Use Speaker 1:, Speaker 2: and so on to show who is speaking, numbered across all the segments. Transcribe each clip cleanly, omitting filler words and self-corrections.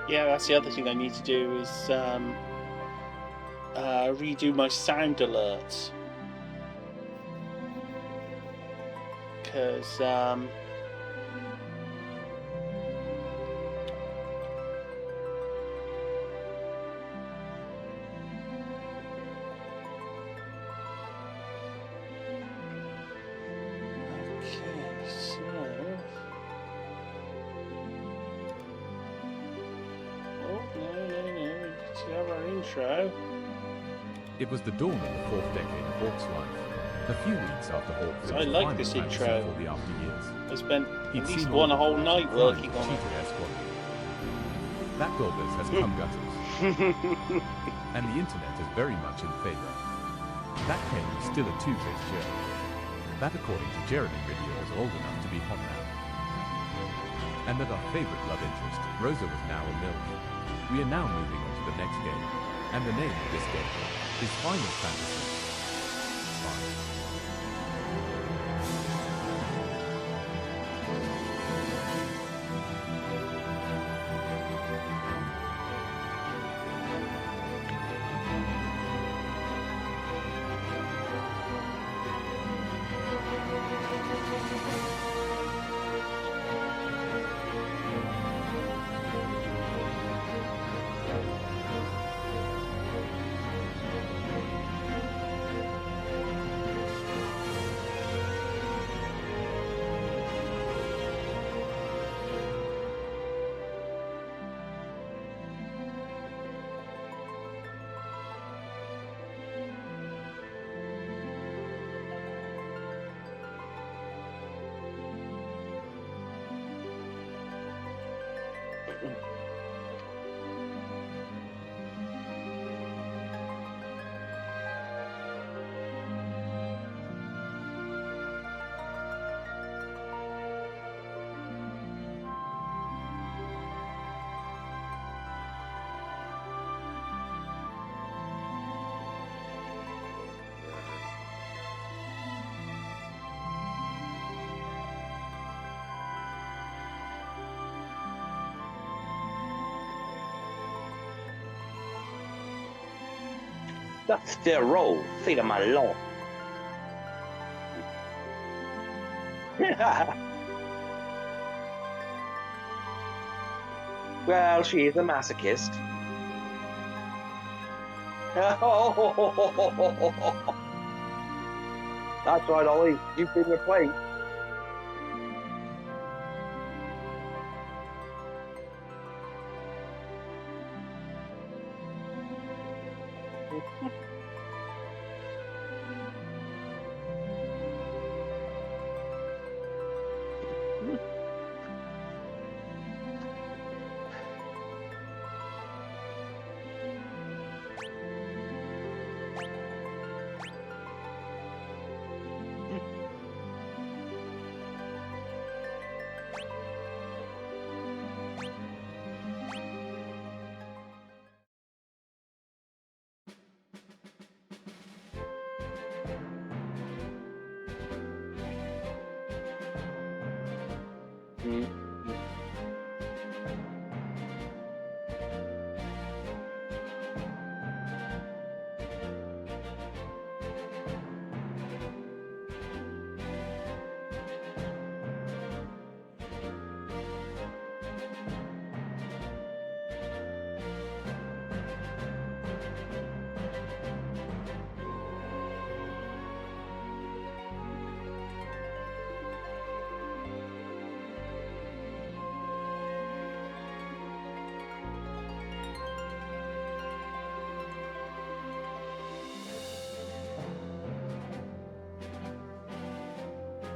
Speaker 1: Yeah, that's the other thing I need to do is redo my sound alerts. Because intro.
Speaker 2: It was the dawn of the fourth decade of Hawk's life. A few weeks after Hawk
Speaker 1: So
Speaker 2: finished
Speaker 1: I like
Speaker 2: Final
Speaker 1: this
Speaker 2: Fantasy
Speaker 1: intro.
Speaker 2: for the after years.
Speaker 1: I spent
Speaker 2: He'd
Speaker 1: at least
Speaker 2: seen
Speaker 1: one
Speaker 2: all
Speaker 1: whole
Speaker 2: the
Speaker 1: night
Speaker 2: crimes
Speaker 1: working
Speaker 2: that
Speaker 1: on
Speaker 2: cheated
Speaker 1: it.
Speaker 2: their squad. That Golders has come gutters. And the internet is very much in favor. That Ken is still a two-faced jerk. That, according to Jeremy Video, is old enough to be hot now. And that our favorite love interest, Rosa, was now a MILF. We are now moving on to the next game. And the name of this game is Final Fantasy V.
Speaker 3: That's their role, feed them alone. Well, she is a masochist. That's right, Ollie. You've been replaced.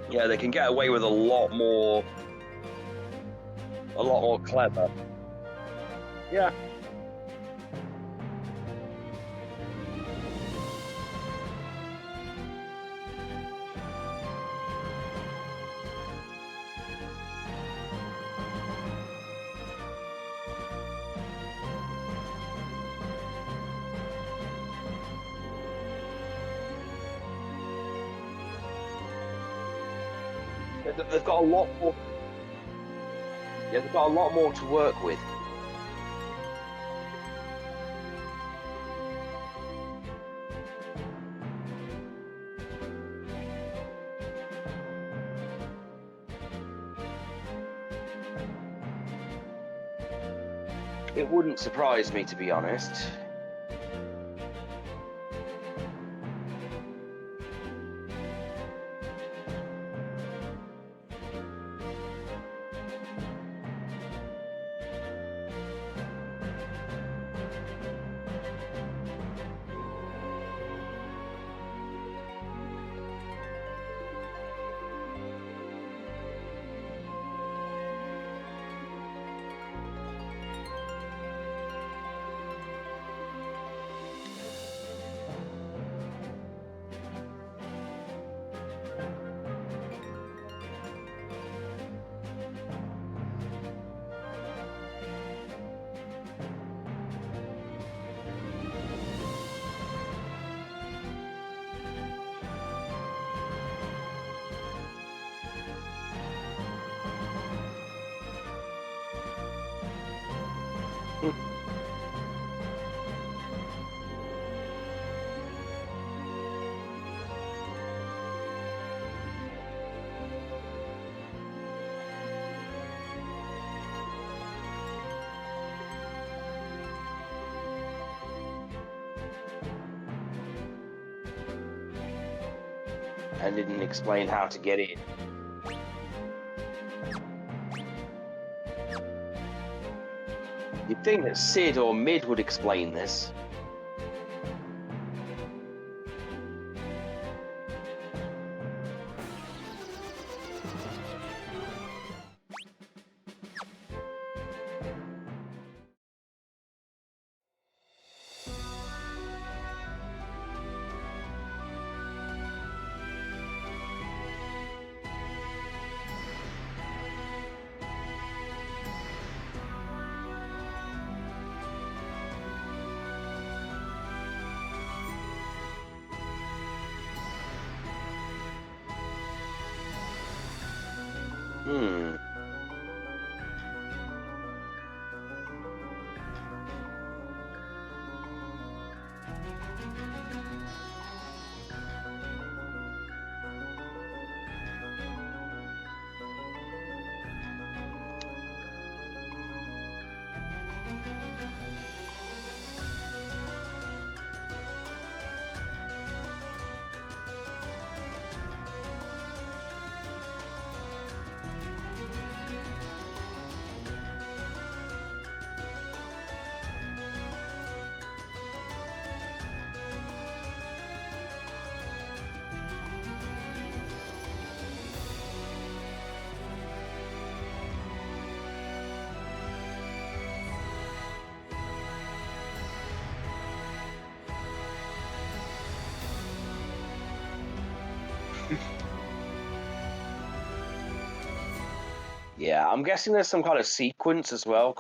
Speaker 3: Yeah, they can get away with a lot more clever. Yeah. They've got a lot more. Yeah, they've got a lot more to work with. It wouldn't surprise me, to be honest. And didn't explain how to get in. You'd think that Sid or Mid would explain this. Hmm. Yeah, I'm guessing there's some kind of sequence as well,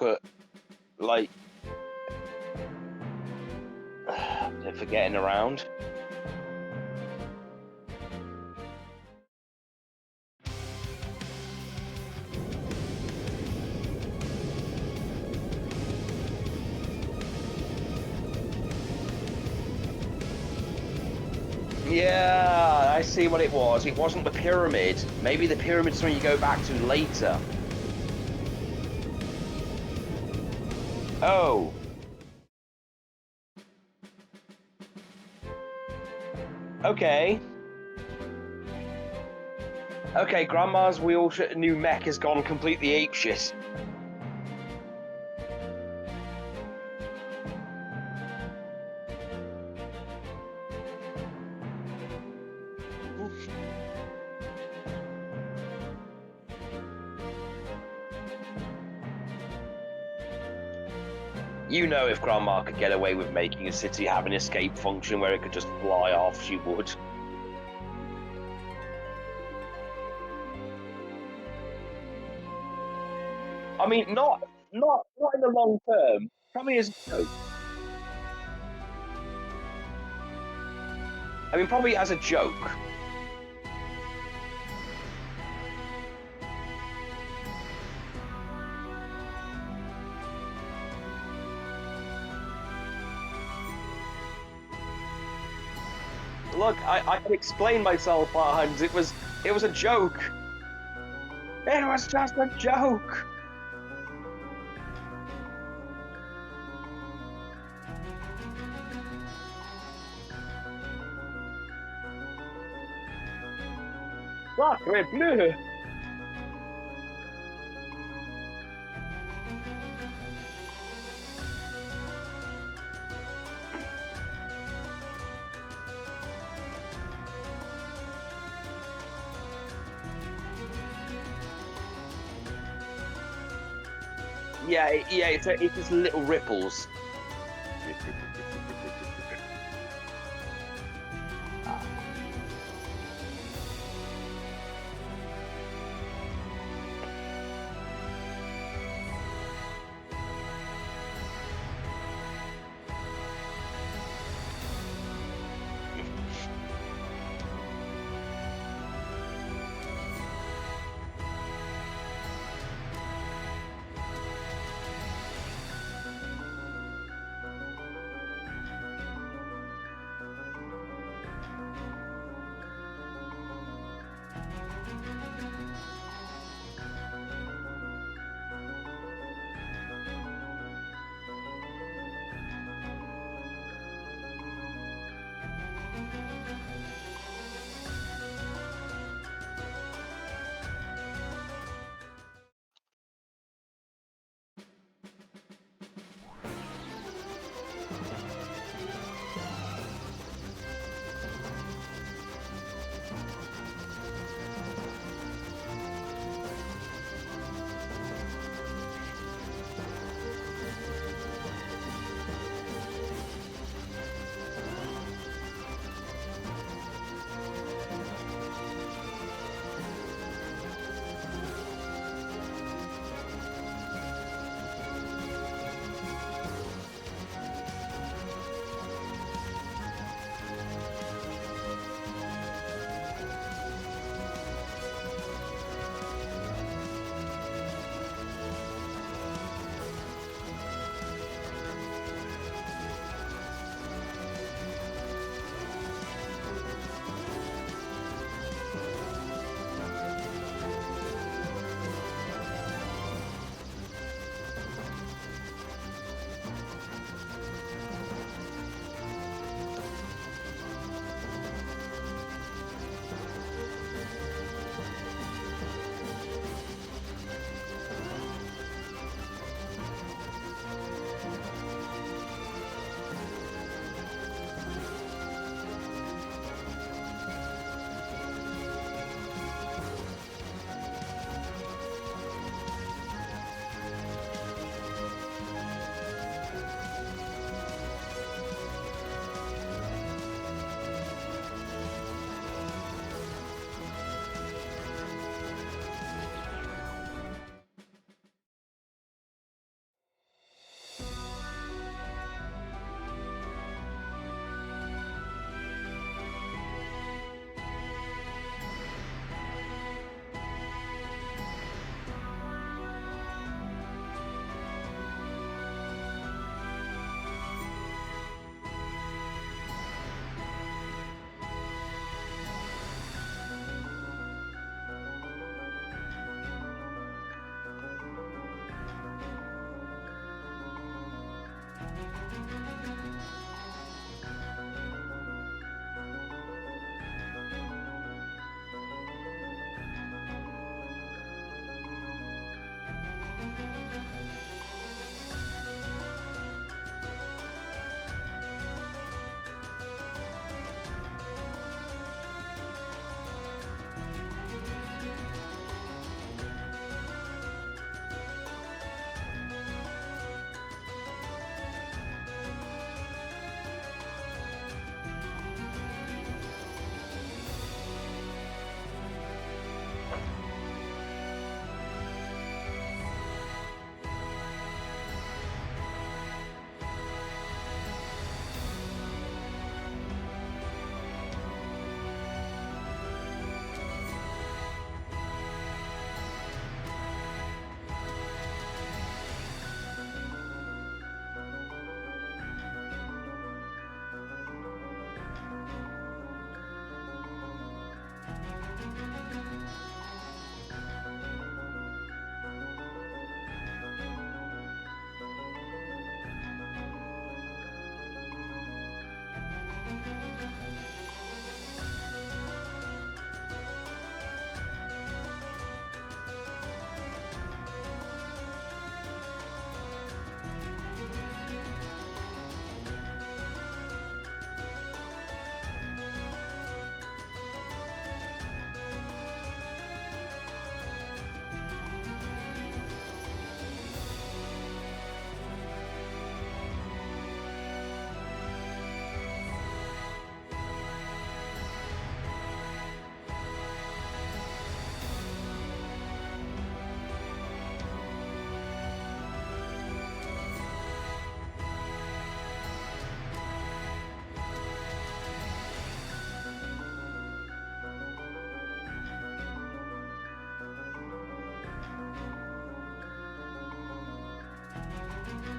Speaker 3: like, for getting around. Yeah, I see what it was. It wasn't the pyramid. Maybe the pyramid's something you go back to later. Oh. Okay. Okay, Grandma's wheel new mech has gone completely apeshit. You know, if Grandma could get away with making a city have an escape function where it could just fly off, she would. I mean, not in the long term. Probably as a joke. I mean, probably as a joke. Look, I can explain myself, Hans. It was a joke. It was just a joke. Sacre bleu! Yeah, it's just little ripples.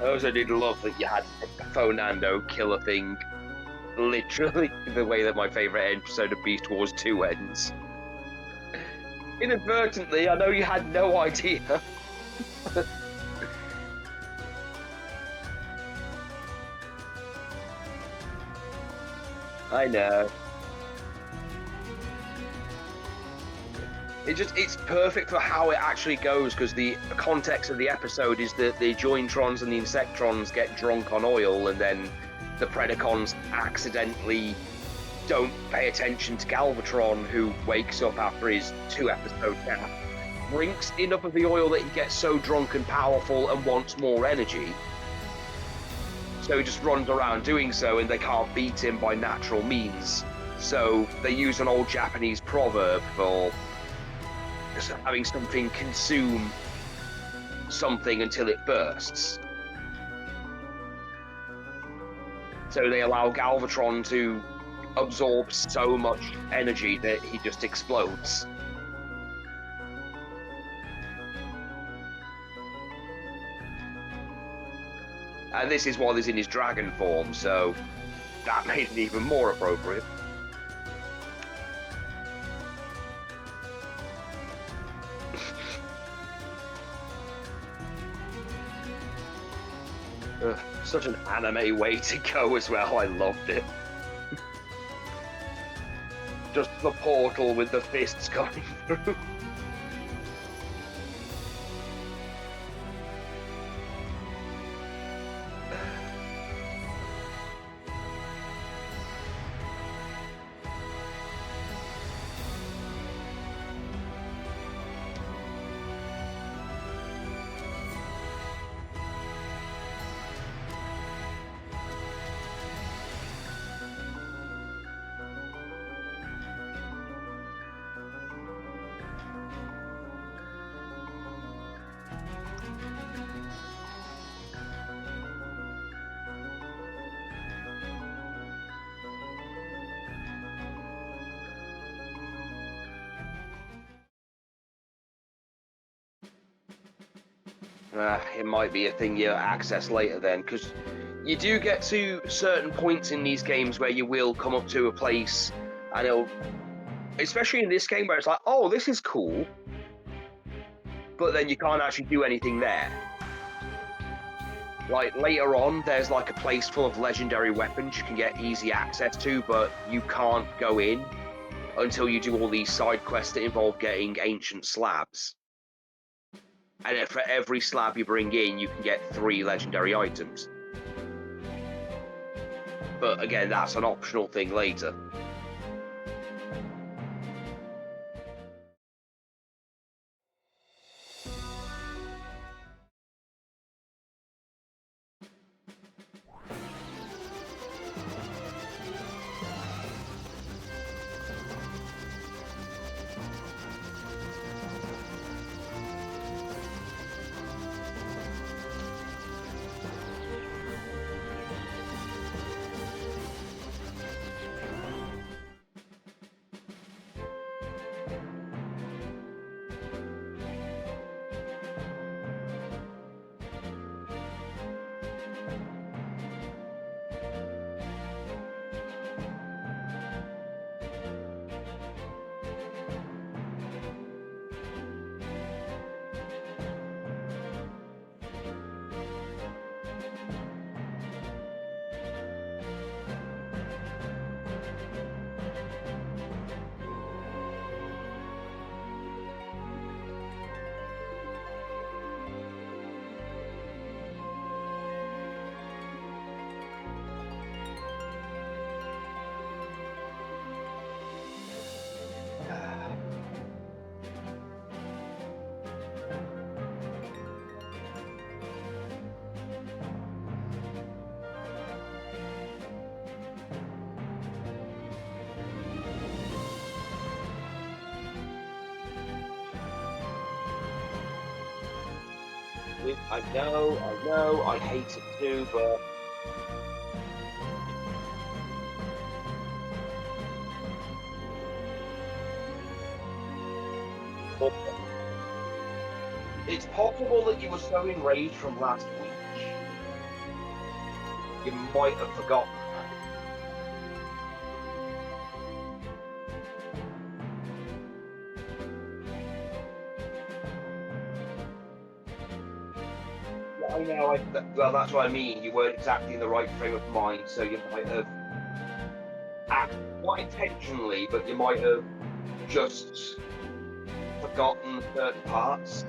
Speaker 3: I also did love that you had Phonando kill a thing, literally the way that my favourite episode of Beast Wars 2 ends. Inadvertently, I know you had no idea. I know. It's perfect for how it actually goes, because the context of the episode is that the Jointrons and the Insectrons get drunk on oil, and then the Predacons accidentally don't pay attention to Galvatron, who wakes up after his 2-episode nap, drinks enough of the oil that he gets so drunk and powerful and wants more energy. So he just runs around doing so, and they can't beat him by natural means. So they use an old Japanese proverb for just having something consume something until it bursts. So they allow Galvatron to absorb so much energy that he just explodes. And this is while he's in his dragon form, so that made it even more appropriate. Such an anime way to go as well, I loved it. Just the portal with the fists going through. It might be a thing you access later then, because you do get to certain points in these games where you will come up to a place and it'll, especially in this game where it's like, oh, this is cool, but then you can't actually do anything there. Like later on, there's like a place full of legendary weapons you can get easy access to, but you can't go in until you do all these side quests that involve getting ancient slabs. And for every slab you bring in, you can get 3 legendary items. But again, that's an optional thing later. I know, I hate it too, but it's possible that you were so enraged from last week you might have forgotten. Yeah, I know. Well, that's what I mean. You weren't exactly in the right frame of mind, so you might have acted not intentionally, but you might have just forgotten certain parts.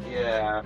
Speaker 3: Yeah.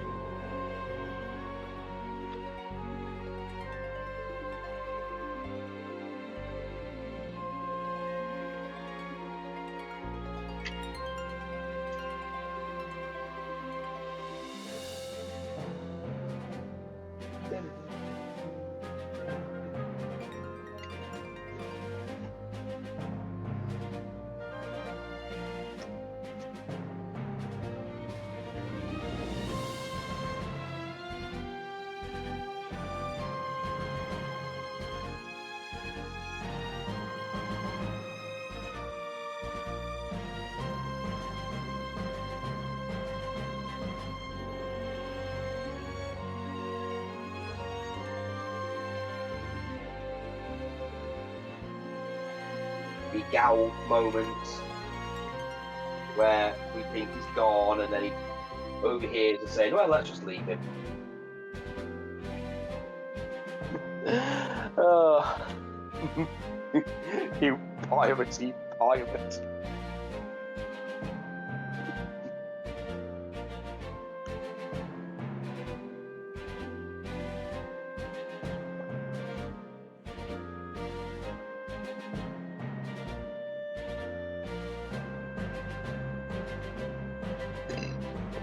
Speaker 3: The Gow moments where we think he's gone and then he overhears us saying, well, let's just leave him. Oh. You piratey pirate.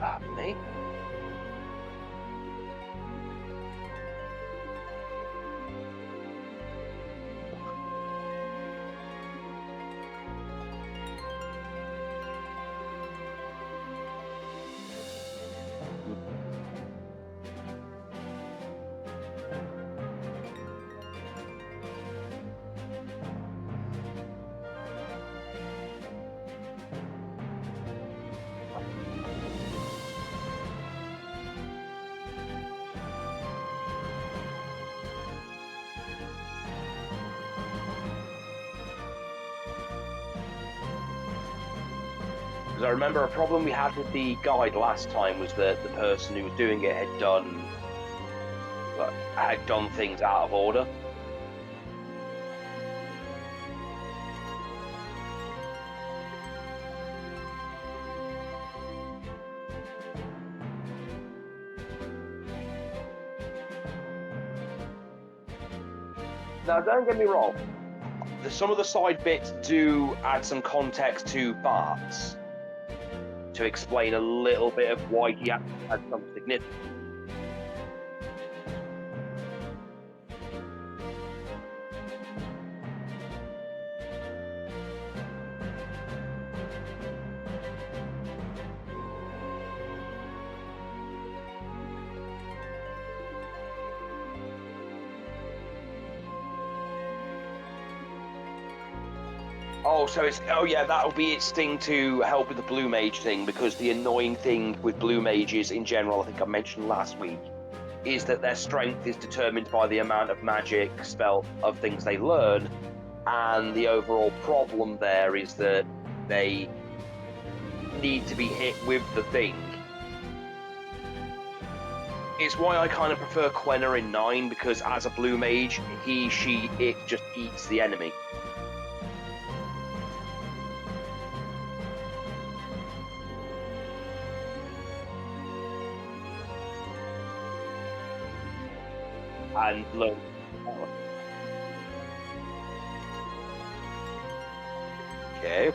Speaker 3: Pardon me. Because I remember a problem we had with the guide last time was that the person who was doing it had done things out of order. Now, don't get me wrong. Some of the side bits do add some context to Bart's to explain a little bit of why he had some significance. Oh yeah, that'll be its thing to help with the Blue Mage thing, because the annoying thing with Blue Mages in general, I think I mentioned last week, is that their strength is determined by the amount of magic spell of things they learn, and the overall problem there is that they need to be hit with the thing. It's why I kind of prefer Quenya in 9, because as a Blue Mage, it just eats the enemy. And learn. Okay.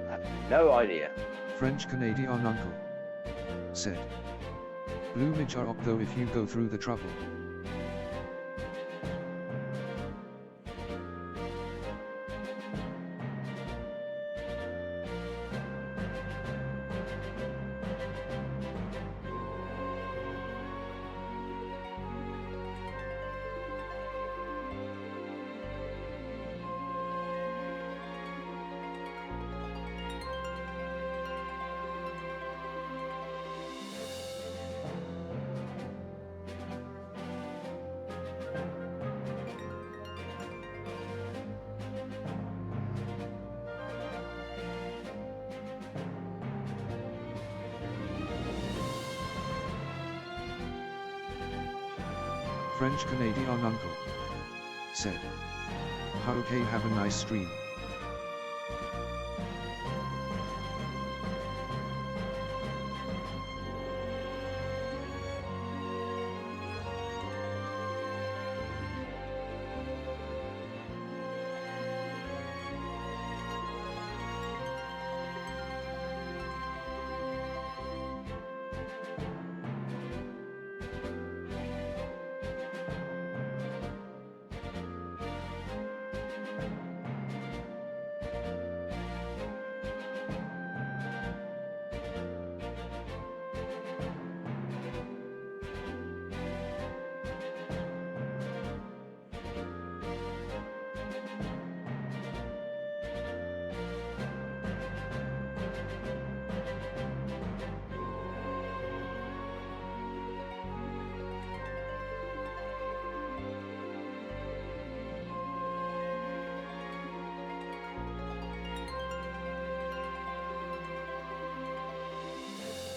Speaker 3: I have no idea.
Speaker 4: French-Canadian uncle said. Blue Mage are up though if you go through the trouble. French-Canadian uncle said, "How okay, have a nice stream."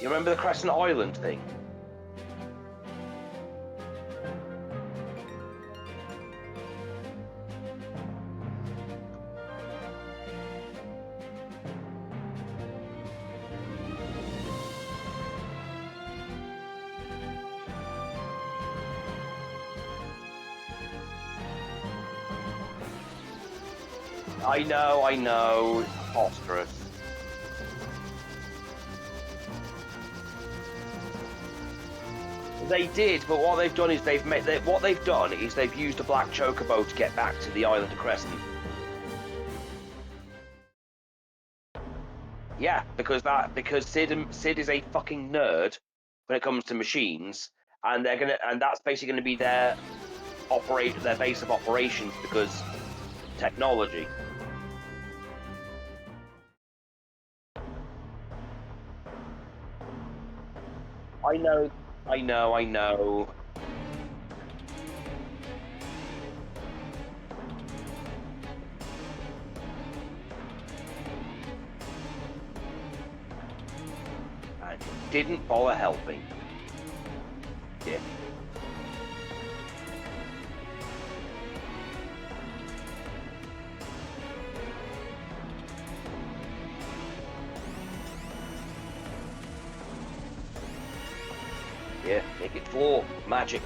Speaker 3: You remember the Crescent Island thing? I know, it's preposterous. They did, but what they've done is they've used a black chocobo to get back to the island of Crescent. Yeah, because Sid is a fucking nerd when it comes to machines, and that's basically gonna be their base of operations because technology. I know. And didn't bother helping. Yeah. Yeah, make it floor. Magic.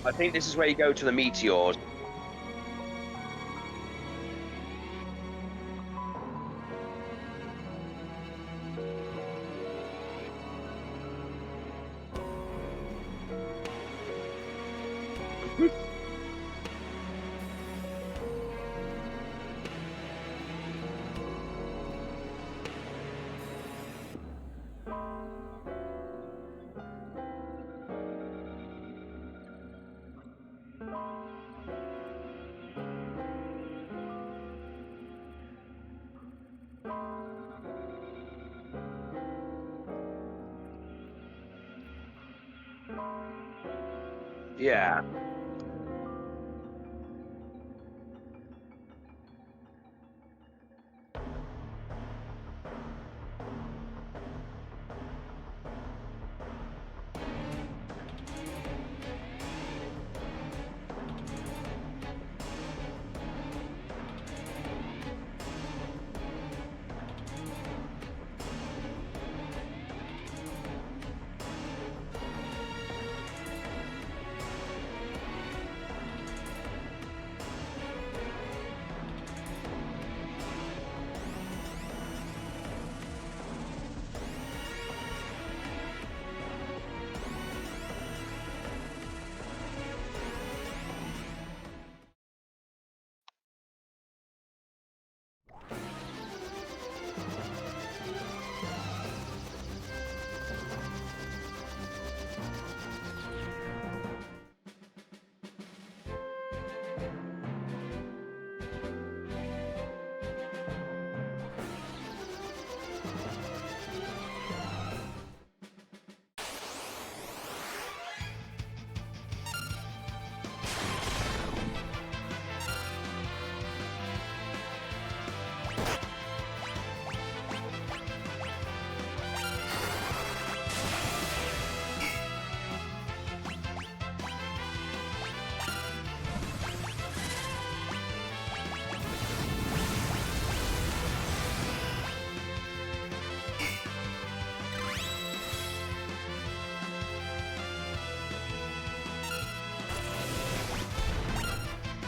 Speaker 3: I think this is where you go to the meteors. Yeah.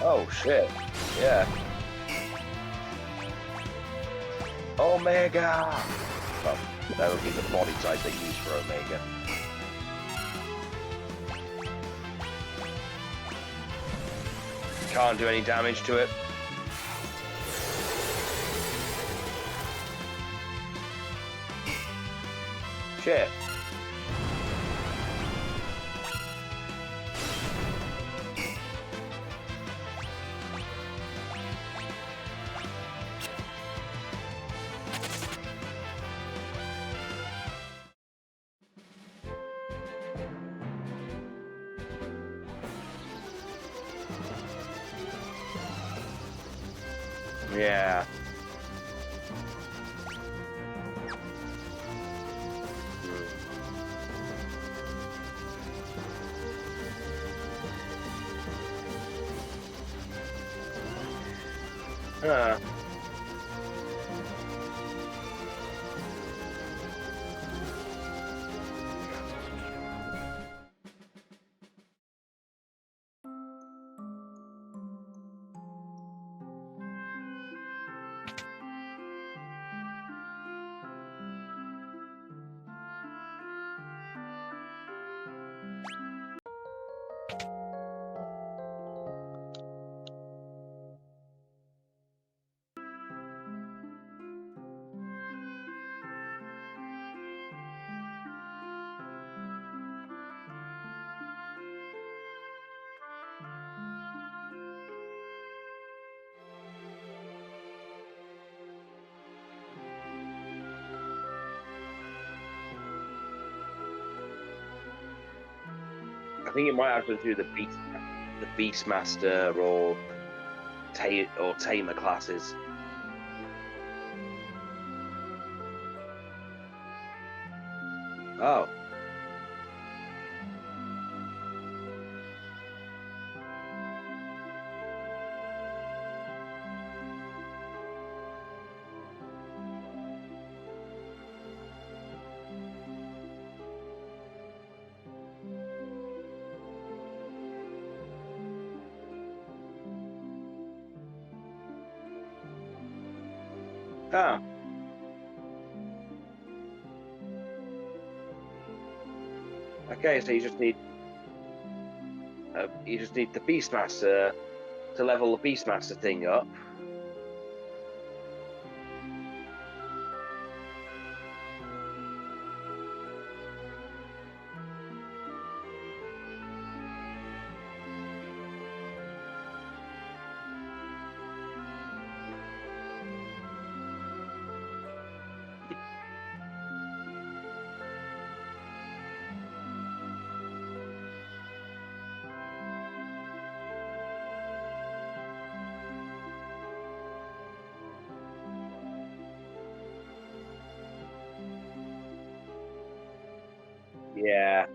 Speaker 3: Oh shit. Yeah. Omega! Well, that would be the body type they use for Omega. Can't do any damage to it. Shit. Yeah. Huh. I think it might have to do the Beastmaster or Tamer classes. Oh. Ah. Okay, so you just need the Beastmaster to level the Beastmaster thing up. Yeah.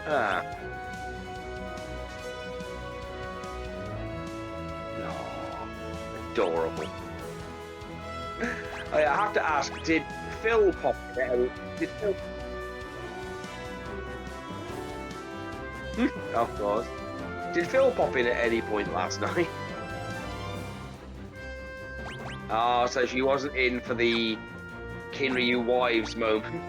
Speaker 3: Ah. No. Adorable. I have to ask, did Phil pop in? Did Phil... Of course. Did Phil pop in at any point last night? Ah, so she wasn't in for the Kinryu wives moment.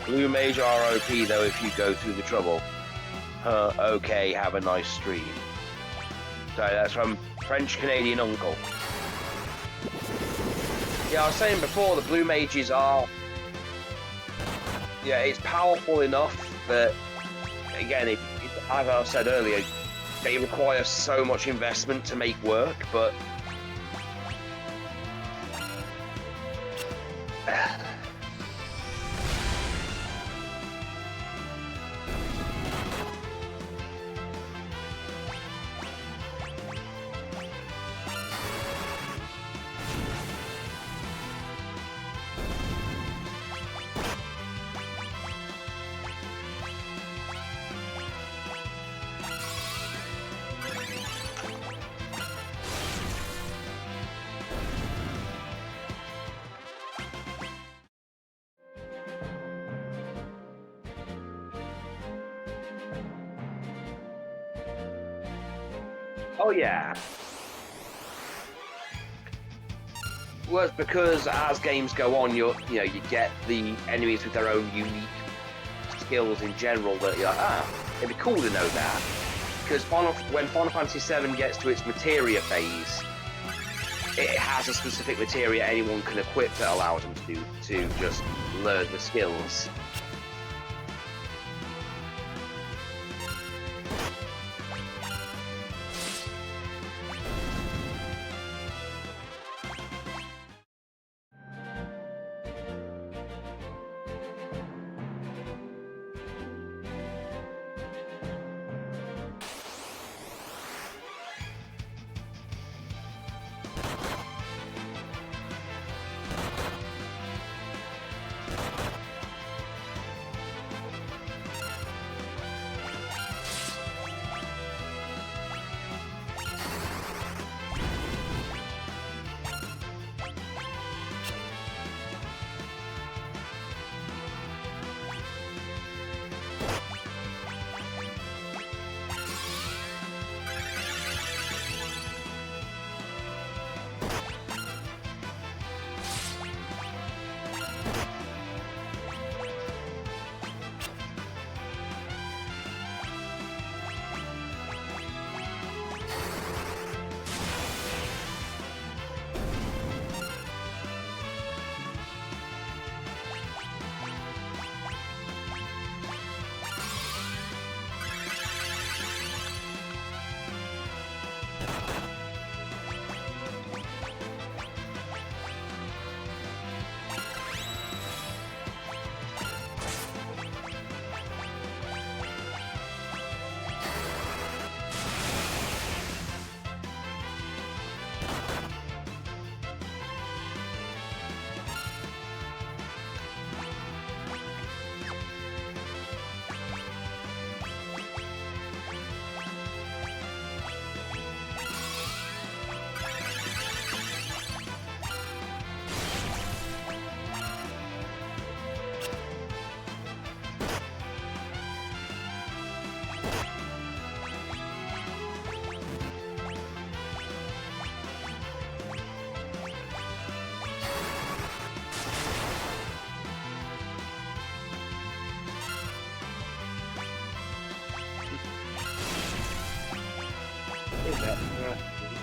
Speaker 3: Blue Mage are OP though if you go through the trouble. Okay, have a nice stream. Sorry, that's from French Canadian Uncle. Yeah, I was saying before, the Blue Mages are... Yeah, it's powerful enough that, again, as I said earlier, they require so much investment to make work, but... Oh yeah. Well, it's because as games go on, you get the enemies with their own unique skills in general that you're like, it'd be cool to know that. Because when Final Fantasy VII gets to its materia phase, it has a specific materia anyone can equip that allows them to just learn the skills.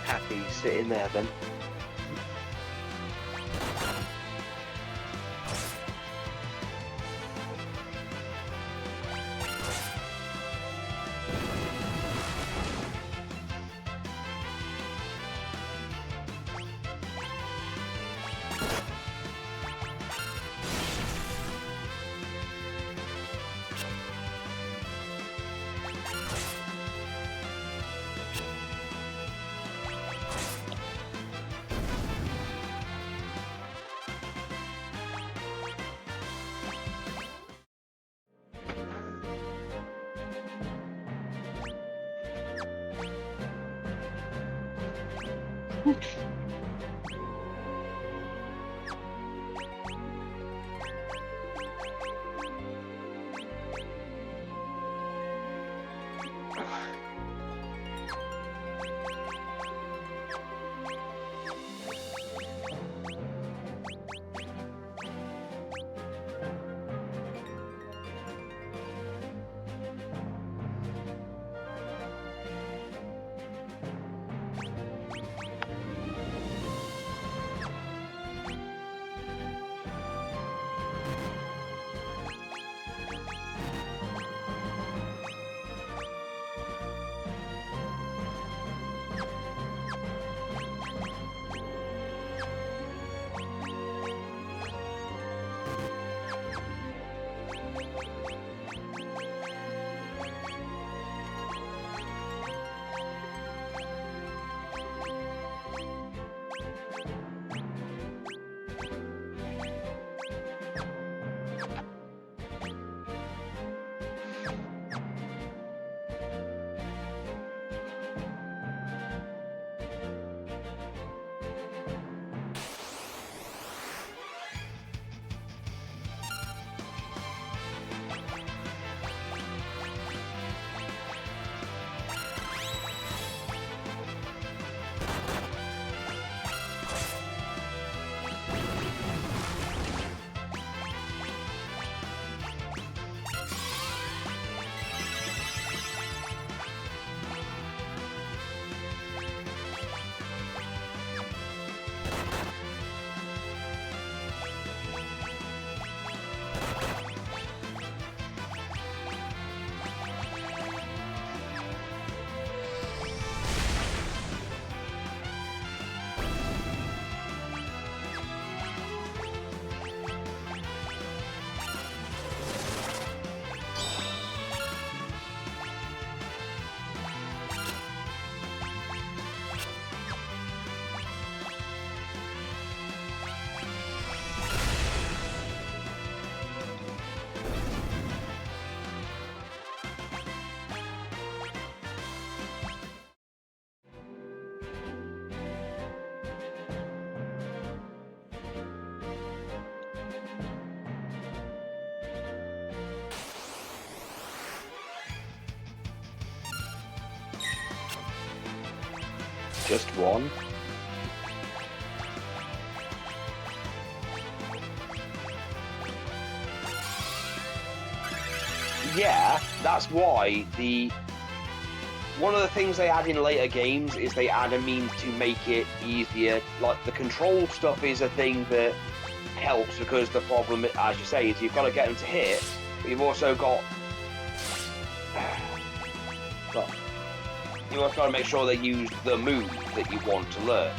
Speaker 3: Happy sitting there then. Just one. Yeah, that's why one of the things they add in later games is they add a means to make it easier. Like the control stuff is a thing that helps because the problem, as you say, is you've got to get them to hit, but you've also got you also got to make sure they use the move that you want to learn.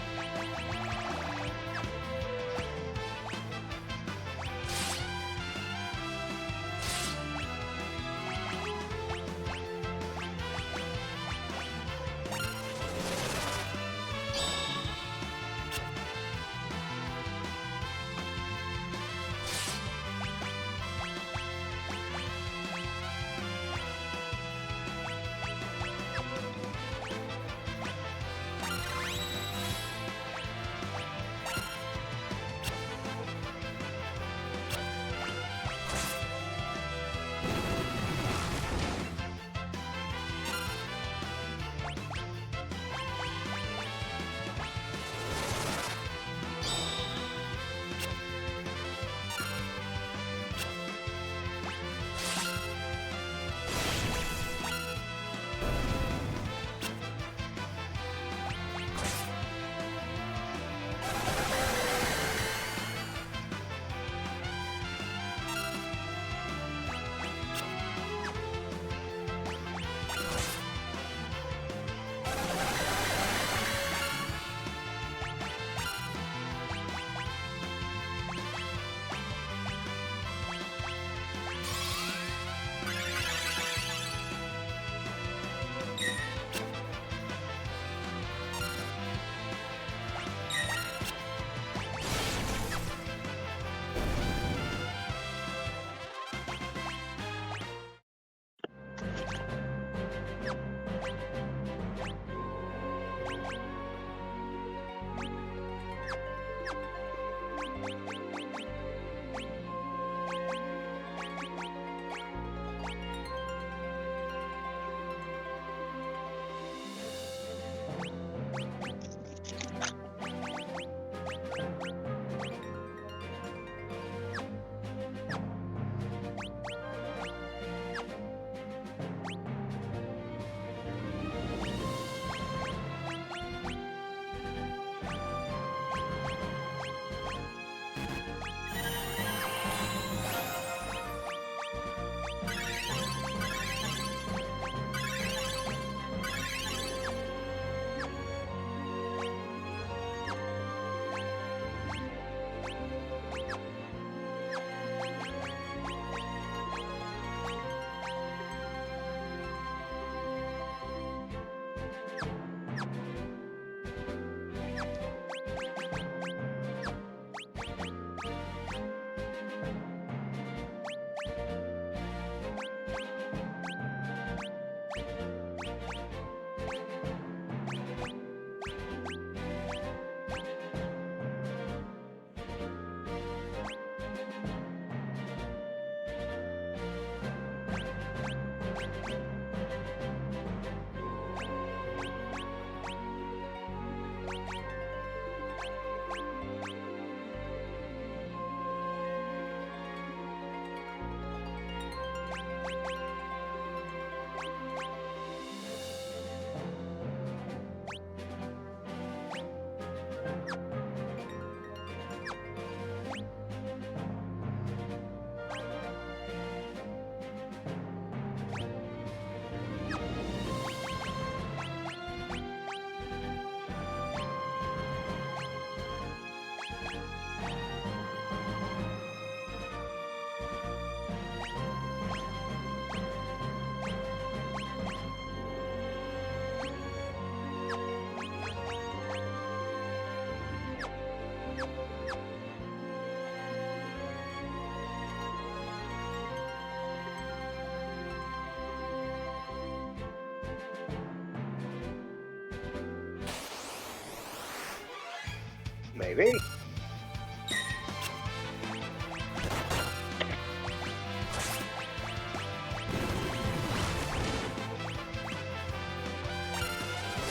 Speaker 3: Maybe.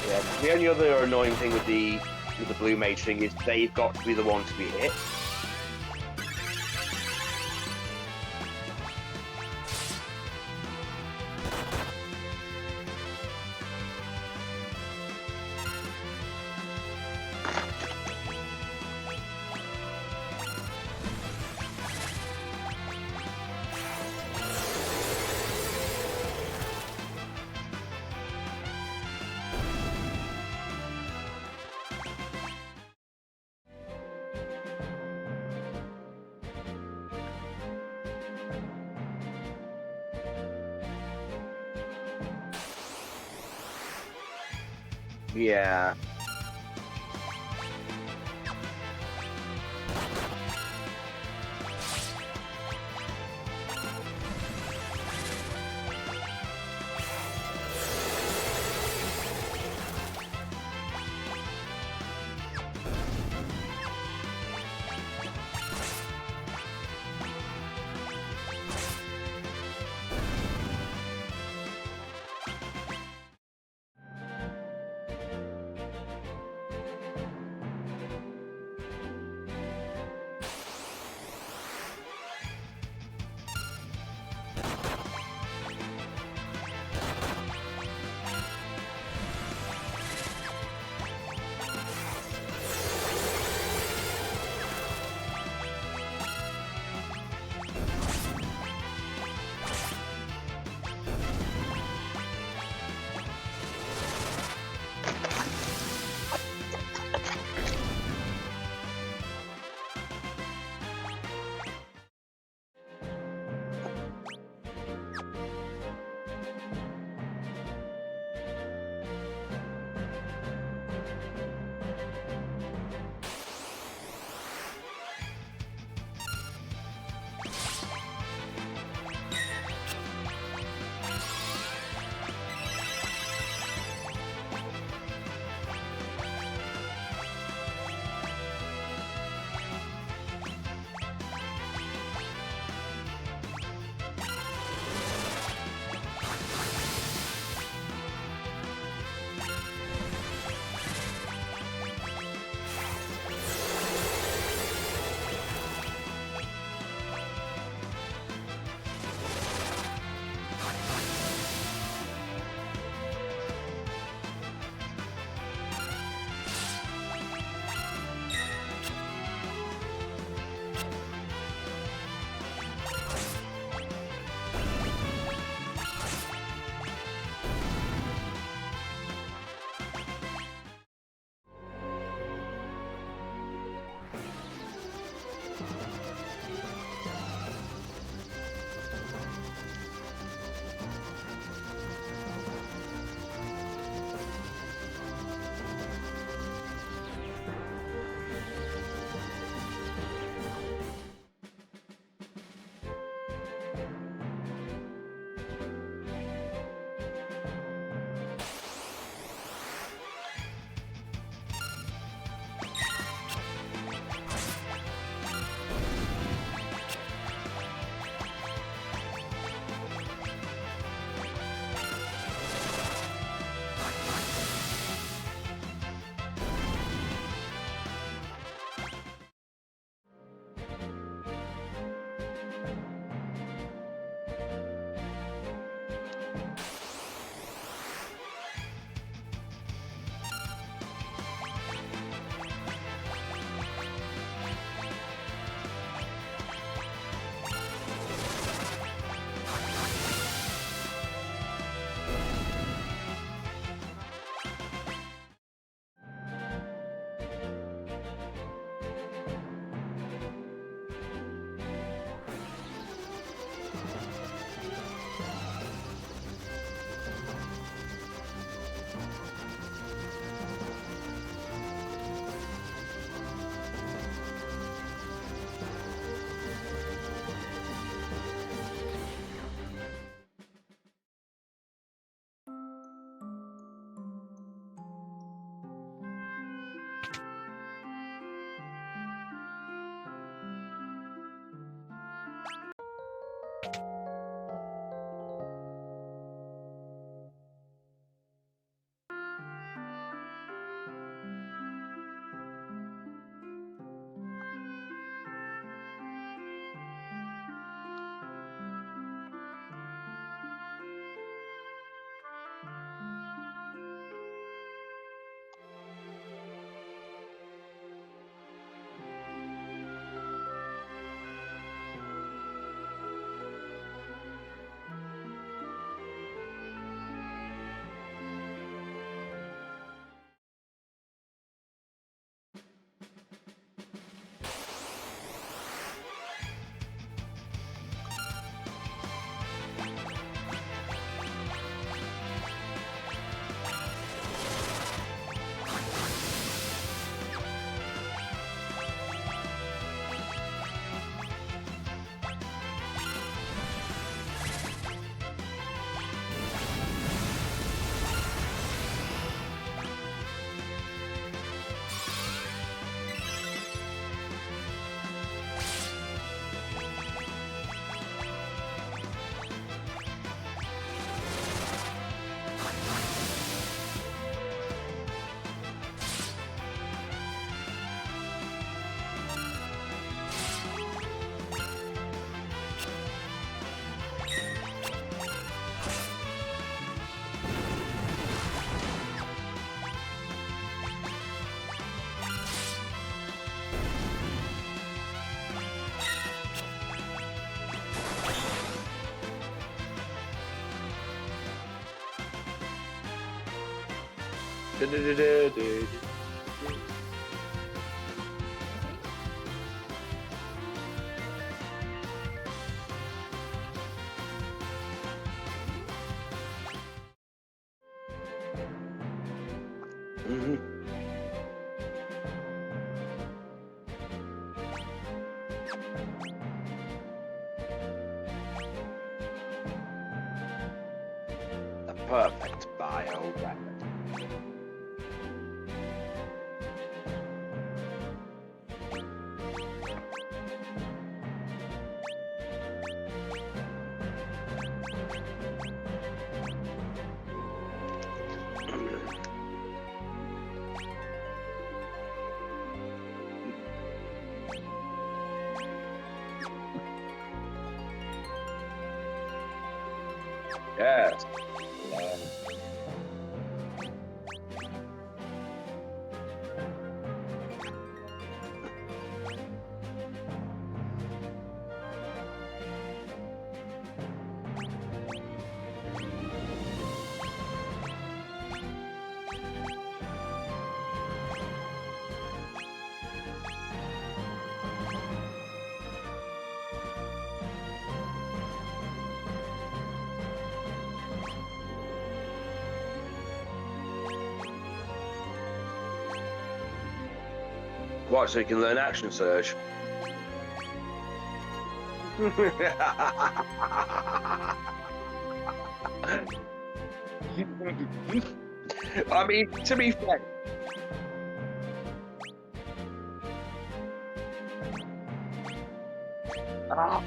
Speaker 3: Yeah, the only other annoying thing with the blue mage thing is they've got to be the one to be hit. Yeah. Mhm. The perfect bio weapon. Yes. What, so you can learn action surge? I mean, to be fair. Ah.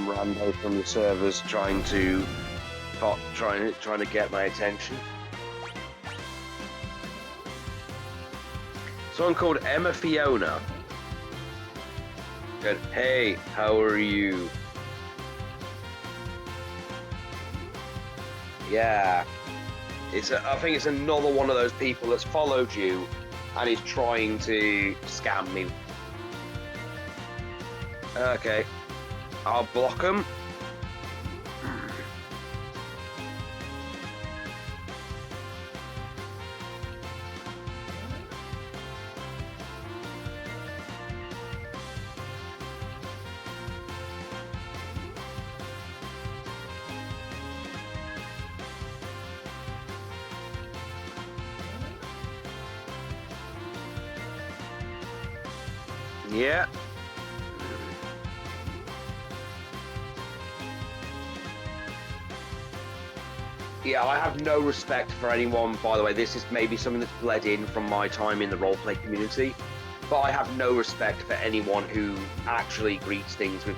Speaker 3: rando from the servers trying to get my attention. Someone called Emma Fiona. Good. Hey, how are you? Yeah. I think it's another one of those people that's followed you and is trying to scam me. Okay. I'll block him. Yeah. Yeah, I have no respect for anyone, by the way. This is maybe something that's bled in from my time in the roleplay community, but I have no respect for anyone who actually greets things with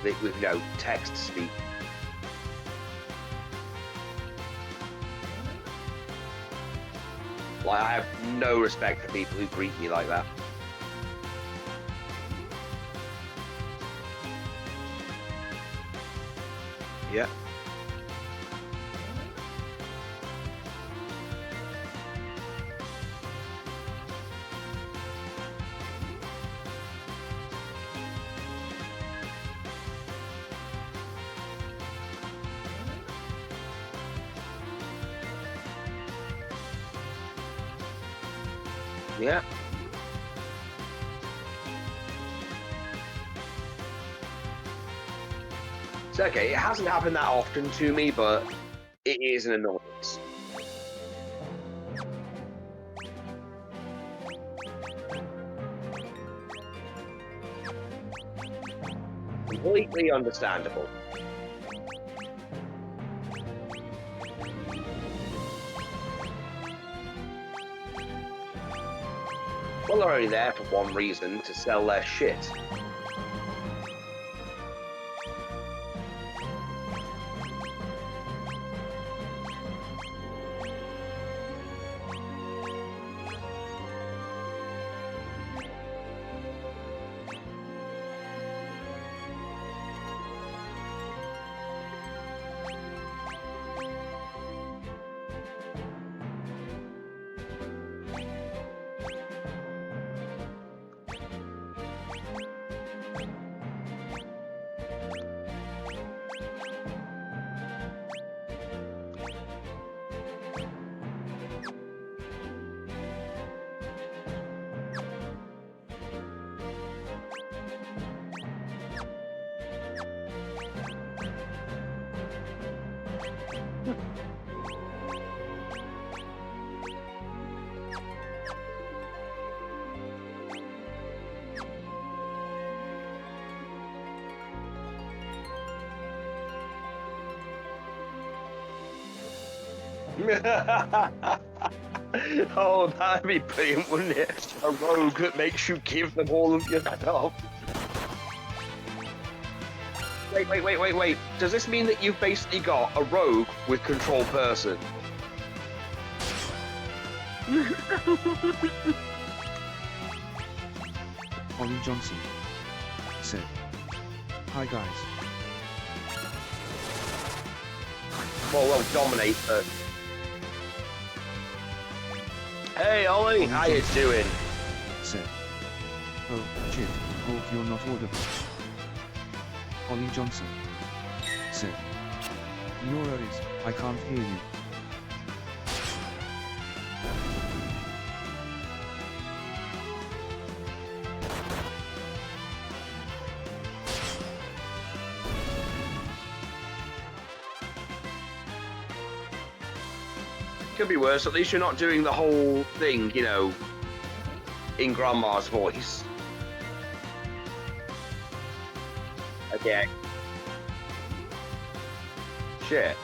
Speaker 3: text speak. Like, I have no respect for people who greet me like that. Yeah. Yeah. It's okay. It hasn't happened that often to me, but it is an annoyance. Completely understandable. Well, they're only there for one reason, to sell their shit. Oh, that'd be brilliant, wouldn't it? A rogue that makes you give them all of your stuff. Wait. Does this mean that you've basically got a rogue with control person?
Speaker 4: Ollie Johnson said, "Hi guys."
Speaker 3: Well, dominate first. Hey, Ollie, how you doing?
Speaker 4: Said, "Oh, shit, hope you're not audible." Ollie Johnson said, "No worries, I can't hear you."
Speaker 3: Could be worse. At least you're not doing the whole thing, you know, in Grandma's voice. Okay. Shit.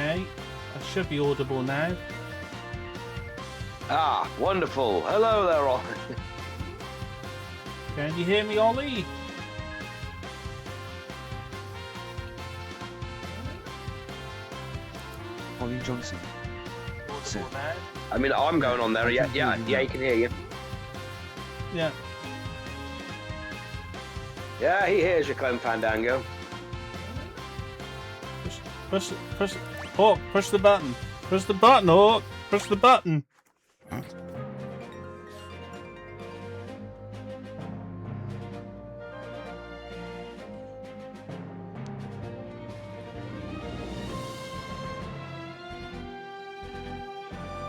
Speaker 5: Okay. I should be audible now.
Speaker 3: Ah, wonderful. Hello there, all.
Speaker 5: Can you hear me, Ollie?
Speaker 4: Ollie Johnson said,
Speaker 3: I mean, I'm going on there. Yeah, yeah, yeah, he can hear you.
Speaker 5: Yeah.
Speaker 3: Yeah, he hears you, Clem Fandango.
Speaker 5: Push. Hawk, push the button. Push the button, Hawk. Push the button.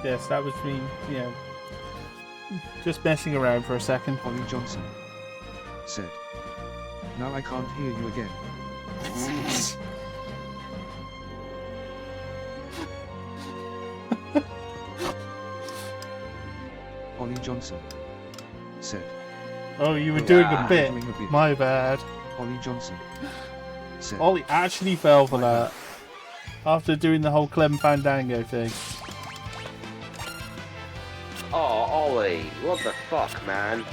Speaker 5: Yes, that was me, yeah. Just messing around for a second.
Speaker 4: Ollie Johnson said, now I can't hear you again. Ollie Johnson said,
Speaker 5: Oh, you were doing a
Speaker 3: Yeah.
Speaker 5: bit.
Speaker 4: Doing a bit.
Speaker 5: My bad.
Speaker 4: Ollie Johnson said,
Speaker 5: Ollie actually fell for that. After doing the whole Clem Fandango thing.
Speaker 3: Oh, Ollie, what the fuck, man?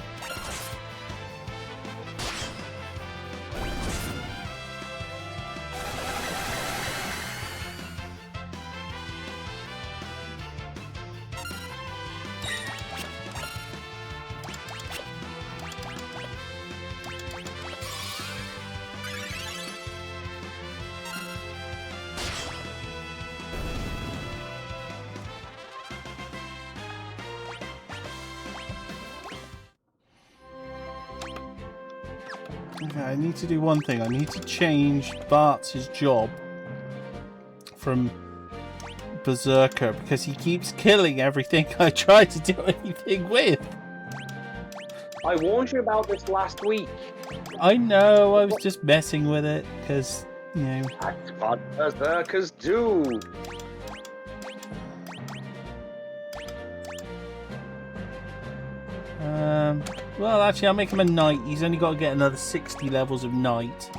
Speaker 5: Okay, I need to do one thing. I need to change Bart's job from Berserker because he keeps killing everything I try to do anything with.
Speaker 3: I warned you about this last week.
Speaker 5: I know, I was just messing with it because, you know.
Speaker 3: That's what Berserkers do.
Speaker 5: Well, actually, I'll make him a knight. He's only got to get another 60 levels of knight.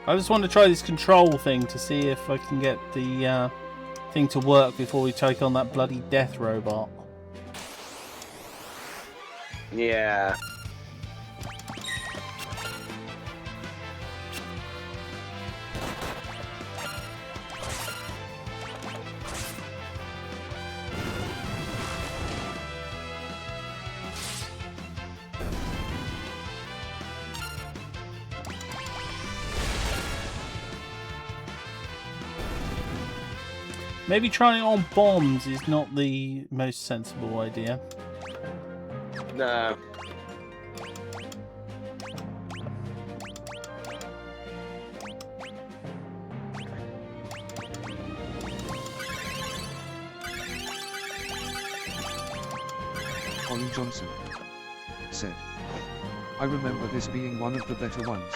Speaker 5: I just want to try this control thing to see if I can get the thing to work before we take on that bloody death robot.
Speaker 3: Yeah.
Speaker 5: Maybe trying it on bombs is not the most sensible idea.
Speaker 3: No.
Speaker 4: Ollie Johnson said, I remember this being one of the better ones.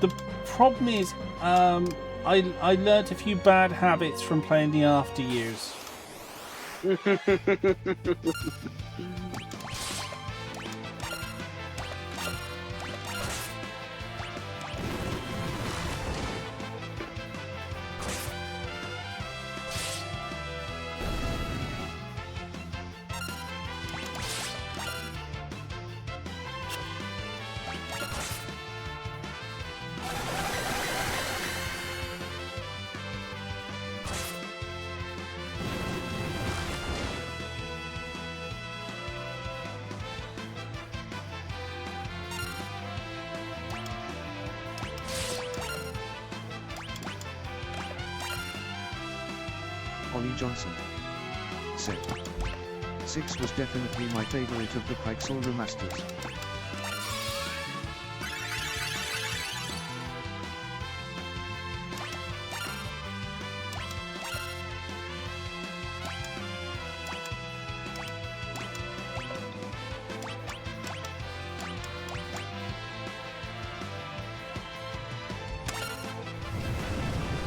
Speaker 5: The problem is, I learnt a few bad habits from playing the After Years.
Speaker 4: Ollie Johnson said, 6 was definitely my favorite of the Pixel remasters.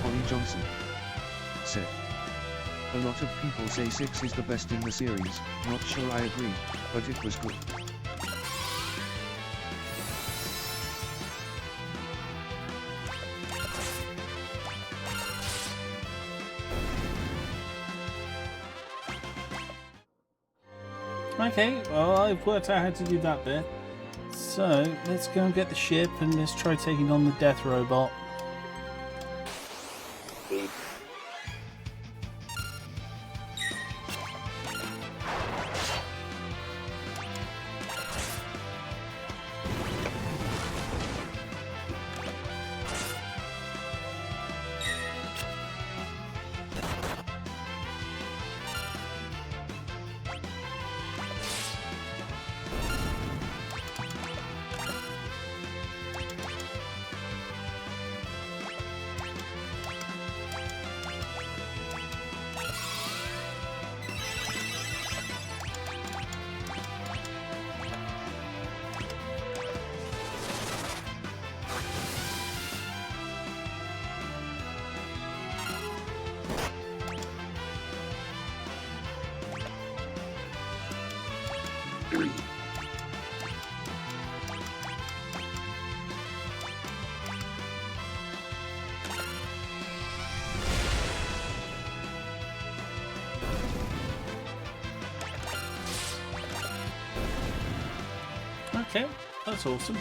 Speaker 4: Ollie Johnson said, A lot of people say 6 is the best in the series, not sure I agree, but it was good.
Speaker 5: Okay, well, I've worked out how to do that bit. So, let's go and get the ship and let's try taking on the death robot. Okay, that's awesome.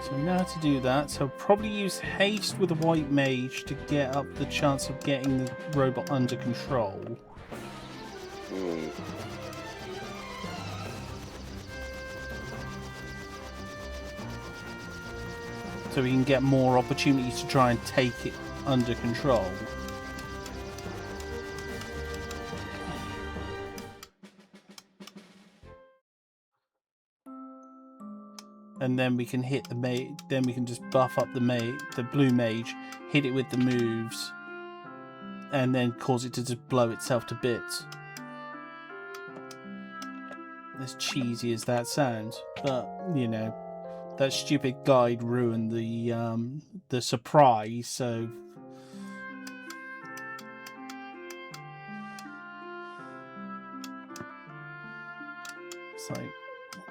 Speaker 5: So we know how to do that. So probably use haste with a white mage to get up the chance of getting the robot under control. So we can get more opportunities to try and take it under control. And then we can hit the mage. Then we can just buff up the blue mage, hit it with the moves, and then cause it to just blow itself to bits. As cheesy as that sounds, but you know, that stupid guide ruined the surprise. So it's like,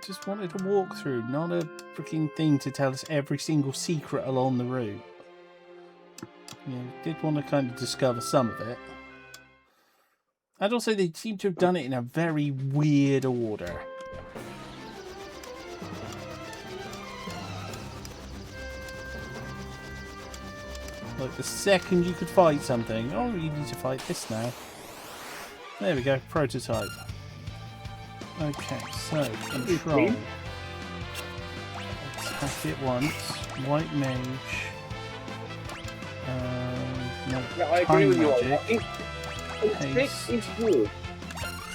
Speaker 5: just wanted a walkthrough, not a freaking thing to tell us every single secret along the route. You know, did want to kind of discover some of it. And also they seem to have done it in a very weird order. Like the second you could fight something, oh, you need to fight this now. There we go, prototype. Okay, so control. Attack it once. White mage. No,
Speaker 3: Yeah, I agree with you. I
Speaker 5: magic.
Speaker 3: think 6 is good.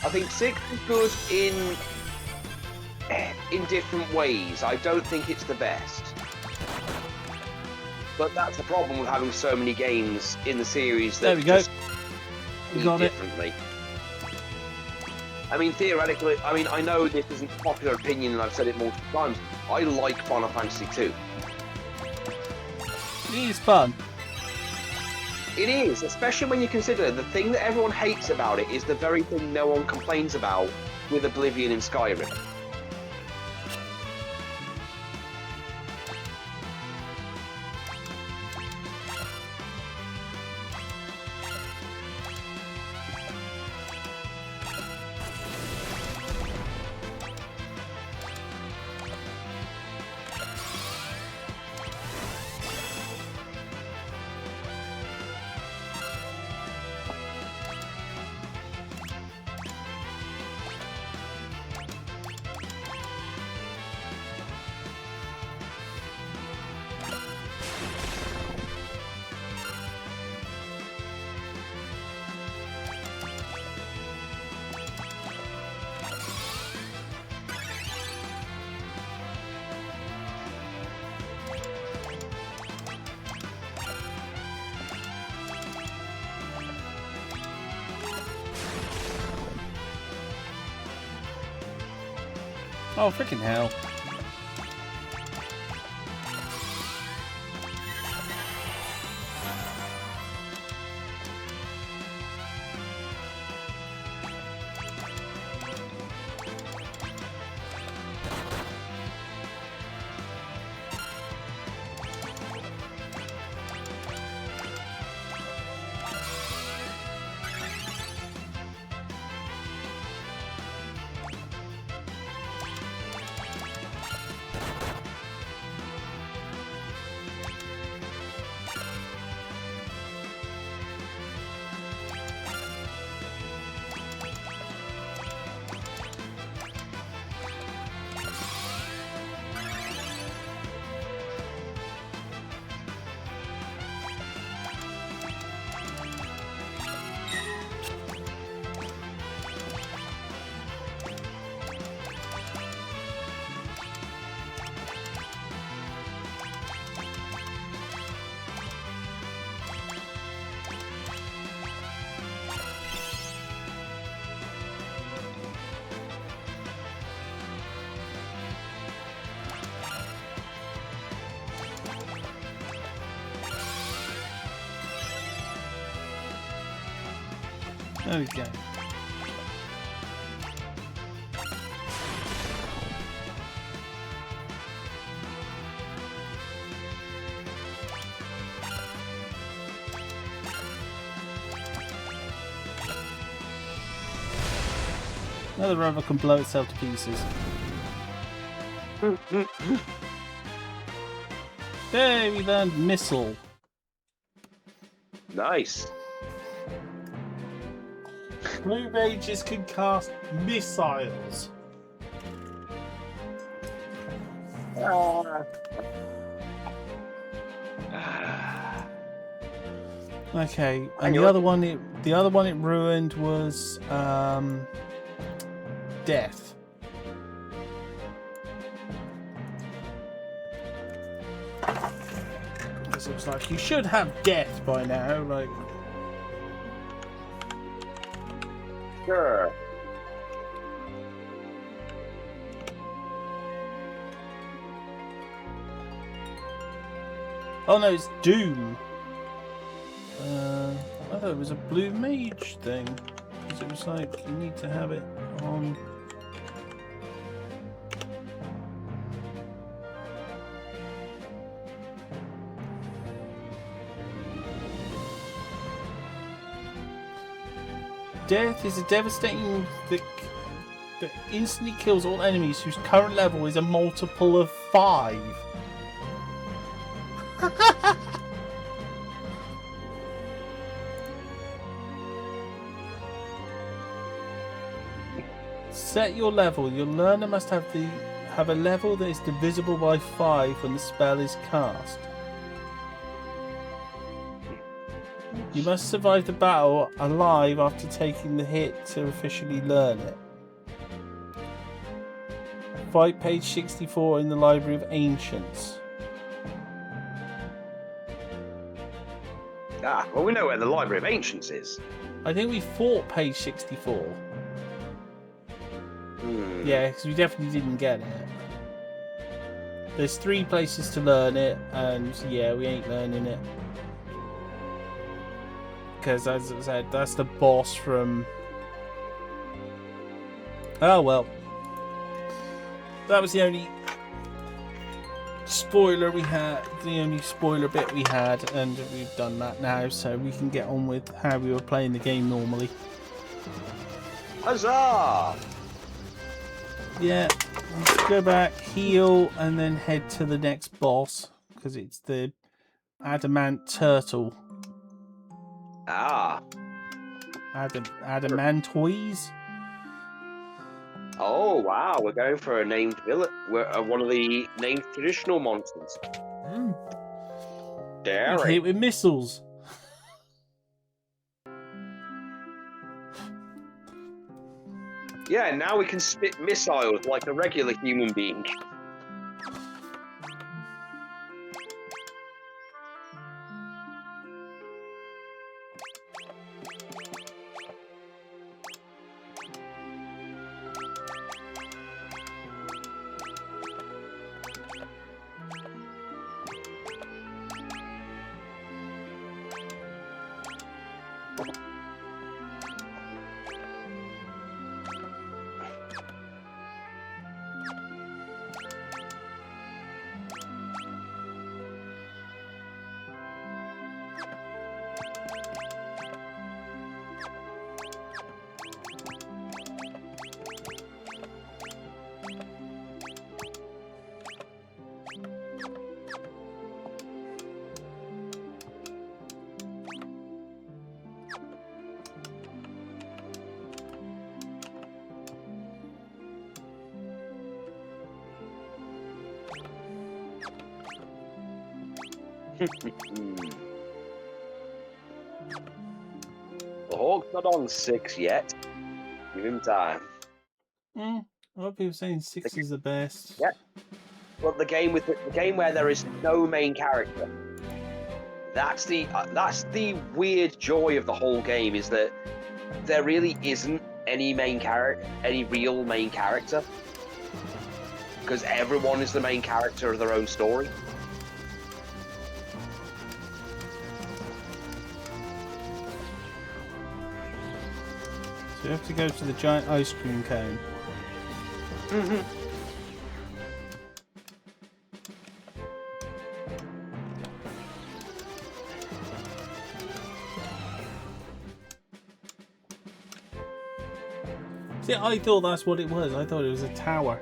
Speaker 3: I think 6 is good in different ways. I don't think it's the best. But that's the problem with having so many games in the series that
Speaker 5: There we go.
Speaker 3: just
Speaker 5: We got it.
Speaker 3: differently. I mean, theoretically, I mean, I know this isn't popular opinion, and I've said it multiple times. I like Final Fantasy II.
Speaker 5: It is fun.
Speaker 3: It is, especially when you consider the thing that everyone hates about it is the very thing no one complains about with Oblivion and Skyrim. Oh, freaking hell.
Speaker 5: There we go. Another rover can blow itself to pieces. Hey, we learned missile.
Speaker 3: Nice.
Speaker 5: Blue mages can cast missiles. Okay, and the other one it ruined was death. This looks like you should have death by now, like.
Speaker 3: Sure.
Speaker 5: Oh no, it's Doom. I thought it was a blue mage thing. Because it was like, you need to have it on... Death is a devastating that instantly kills all enemies whose current level is a multiple of 5. Set your level. Your learner must have a level that is divisible by 5 when the spell is cast. You must survive the battle alive after taking the hit to officially learn it. Fight page 64 in the Library of Ancients.
Speaker 3: Ah, well, we know where the Library of Ancients is.
Speaker 5: I think we fought page 64. Yeah, because we definitely didn't get it. There's 3 places to learn it, and yeah, we ain't learning it. Because, as I said, that's the boss from... Oh, well. That was the only spoiler we had, the only spoiler bit we had, and we've done that now, so we can get on with how we were playing the game normally.
Speaker 3: Huzzah!
Speaker 5: Yeah, let's go back, heal, and then head to the next boss, because it's the Adamant Turtle.
Speaker 3: Ah.
Speaker 5: Adamantoise?
Speaker 3: Oh, wow. We're going for a named villain. We're one of the named traditional monsters. Daring.
Speaker 5: Hit with missiles.
Speaker 3: Yeah, now we can spit missiles like a regular human being. The Hawk's not on 6 yet. Give him time.
Speaker 5: A lot of people saying 6 is the best.
Speaker 3: Yeah. Well, the game where there is no main character. That's the weird joy of the whole game, is that there really isn't any real main character, because everyone is the main character of their own story.
Speaker 5: So you have to go to the giant ice cream cone. See, I thought that's what it was. I thought it was a tower.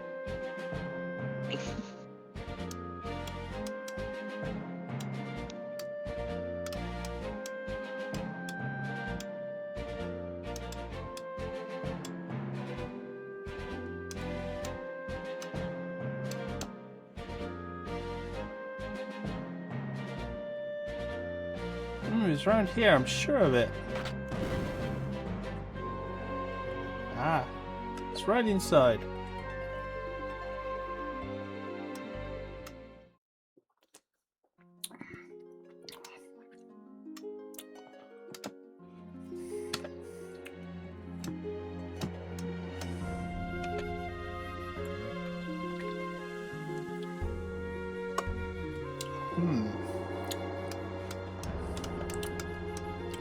Speaker 5: It's around here, I'm sure of it. Ah, it's right inside.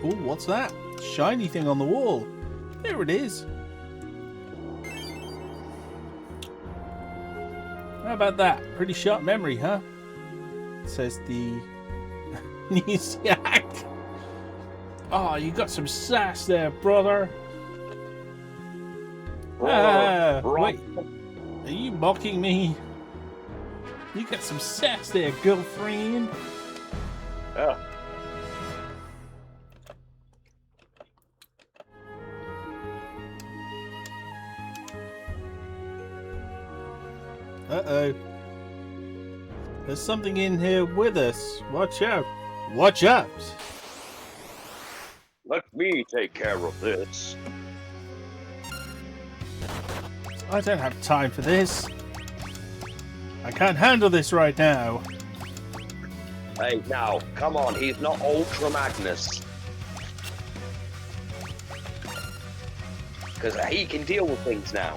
Speaker 5: Oh, what's that? Shiny thing on the wall. There it is. How about that? Pretty sharp memory, huh? Says the Nisiak. Oh, you got some sass there, brother. Ah, wait. Are you mocking me? You got some sass there, girlfriend.
Speaker 3: Yeah.
Speaker 5: Uh-oh. There's something in here with us. Watch out. Watch out.
Speaker 3: Let me take care of this.
Speaker 5: I don't have time for this. I can't handle this right now.
Speaker 3: Hey, now, come on, he's not Ultra Magnus. Because he can deal with things now.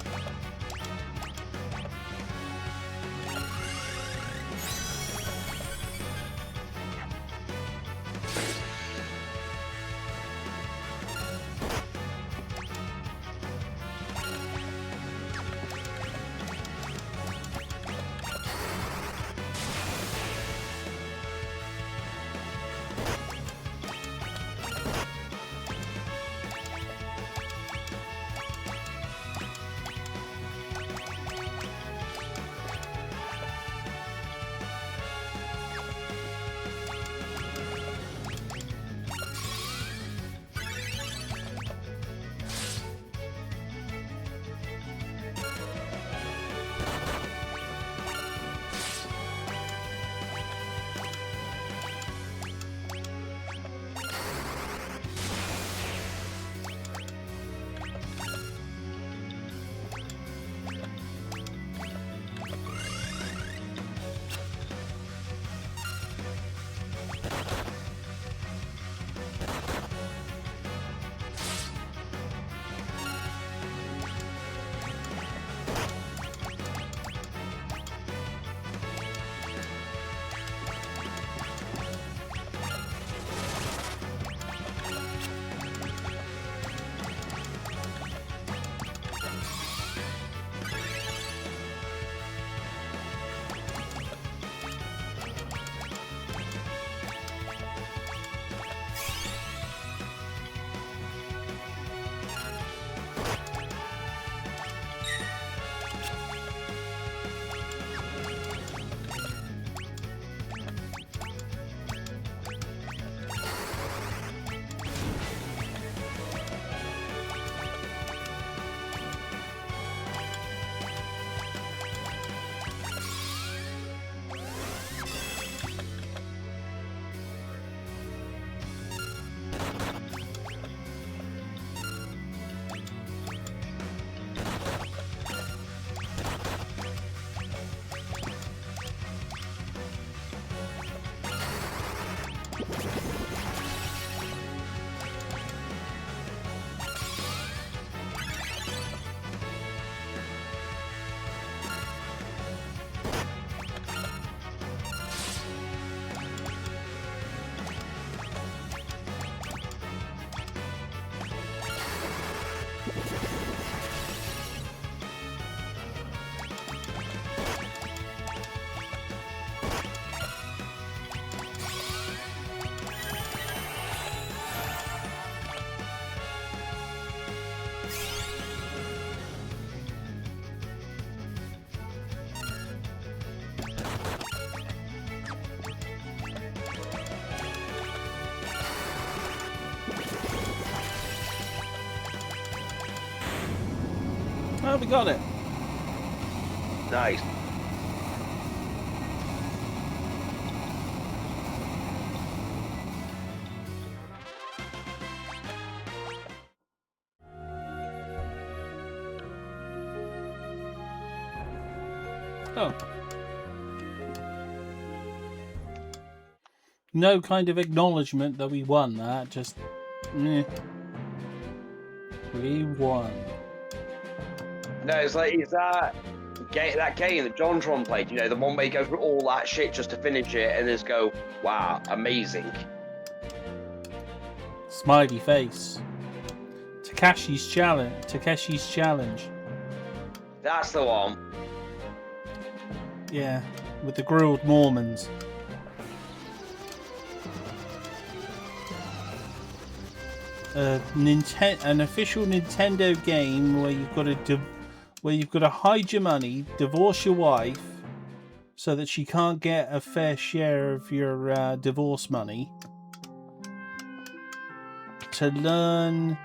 Speaker 5: Oh, we got it.
Speaker 3: Nice.
Speaker 5: Oh. No kind of acknowledgement that we won that, just... meh. We won.
Speaker 3: No, it's that game that JonTron played, you know, the one where you go through all that shit just to finish it and just go, wow, amazing.
Speaker 5: Smiley face. Takeshi's challenge.
Speaker 3: That's the one.
Speaker 5: Yeah, with the grilled Mormons. An official Nintendo game where you've got to hide your money, divorce your wife, so that she can't get a fair share of your divorce money. To learn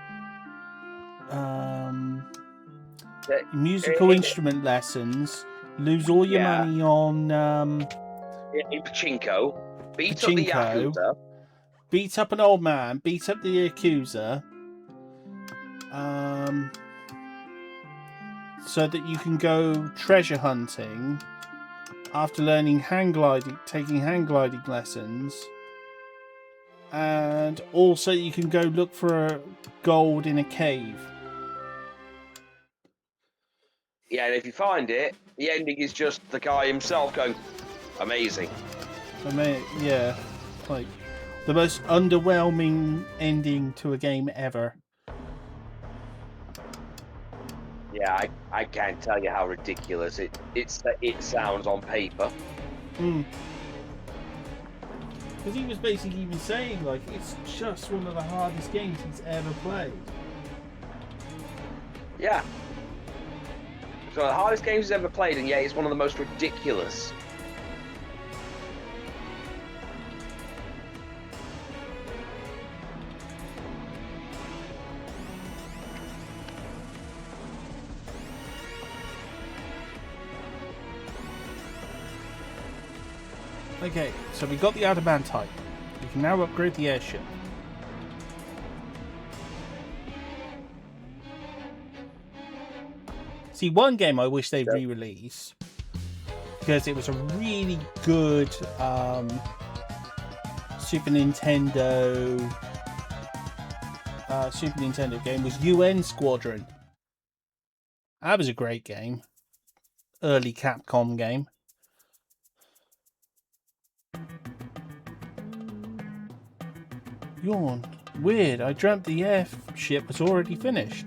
Speaker 5: musical instrument lessons, lose all your money on
Speaker 3: Pachinko, beat up the Yakuza.
Speaker 5: Beat up an old man, beat up the Yakuza, so that you can go treasure hunting after learning taking hang gliding lessons, and also you can go look for gold in a cave.
Speaker 3: Yeah, and if you find it, the ending is just the guy himself going, amazing.
Speaker 5: Yeah, like the most underwhelming ending to a game ever.
Speaker 3: Yeah, I can't tell you how ridiculous it sounds on paper.
Speaker 5: Because he was basically even saying, like, it's just one of the hardest games he's ever played.
Speaker 3: Yeah. So the hardest games he's ever played, and yet it's one of the most ridiculous.
Speaker 5: Okay, so we got the adamantite. We can now upgrade the airship. See, one game I wish they'd re-release, because it was a really good Super Nintendo game, was UN Squadron. That was a great game. Early Capcom game. Yawn. Weird, I dreamt the airship was already finished.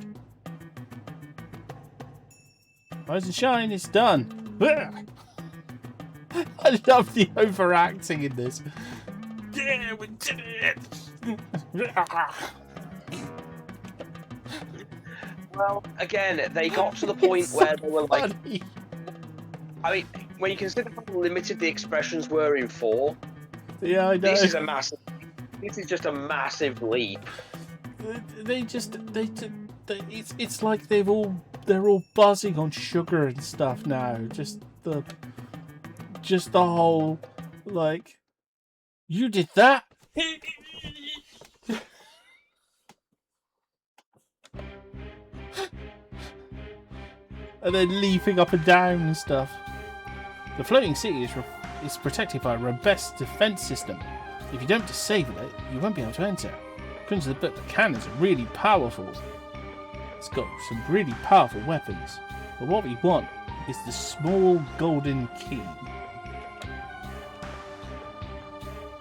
Speaker 5: Rise and shine, it's done. I love the overacting in this. Yeah, we did it!
Speaker 3: Well, again, they got to the point where they were like... I mean, when you consider how limited the expressions were in 4,
Speaker 5: yeah, I know.
Speaker 3: This is just a massive leap.
Speaker 5: It's like they're all buzzing on sugar and stuff now. Just the whole, like, you did that. And then leaping up and down and stuff. The floating city is protected by a robust defense system. If you don't disable it, you won't be able to enter. According to the book, the cannons are really powerful. It's got some really powerful weapons. But what we want is the small golden key.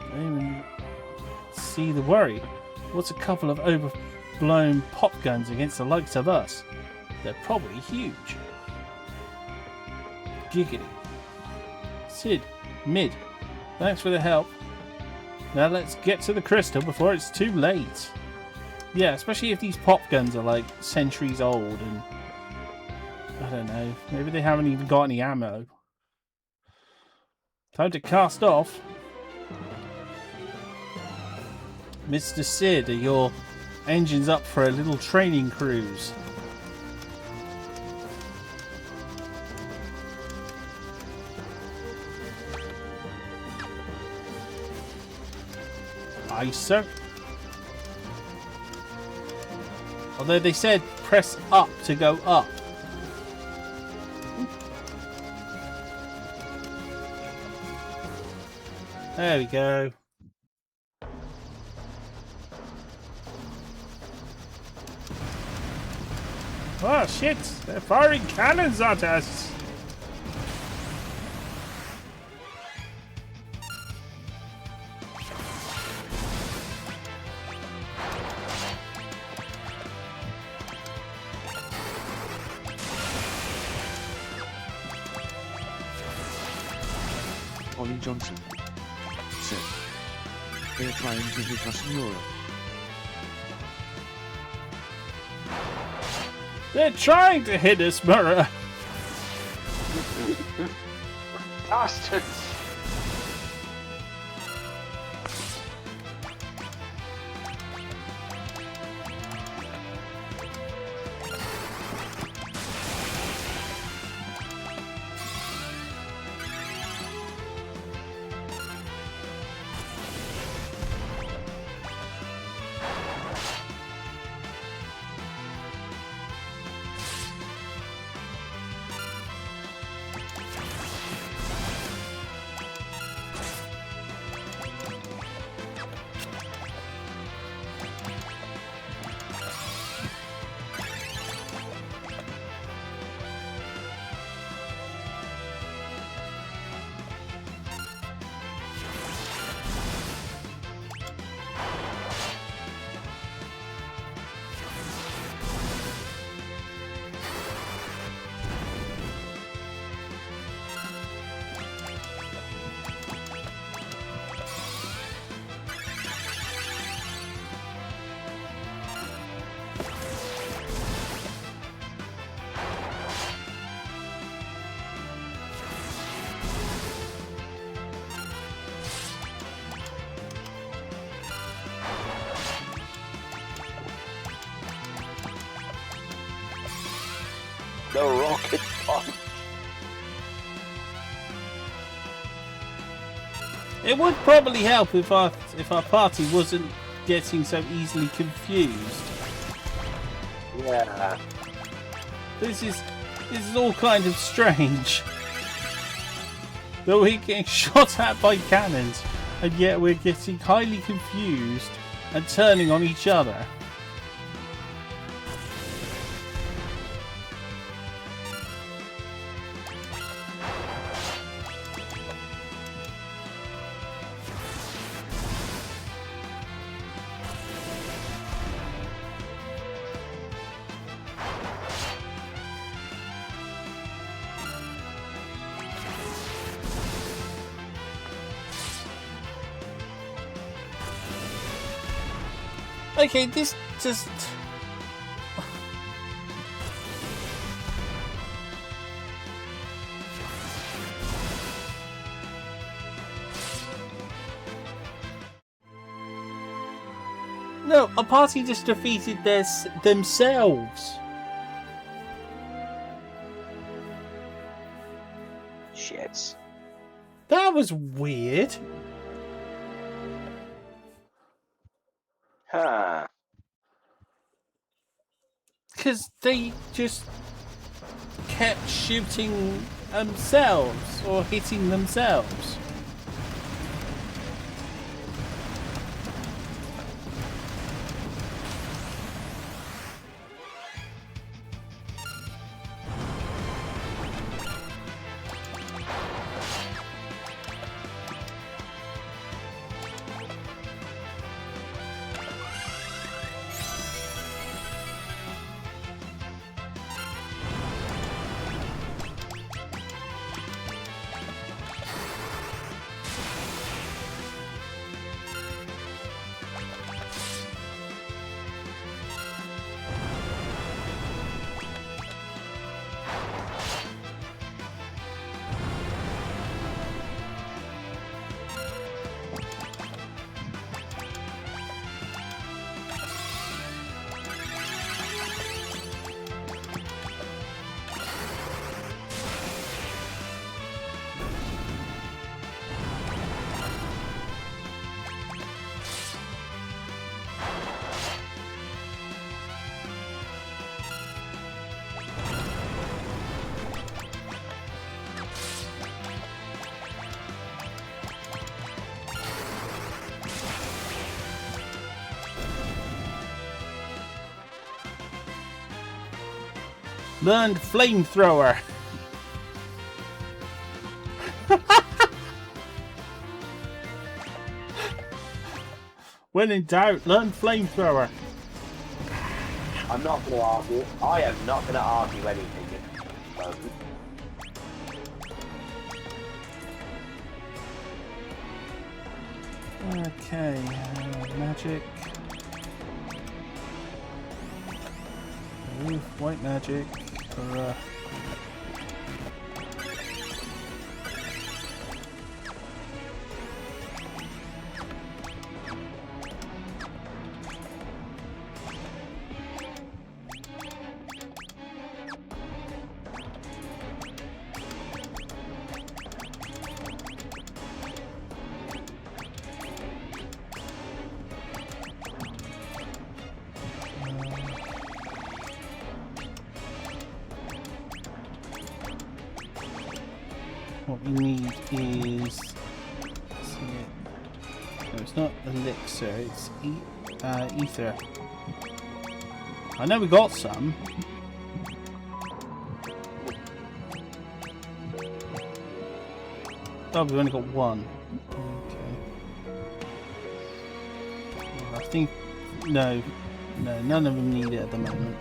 Speaker 5: I don't even see the worry. What's a couple of overblown pop guns against the likes of us? They're probably huge. Giggity. Sid, Mid, thanks for the help. Now let's get to the crystal before it's too late. Yeah, especially if these pop guns are like centuries old and I don't know, maybe they haven't even got any ammo. Time to cast off. Mr. Sid, are your engines up for a little training cruise? nicer. Although they said press up to go up. There we go. Oh shit! They're firing cannons at us!
Speaker 4: Ollie Johnson said, they're trying to hit us in Europe.
Speaker 5: They're trying to hit us, Murrah!
Speaker 3: Bastards! The rocket punch.
Speaker 5: It would probably help if our party wasn't getting so easily confused.
Speaker 3: Yeah.
Speaker 5: This is all kind of strange. That we're getting shot at by cannons, and yet we're getting highly confused and turning on each other. Okay, this just... No, a party just defeated themselves.
Speaker 3: Shit.
Speaker 5: That was weird.
Speaker 3: Huh.
Speaker 5: Because they just kept shooting themselves or hitting themselves. Learned flamethrower. When in doubt, learn flamethrower.
Speaker 6: I'm not going to argue. I am not going to argue anything at the moment.
Speaker 5: Okay, magic. Ooh, white magic. For, what we need is... let's see it. No, it's not elixir, it's ether. I know we got some. Oh, we've only got one. Okay. I think... no, none of them need it at the moment.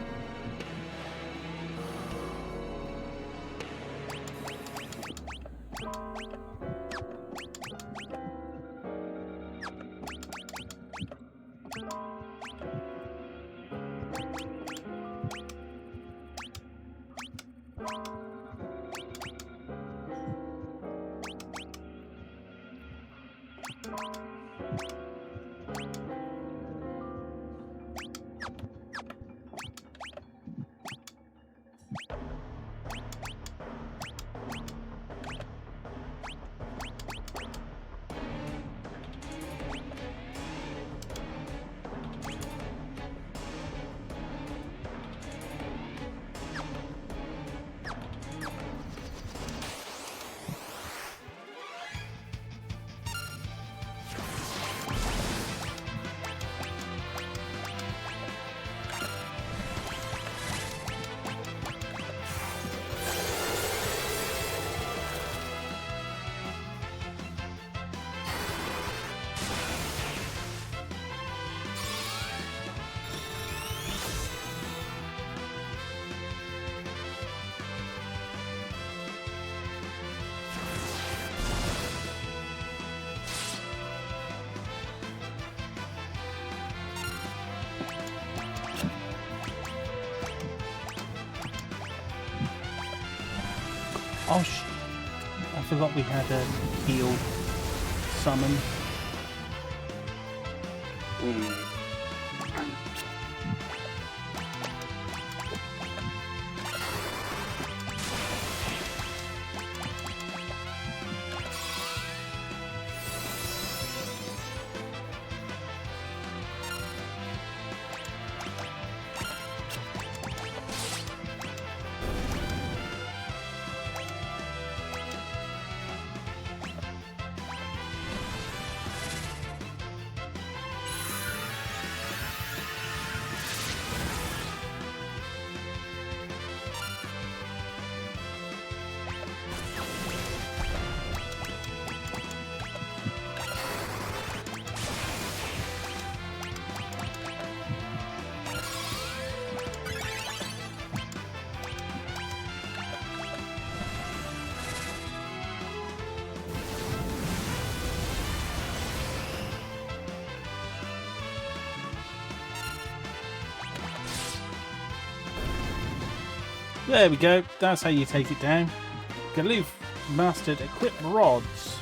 Speaker 5: Oh I forgot we had a heal summon. There we go. That's how you take it down. Galoof mastered equip rods.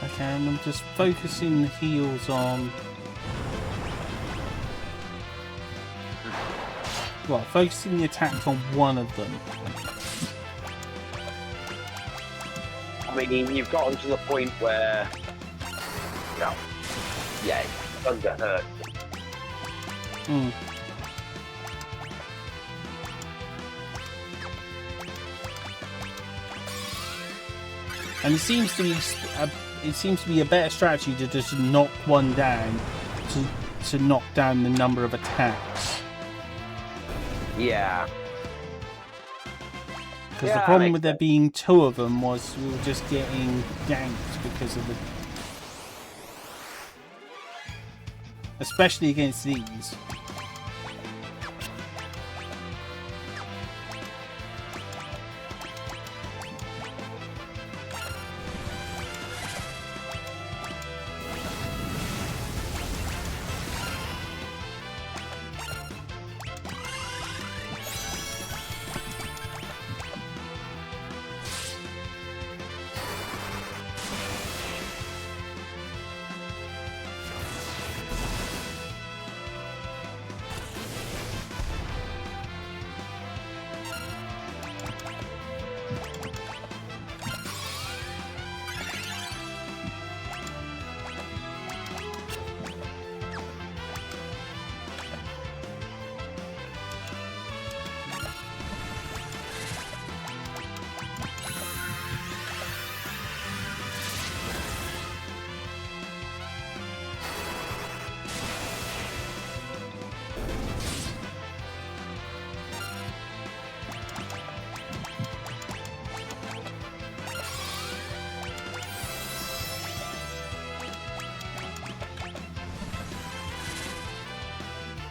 Speaker 5: Okay, and I'm just focusing the heals on... Well, focusing the attacks on one of them.
Speaker 3: I mean, you've gotten to the point where, yeah, thunder hurt.
Speaker 5: Hmm. And it seems to be a better strategy to just knock one down to knock down the number of attacks.
Speaker 3: Yeah.
Speaker 5: Because
Speaker 3: Yeah,
Speaker 5: the problem
Speaker 3: makes
Speaker 5: with there
Speaker 3: sense.
Speaker 5: being two of them was we were just getting ganked because of the... Especially against these.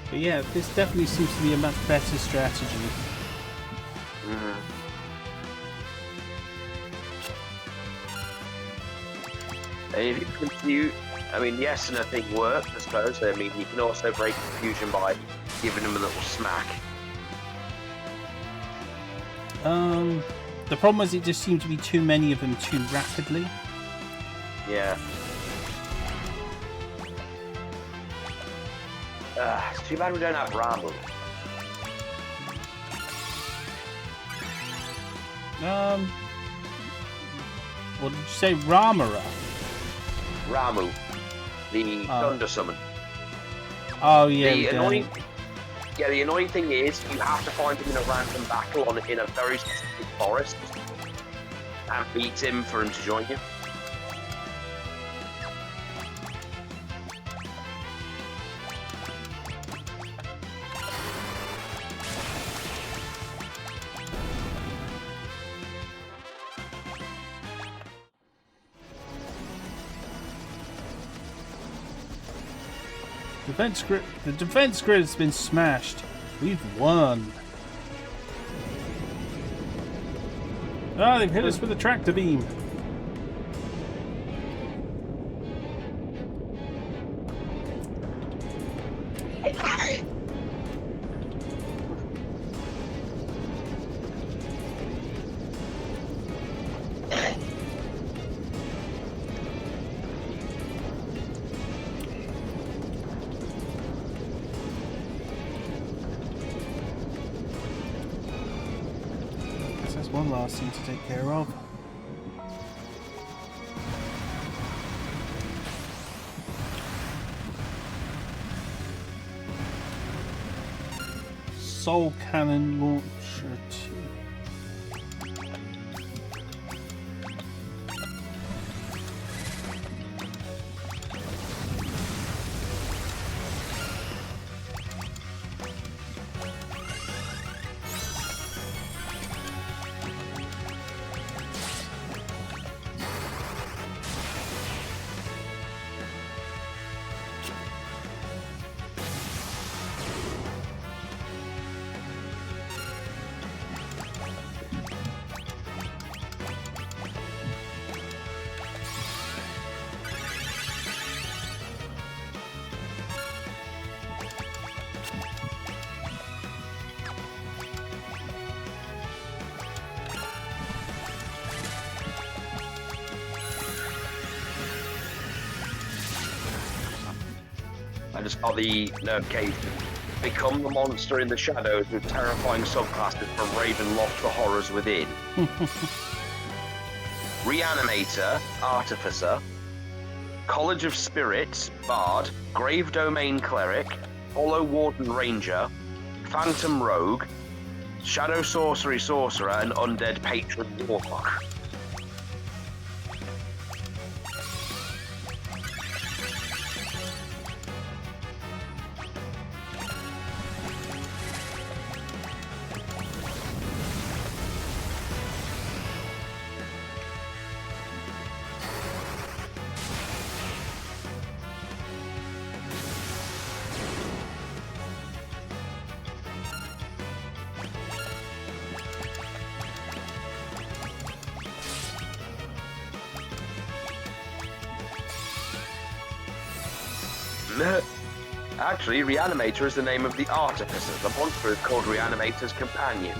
Speaker 5: But yeah, this definitely seems to be a much better strategy.
Speaker 3: And if you continue, I mean, yes, and I think works, I suppose. I mean, you can also break confusion by giving them a little smack.
Speaker 5: The problem is it just seemed to be too many of them too rapidly.
Speaker 3: Yeah. It's too bad we don't have Ramu.
Speaker 5: What did you say, Ramara?
Speaker 3: Ramu, the thunder summon.
Speaker 5: Oh yeah,
Speaker 3: The annoying thing is you have to find him in a random battle in a very specific forest and beat him for him to join you.
Speaker 5: The defense grid has been smashed. We've won. Ah, they've hit us with a tractor beam. One last thing to take care of. Soul Cannon Launcher 2.
Speaker 3: I just got the notification. Become the monster in the shadows with terrifying subclasses from Ravenloft to horrors within. Reanimator, Artificer, College of Spirits, Bard, Grave Domain Cleric, Hollow Warden Ranger, Phantom Rogue, Shadow Sorcery Sorcerer, and Undead Patron Warlock. Actually, Reanimator is the name of the Artificer. The monster is called Reanimator's Companion.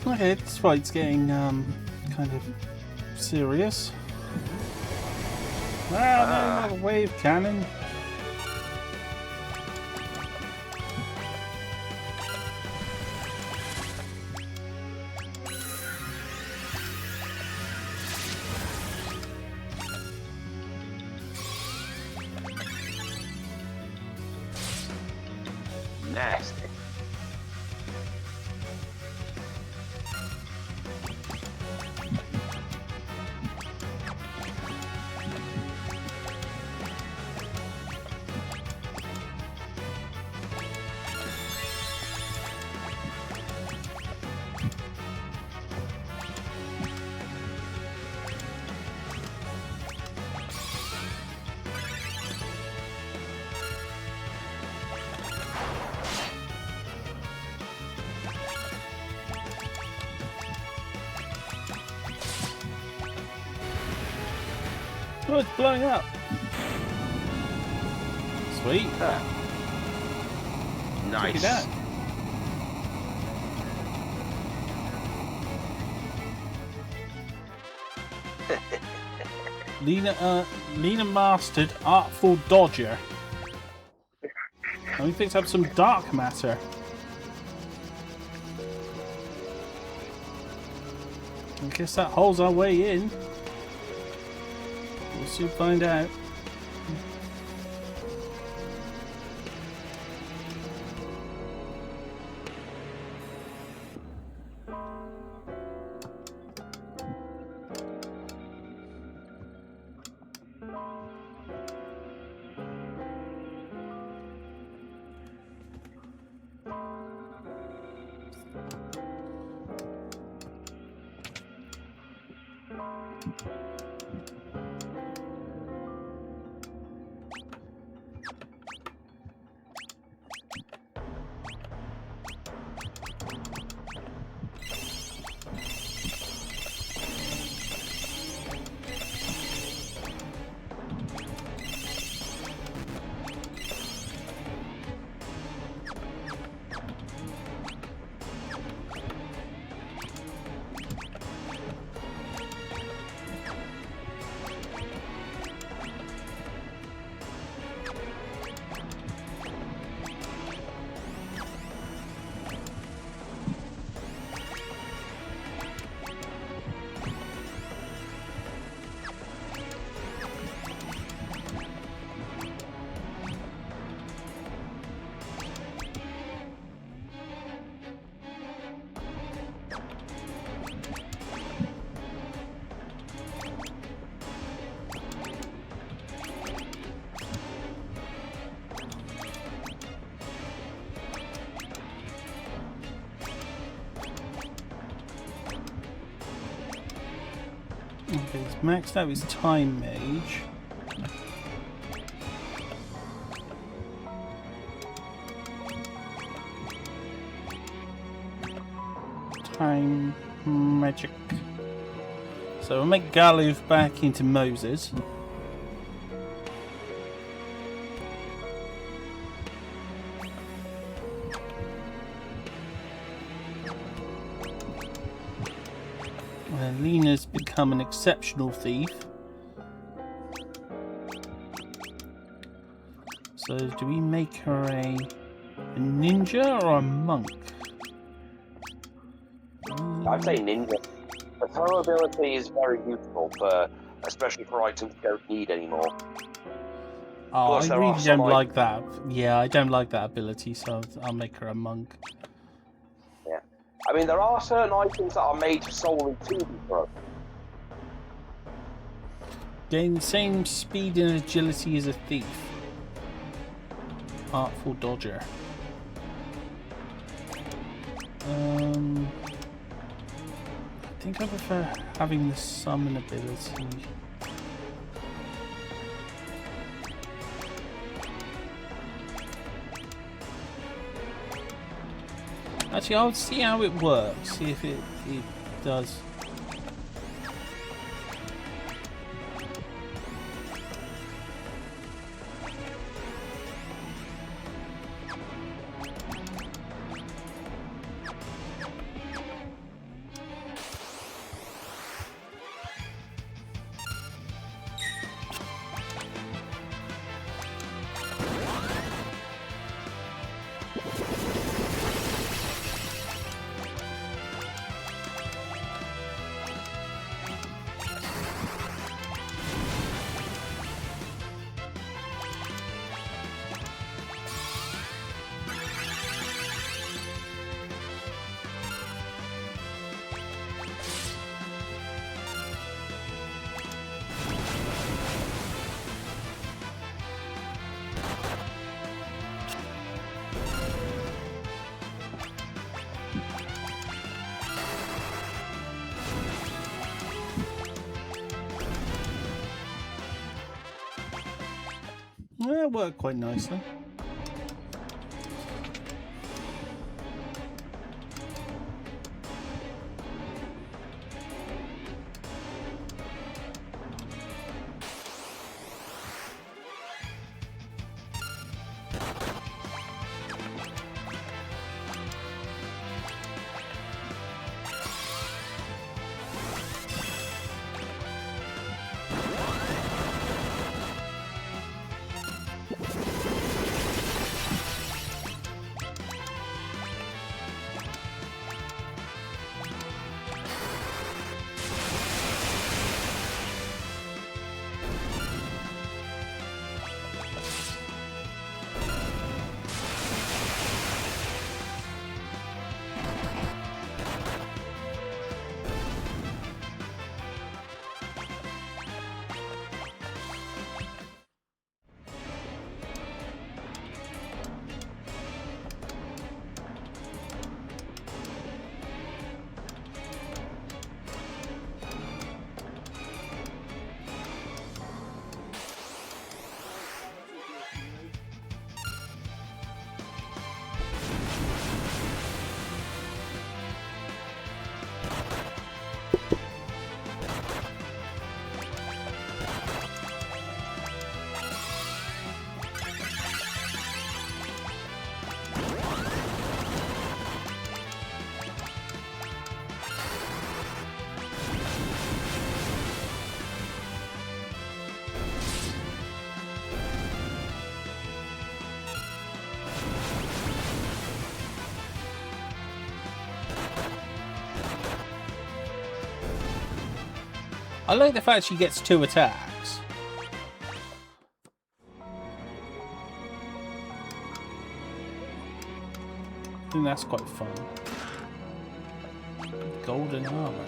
Speaker 5: Okay, this fight's getting kind of serious. Ah, no, not a wave cannon.
Speaker 3: Nasty.
Speaker 5: Oh, it's blowing up. Sweet.
Speaker 3: Nice.
Speaker 5: Look at that. Lena mastered Artful Dodger. And we picked up some dark matter. I guess that hole's our way in. We'll soon find out. Okay, he's maxed out his time mage. Time magic. So we'll make Galuf back into Moses. Lena's become an exceptional thief. So do we make her a ninja or a monk?
Speaker 6: I'd say ninja. The throw ability is very useful for, especially for items you don't need anymore.
Speaker 5: Oh,
Speaker 6: Plus,
Speaker 5: I
Speaker 6: there
Speaker 5: really
Speaker 6: are some
Speaker 5: don't like that. Yeah, I don't like that ability, so I'll make her a monk.
Speaker 6: Yeah. I mean, there are certain items that are made solely to be thrown.
Speaker 5: Gain the same speed and agility as a thief. Artful dodger. I think I prefer having the summon ability. Actually, I'll see how it works. See if it does. Yeah, it worked quite nicely. I like the fact she gets 2 attacks. I think that's quite fun. Golden armor.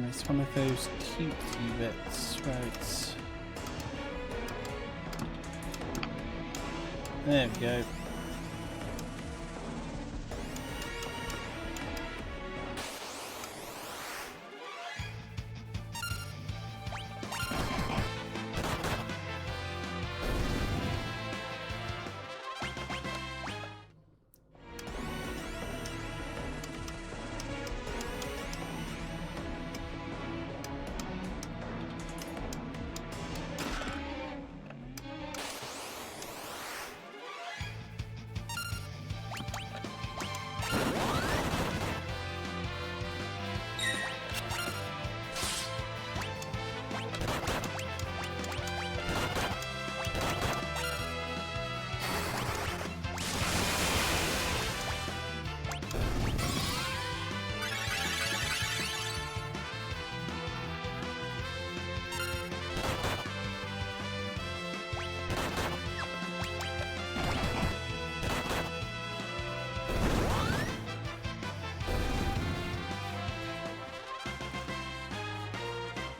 Speaker 5: It's one of those cutesy bits, right? There we go.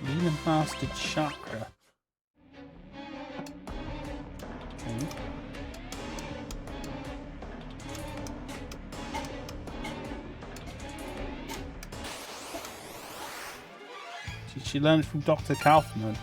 Speaker 5: Lena Mastered Chakra. Okay. She learned from Dr. Kaufman.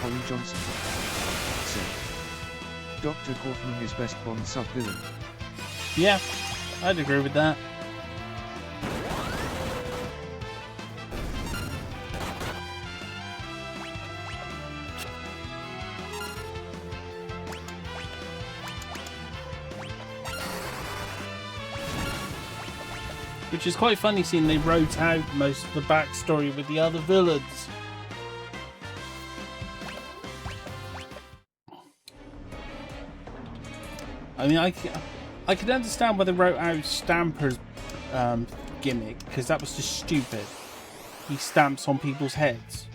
Speaker 4: Ollie Johnson. So, Dr. Kaufman is best Bond sub-villain.
Speaker 5: Yeah, I'd agree with that. Which is quite funny seeing they wrote out most of the backstory with the other villains. I mean, I can understand why they wrote out Stamper's gimmick, because that was just stupid. He stamps on people's heads.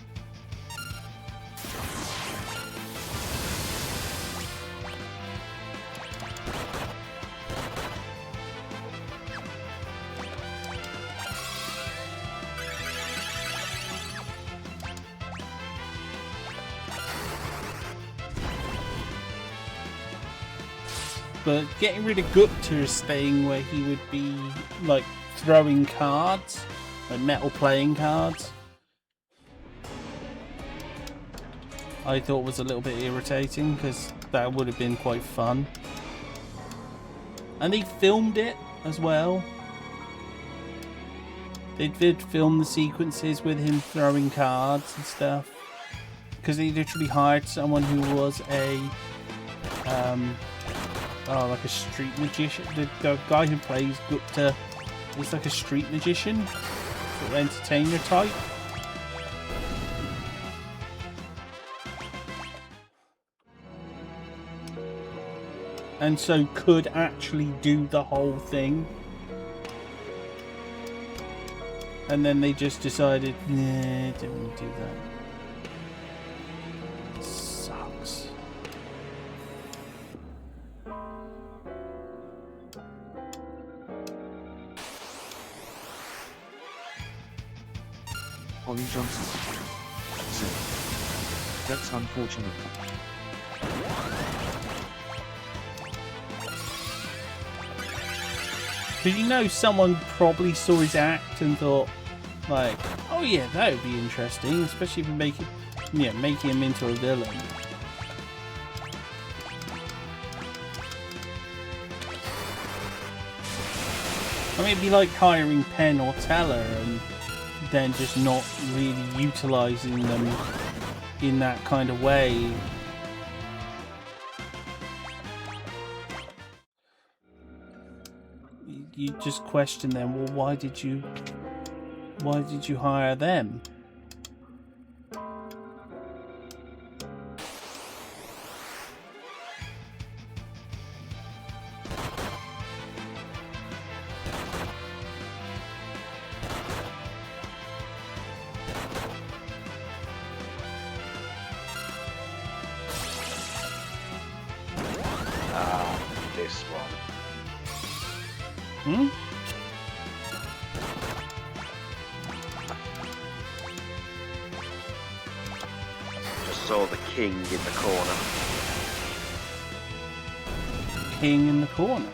Speaker 5: But getting rid of Gupta's thing where he would be like throwing cards, like metal playing cards, I thought was a little bit irritating, because that would have been quite fun. And they filmed it as well. They did film the sequences with him throwing cards and stuff, because they literally hired someone who was a like a street magician. The guy who plays Gupta is like a street magician, sort of entertainer type. And so could actually do the whole thing. And then they just decided, nah, didn't want to do that. Sucks.
Speaker 4: Ollie Johnson. So, that's unfortunate.
Speaker 5: Because you know someone probably saw his act and thought, like, oh yeah, that would be interesting, especially if you make it, making him into a villain. I mean, it'd be like hiring Penn or Teller and then just not really utilising them in that kind of way. You just question them, well, why did you hire them?
Speaker 3: This one.
Speaker 5: Hmm?
Speaker 3: Just saw the king in the corner.
Speaker 5: King in the corner.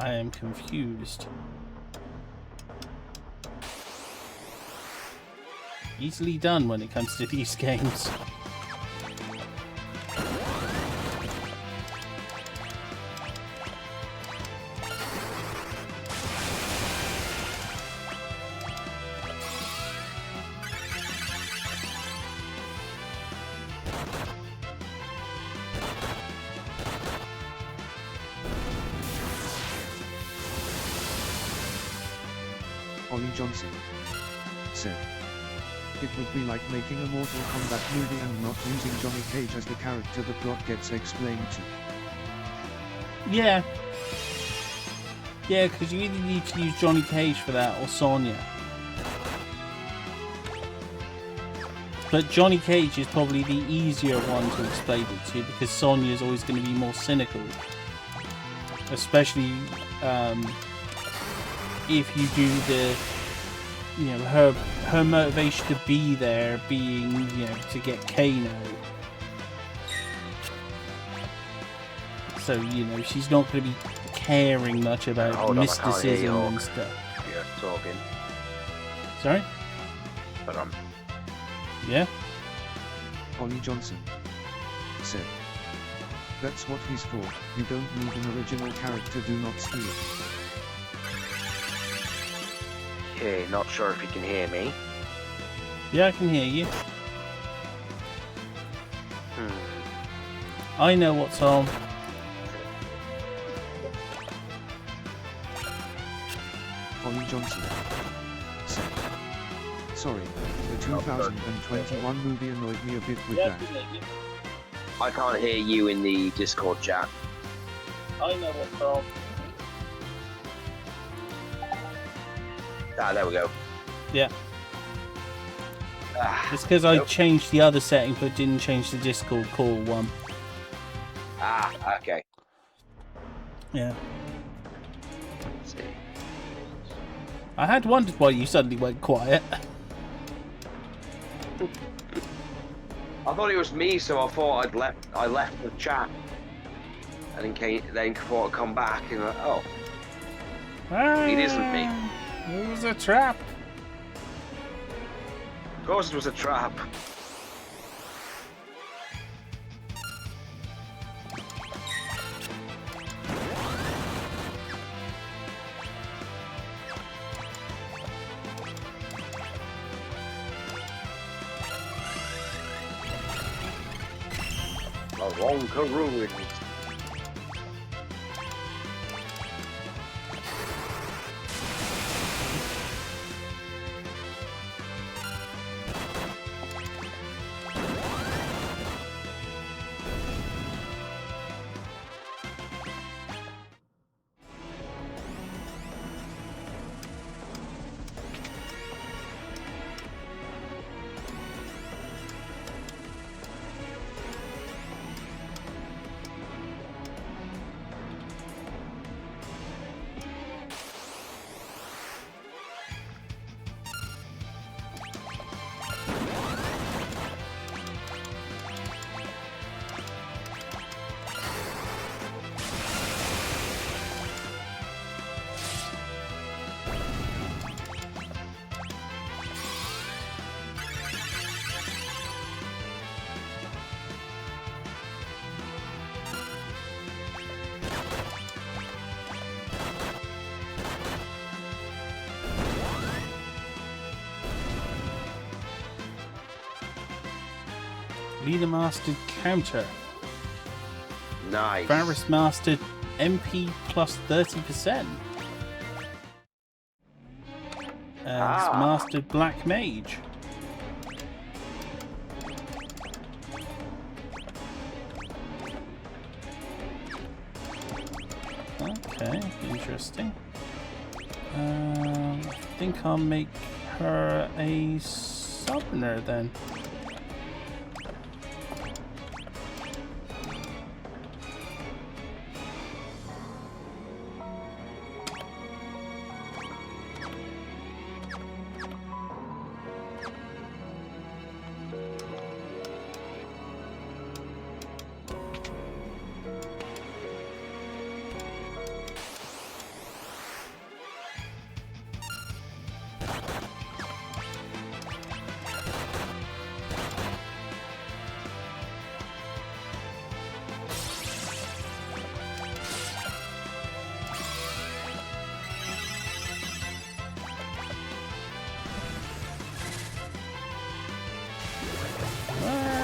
Speaker 5: I am confused. Easily done when it comes to these games.
Speaker 4: Ollie Johnson said, it would be like making a Mortal Kombat movie and not using Johnny Cage as the character the plot gets explained to.
Speaker 5: Yeah. Yeah, because you either need to use Johnny Cage for that or Sonya. But Johnny Cage is probably the easier one to explain it to, because Sonya is always going to be more cynical. Especially if you do the, her motivation to be there being, to get Kano. So, she's not going to be caring much about
Speaker 3: Hold on, I can't hear
Speaker 5: mysticism
Speaker 3: you.
Speaker 5: and stuff.
Speaker 3: You're talking.
Speaker 5: Sorry?
Speaker 3: Hold on.
Speaker 5: Yeah?
Speaker 4: Ollie Johnson said, that's what he's for, you don't need an original character, do not steal.
Speaker 3: Okay, not sure if you can hear me.
Speaker 5: Yeah, I can hear you. I know what's on.
Speaker 4: Johnson said. Sorry, the 2021 movie annoyed me a bit with that.
Speaker 3: I can't hear you in the Discord chat.
Speaker 1: I know what from.
Speaker 3: Ah, there we go.
Speaker 5: Yeah.
Speaker 3: Ah,
Speaker 5: It's because I
Speaker 3: nope.
Speaker 5: changed the other setting but didn't change the Discord call one.
Speaker 3: Okay.
Speaker 5: Yeah.
Speaker 3: Let's see.
Speaker 5: I had wondered why you suddenly went quiet.
Speaker 3: I thought it was me, so I thought I left the chat, and then thought I'd come back, and oh, it isn't me.
Speaker 5: It was a trap.
Speaker 3: Of course it was a trap. The Wonka ruins.
Speaker 5: Leader mastered counter.
Speaker 3: Nice.
Speaker 5: Varus mastered MP plus 30%. And he's mastered Black Mage. Okay, interesting. I think I'll make her a summoner then.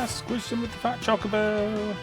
Speaker 5: Squish him with the fat chocobo.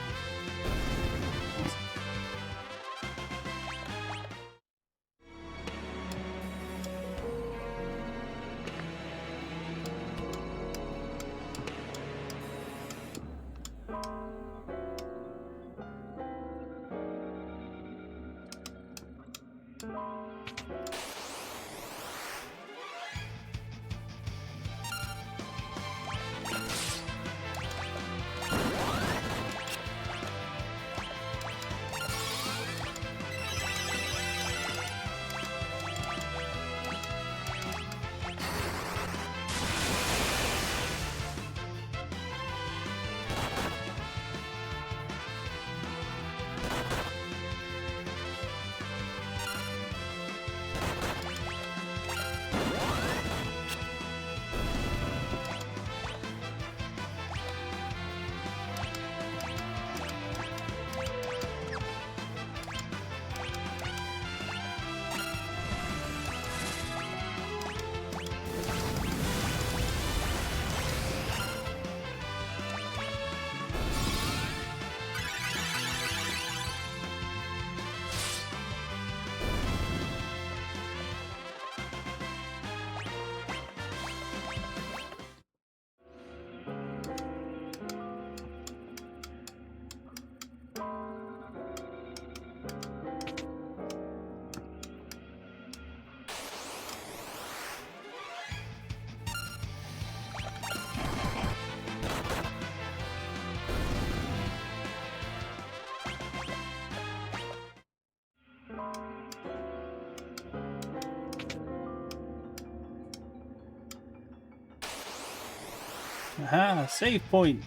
Speaker 5: Aha, save point.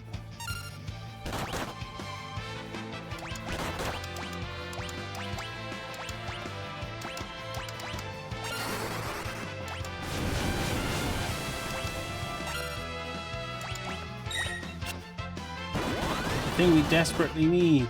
Speaker 5: The thing we desperately need.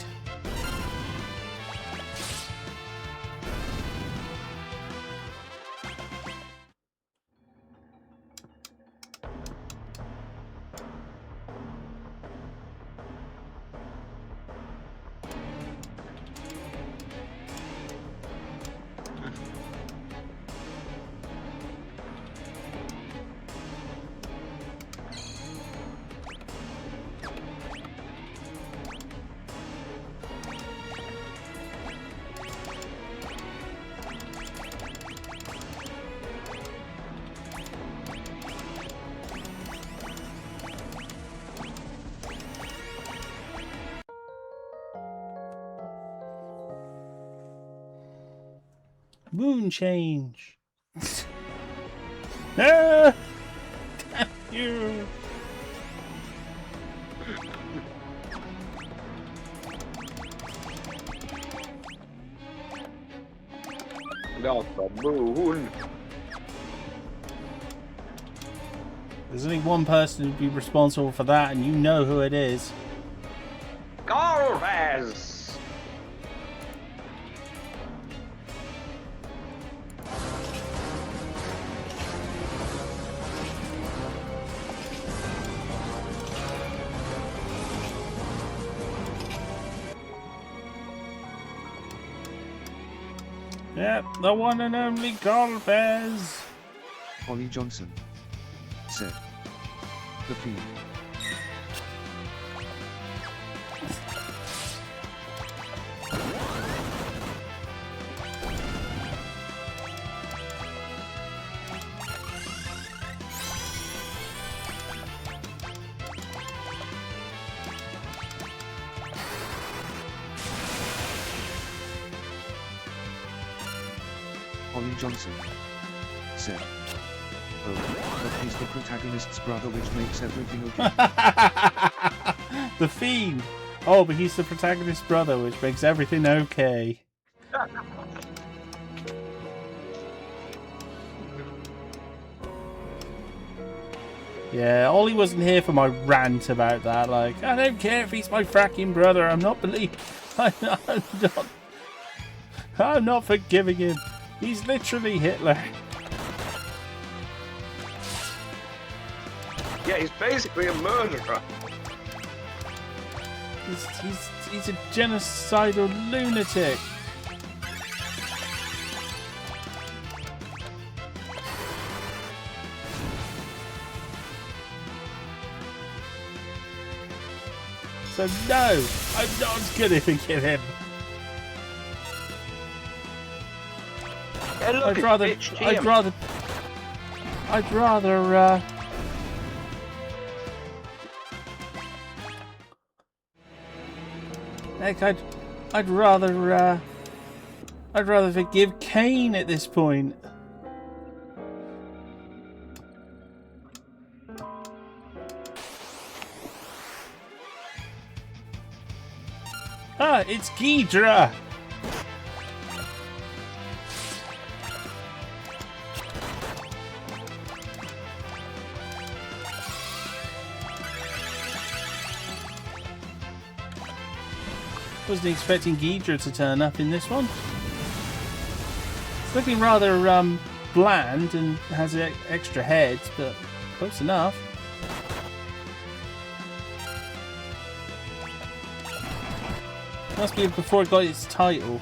Speaker 5: Moon change. Ah! Damn you.
Speaker 3: Not the moon.
Speaker 5: There's only one person who'd be responsible for that, and you know who it is.
Speaker 3: Golbez!
Speaker 5: Yep, the one and only Golbez.
Speaker 4: Ollie Johnson said. The Fiend. Ollie Johnson said. Oh, but he's the protagonist's brother, which makes everything okay.
Speaker 5: The Fiend. Oh, but he's the protagonist's brother, which makes everything okay. Yeah, Ollie wasn't here for my rant about that. Like, I don't care if he's my fracking brother. I'm not I'm not forgiving him. He's literally Hitler.
Speaker 3: Yeah, he's basically a murderer.
Speaker 5: He's a genocidal lunatic. So no, I'm not gonna forgive him.
Speaker 3: Hey, look,
Speaker 5: I'd rather heck, I'd rather forgive Cain at this point. Ah, it's Ghidra! Wasn't expecting Ghidra to turn up in this one. It's looking rather bland and has extra heads, but close enough. Must be before it got its title.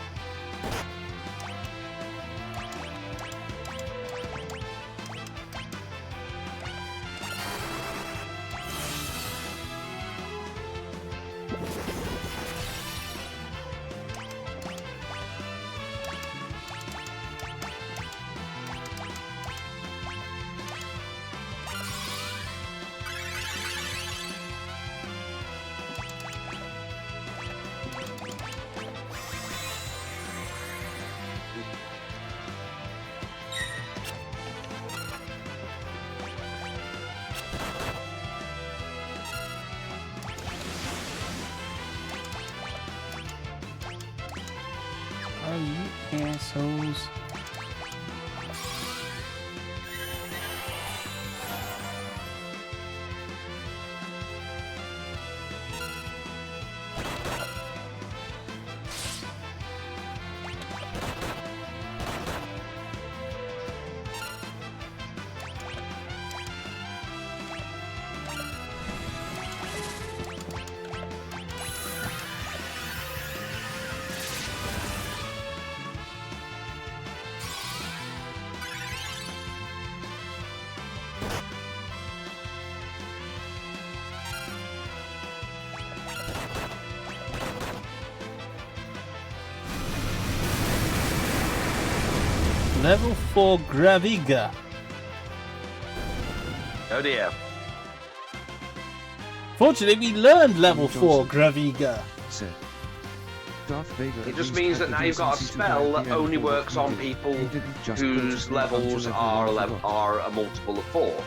Speaker 5: you assholes. Level 4 Graviga.
Speaker 3: Oh dear.
Speaker 5: Fortunately, we learned level 4 Graviga.
Speaker 4: Said. Darth Vader
Speaker 3: It just
Speaker 4: used
Speaker 3: means that now you've got a
Speaker 4: decency to
Speaker 3: spell
Speaker 4: guide
Speaker 3: that
Speaker 4: the
Speaker 3: only
Speaker 4: Emperor
Speaker 3: works on
Speaker 4: he did.
Speaker 3: people
Speaker 4: He didn't just
Speaker 3: whose
Speaker 4: purposely come to
Speaker 3: levels
Speaker 4: level
Speaker 3: are
Speaker 4: one forgot.
Speaker 3: are a multiple of 4.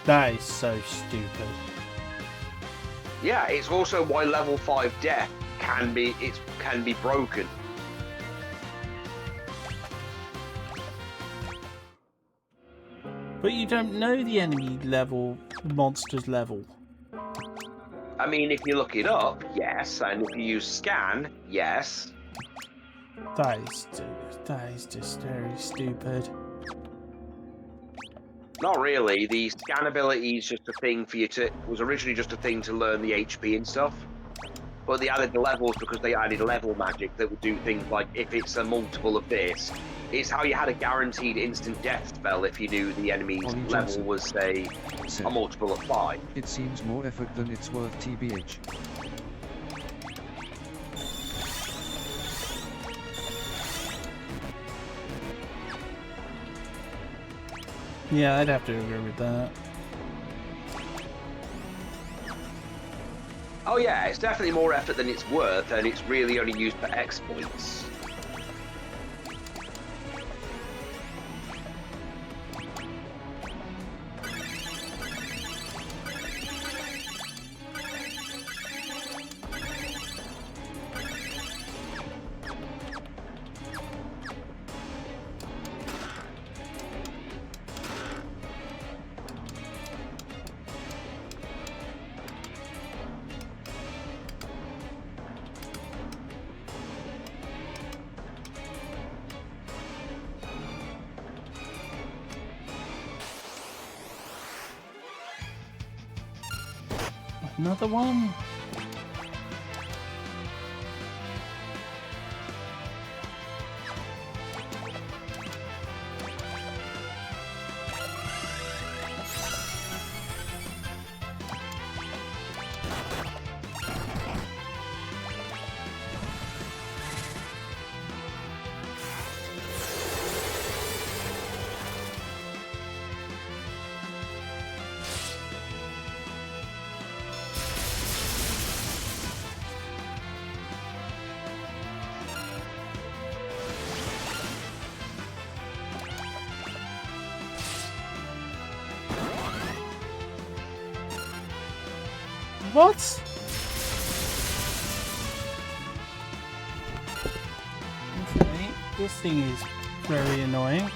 Speaker 5: That is so stupid.
Speaker 3: Yeah, it's also why level 5 death can be broken.
Speaker 5: But you don't know the enemy level, the monster's level.
Speaker 3: I mean, if you look it up, yes, and if you use scan, yes.
Speaker 5: That is just very stupid.
Speaker 3: Not really. The scan ability is just a thing for you to. Was originally just a thing to learn the HP and stuff. But they added the levels because they added level magic that would do things like if it's a multiple of this. It's how you had a guaranteed instant death spell if you knew the enemy's
Speaker 4: Ollie
Speaker 3: level
Speaker 4: Johnson
Speaker 3: was, say,
Speaker 4: said.
Speaker 3: a multiple of 5.
Speaker 4: It seems more effort than it's worth, TBH.
Speaker 5: Yeah, I'd have to agree with that.
Speaker 3: Oh yeah, it's definitely more effort than it's worth, and it's really only used for exploits.
Speaker 5: Another one? What? Okay, this thing is very annoying.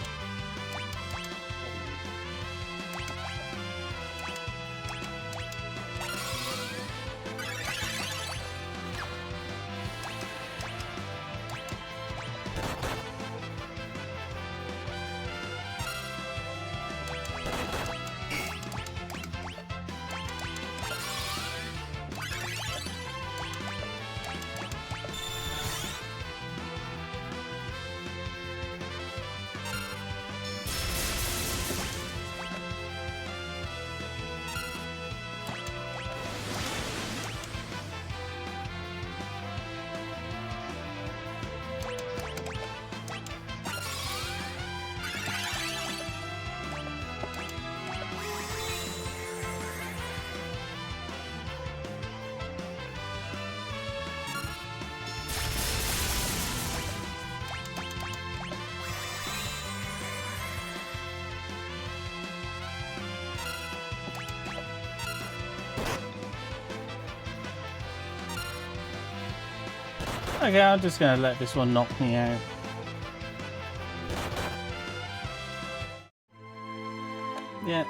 Speaker 5: Okay, I'm just gonna let this one knock me out. Yeah.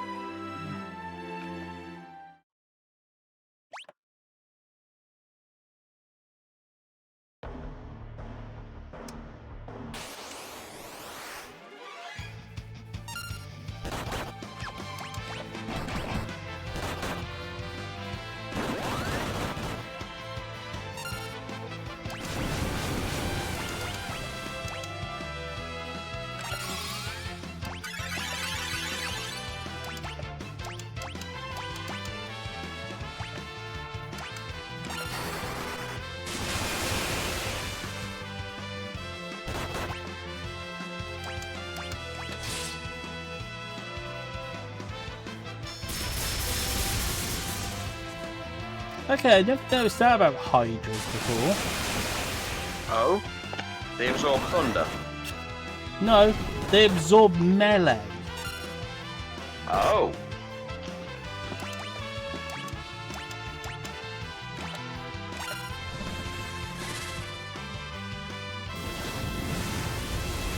Speaker 5: Okay, I never noticed that about Hydras before.
Speaker 3: Oh? They absorb thunder?
Speaker 5: No, they absorb melee.
Speaker 3: Oh.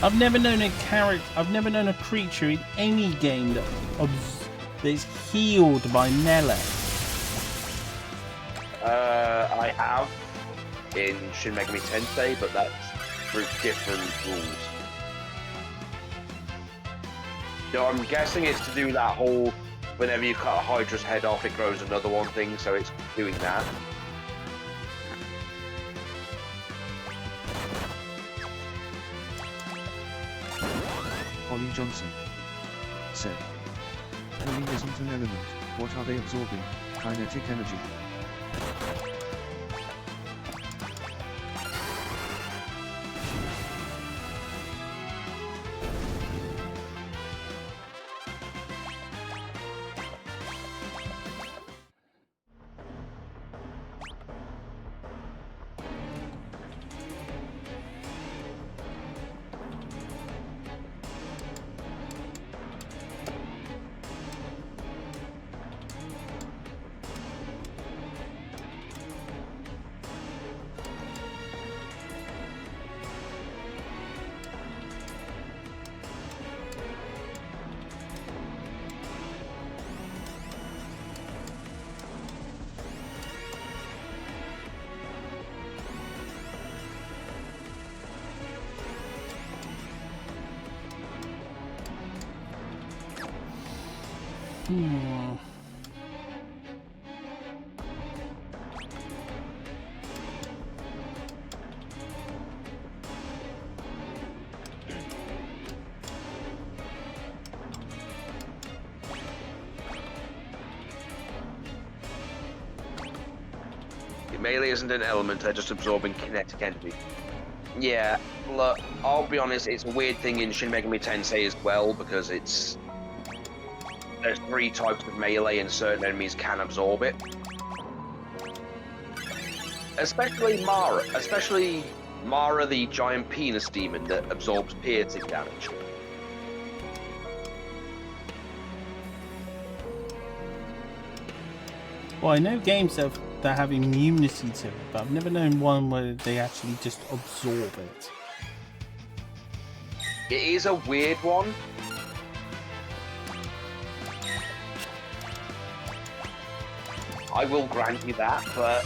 Speaker 5: I've never known a character, I've never known a creature in any game that is healed by melee.
Speaker 3: I have in Shin Megami Tensei, but that's through different rules. So I'm guessing it's to do that whole, whenever you cut a Hydra's head off, it grows another one thing, so it's doing that.
Speaker 4: Ollie Johnson said. Healing isn't an element, what are they absorbing? Kinetic energy.
Speaker 3: Melee isn't an element, they're just absorbing kinetic energy. Yeah, look, I'll be honest, it's a weird thing in Shin Megami Tensei as well, because there's 3 types of melee and certain enemies can absorb it. Especially Mara the giant penis demon that absorbs piercing damage.
Speaker 5: Well, I know games that have immunity to it, but I've never known one where they actually just absorb it.
Speaker 3: It is a weird one. I will grant you that, but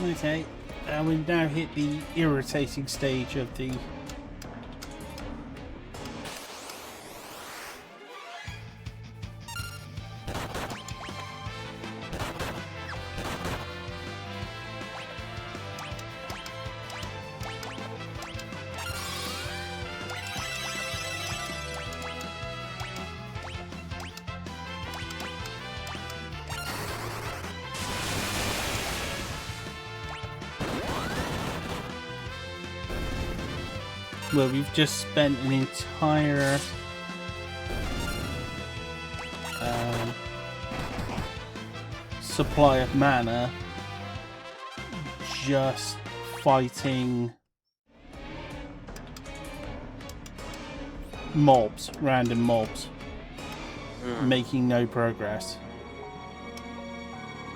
Speaker 5: Okay, and we've now hit the irritating stage of the... Well, we've just spent an entire supply of mana just fighting mobs, random mobs, making no progress.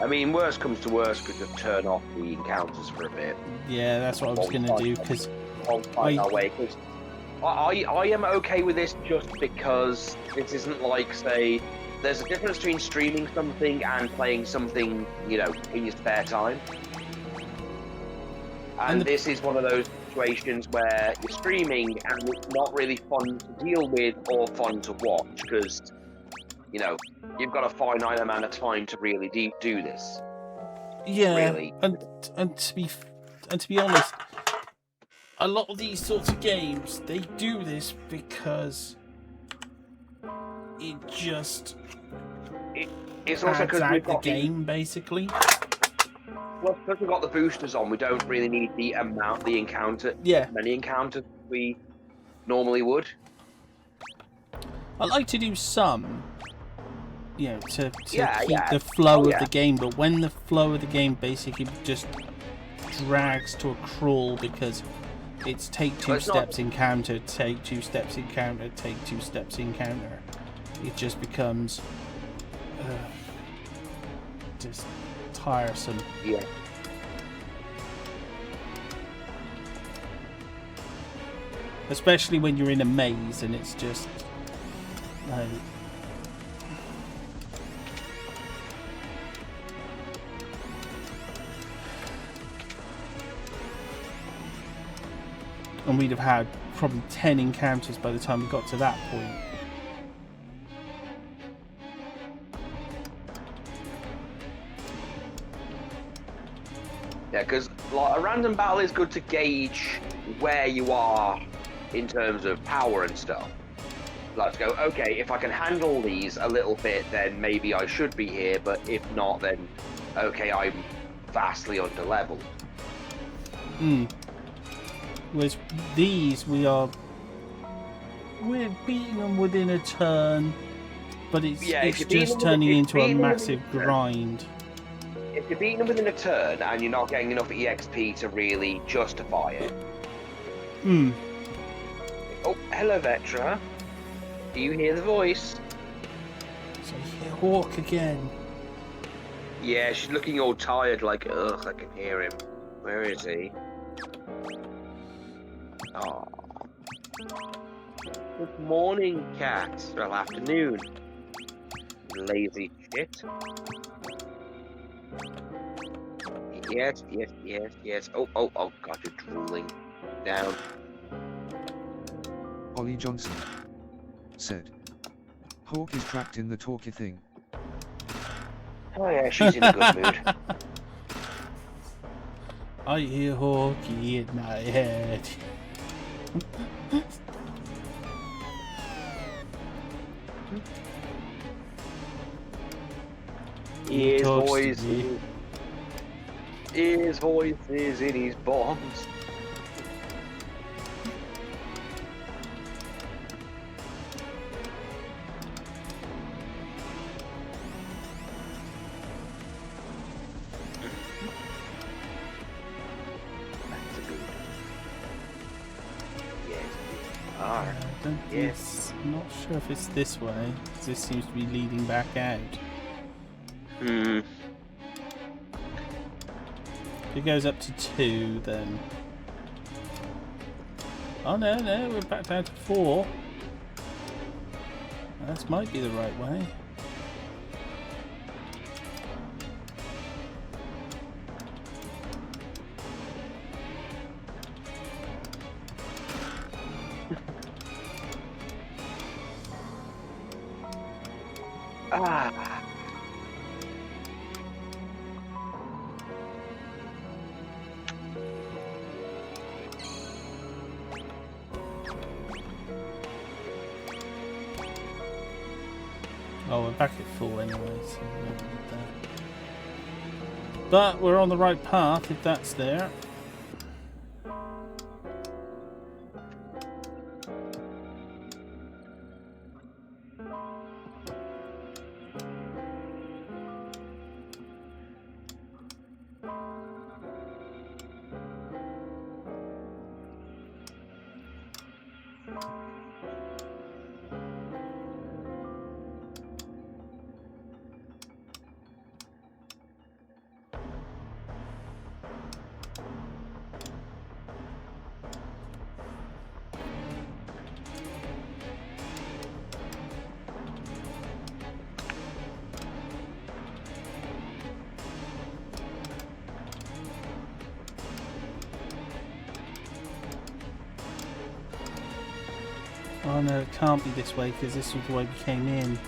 Speaker 3: I mean, worst comes to worst, could just turn off the encounters for a bit.
Speaker 5: Yeah, that's what I was going to do, because
Speaker 3: I'll find our way. 'Cause I am okay with this just because this isn't like, say, there's a difference between streaming something and playing something, you know, in your spare time. And this is one of those situations where you're streaming and it's not really fun to deal with or fun to watch because, you know, you've got a finite amount of time to really do this.
Speaker 5: yeah,
Speaker 3: Really.
Speaker 5: and to be honest, a lot of these sorts of games, they do this because it just
Speaker 3: It's also
Speaker 5: adds
Speaker 3: because
Speaker 5: out
Speaker 3: we've
Speaker 5: the
Speaker 3: got
Speaker 5: game, basically.
Speaker 3: Well, because we've got the boosters on, we don't really need the
Speaker 5: Yeah,
Speaker 3: many encounters we normally would.
Speaker 5: I like to do some, you know, to
Speaker 3: Yeah,
Speaker 5: keep
Speaker 3: yeah.
Speaker 5: the flow
Speaker 3: Oh,
Speaker 5: of
Speaker 3: yeah.
Speaker 5: the game, but when the flow of the game basically just drags to a crawl because it's take two
Speaker 3: Well, it's not-
Speaker 5: steps encounter, take two steps encounter, take two steps encounter, it just becomes just tiresome.
Speaker 3: Yeah.
Speaker 5: Especially when you're in a maze and it's just like, and we'd have had probably 10 encounters by the time we got to that point.
Speaker 3: Yeah, because like, a random battle is good to gauge where you are in terms of power and stuff. Like to go, okay, if I can handle these a little bit, then maybe I should be here, but if not, then okay, I'm vastly under leveled.
Speaker 5: Whereas these, we're beating them within a turn, but it's
Speaker 3: Yeah, if
Speaker 5: it's
Speaker 3: you're
Speaker 5: just
Speaker 3: beating them
Speaker 5: turning
Speaker 3: within-
Speaker 5: into a
Speaker 3: beating them
Speaker 5: massive
Speaker 3: within a turn.
Speaker 5: grind.
Speaker 3: If you're beating them within a turn and you're not getting enough EXP to really justify it. Oh, hello, Vetra. Do you hear the voice?
Speaker 5: So yeah, Hawk again.
Speaker 3: Yeah, she's looking all tired, like, ugh, I can hear him. Where is he? Oh. Good morning, cat. Well, afternoon. Lazy shit. Yes, yes, yes, yes. Oh, God, you're drooling. Down.
Speaker 4: Ollie Johnson said, Hawk is trapped in the talkie thing.
Speaker 3: Oh, yeah, she's in a good mood.
Speaker 5: I hear Hawky in my head.
Speaker 3: His
Speaker 5: talks to
Speaker 3: voice
Speaker 5: me.
Speaker 3: His voice is in his bones. That's a good. Yes, it's
Speaker 5: I
Speaker 3: are.
Speaker 5: don't think
Speaker 3: Yes.
Speaker 5: I'm not sure if it's this way, 'cause this seems to be leading back out.
Speaker 3: Hmm.
Speaker 5: If it goes up to 2, then... Oh no, we're back down to 4. That might be the right way.
Speaker 6: Ah.
Speaker 5: Oh, we're back at full anyway, so we don't need that. But we're on the right path if that's there. Oh no, it can't be this way because this was the way we came in.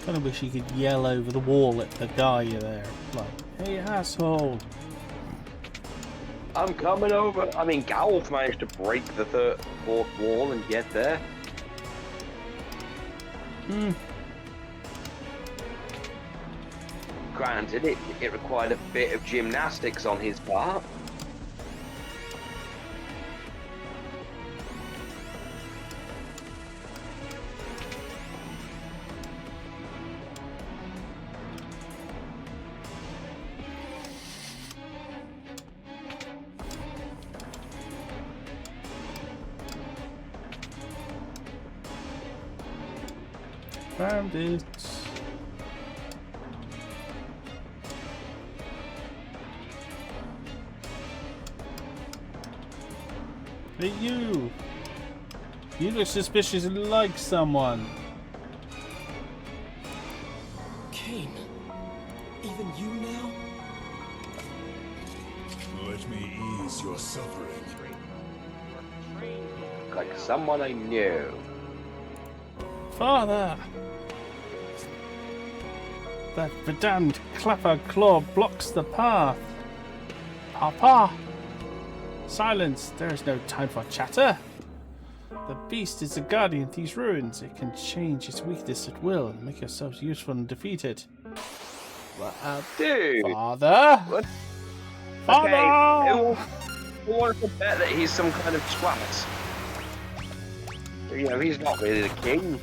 Speaker 5: Kind of wish you could yell over the wall at the guy there. Like, hey, asshole.
Speaker 3: I'm coming over. I mean, Golf managed to break the fourth wall and get there. Granted, it required a bit of gymnastics on his part.
Speaker 5: Found it. Hey, you! You look suspicious and like someone.
Speaker 7: Cain, even you now?
Speaker 8: Let me ease your suffering.
Speaker 3: Like someone I knew.
Speaker 5: Father! That verdammt clapper claw blocks the path. Papa! Silence! There is no time for chatter. The beast is the guardian of these ruins. It can change its weakness at will and make yourselves useful and defeat it.
Speaker 3: Dude!
Speaker 5: Father!
Speaker 3: What?
Speaker 5: Father!
Speaker 3: Okay, who wants to bet that he's some kind of twat? You know, he's not really the king.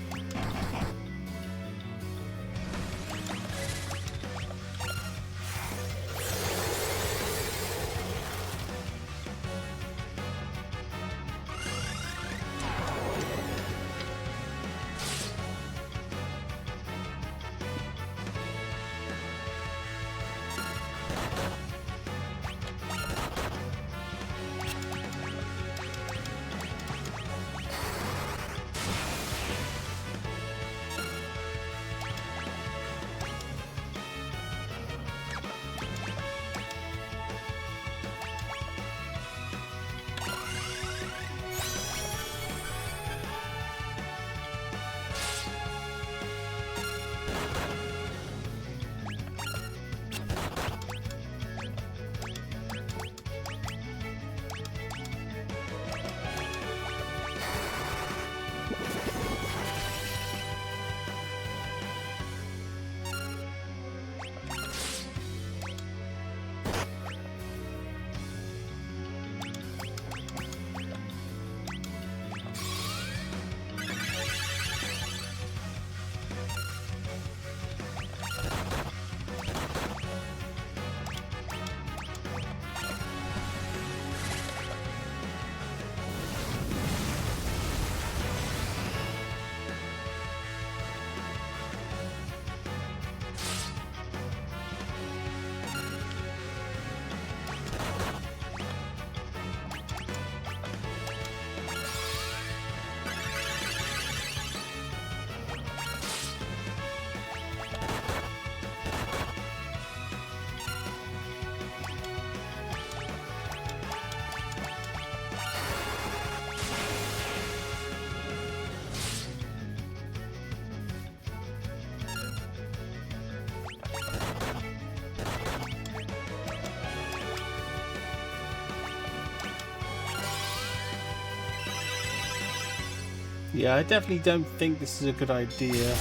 Speaker 5: Yeah, I definitely don't think this is a good idea.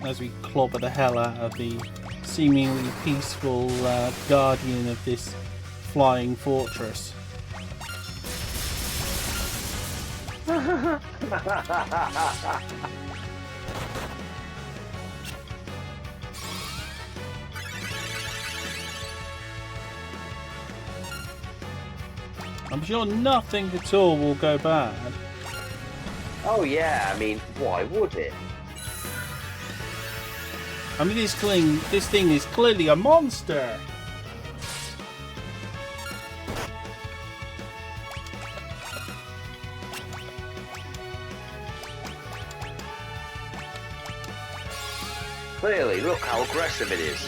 Speaker 5: As we clobber the hell out of the seemingly peaceful guardian of this flying fortress. I'm sure nothing at all will go bad.
Speaker 3: Oh yeah, I mean, why would it?
Speaker 5: I mean, this thing is clearly a monster.
Speaker 3: Clearly, look how aggressive it is.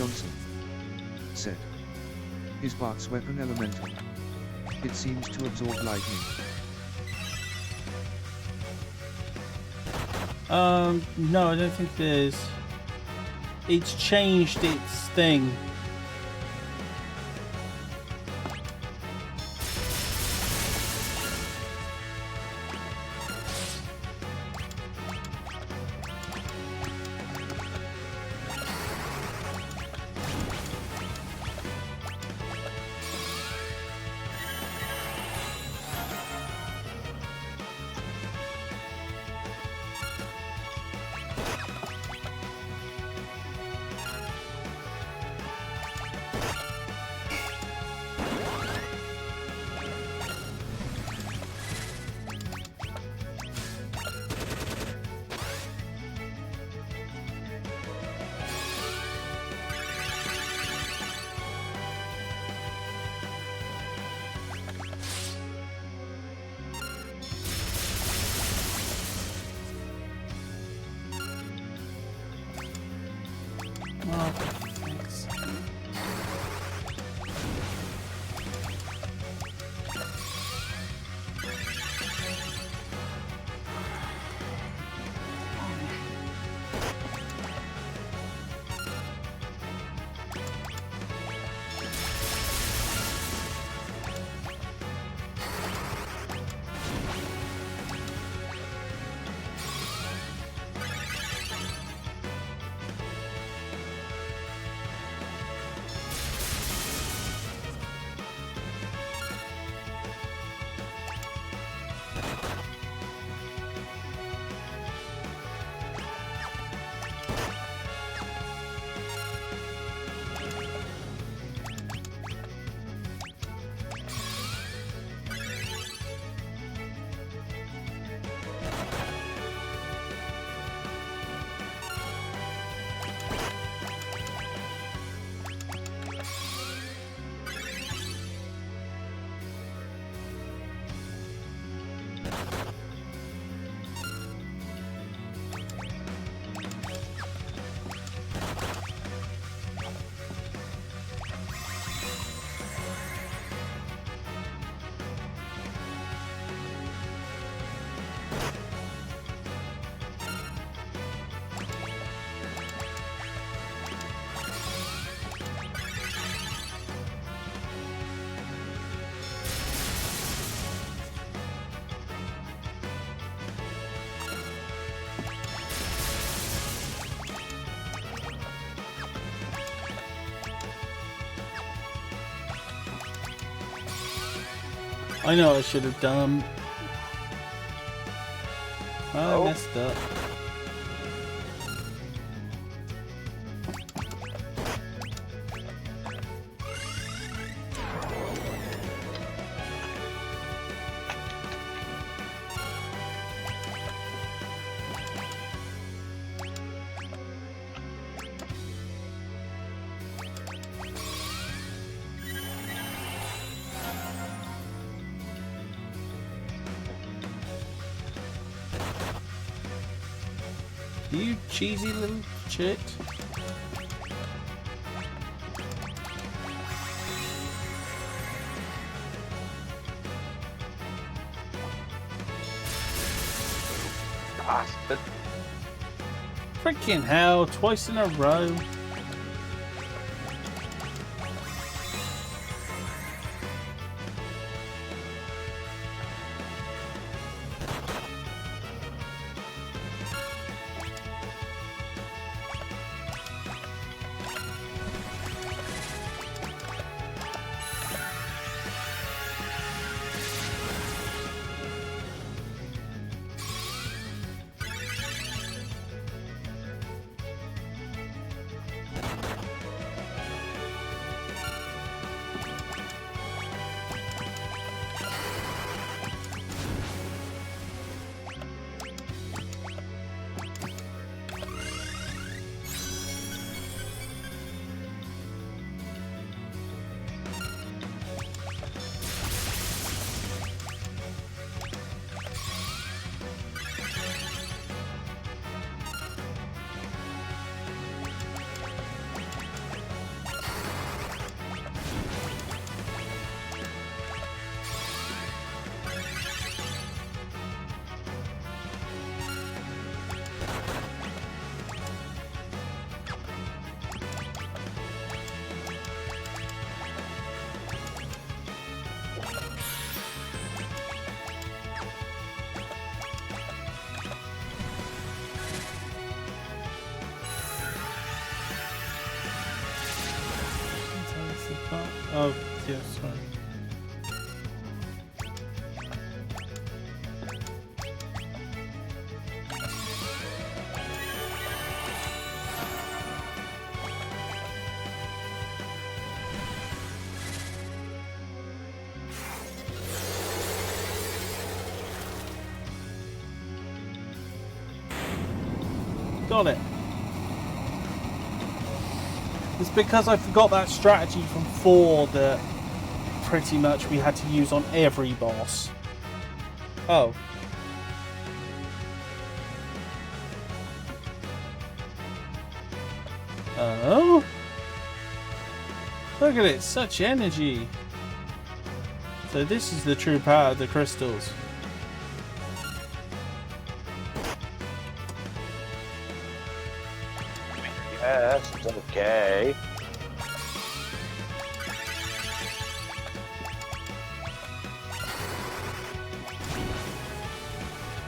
Speaker 4: Johnson said. Is Bart's weapon elemental? It seems to absorb lightning.
Speaker 5: No, I don't think it is. It's changed its thing. Oh, thanks. I know I should have done. I messed up. You cheesy little shit.
Speaker 3: Bastard.
Speaker 5: Freaking hell, twice in a row. Oh, yeah, sorry. Got it. It's because I forgot that strategy from 4 that pretty much we had to use on every boss. Oh. Oh? Look at it, such energy. So this is the true power of the crystals.
Speaker 6: Yes, it's okay.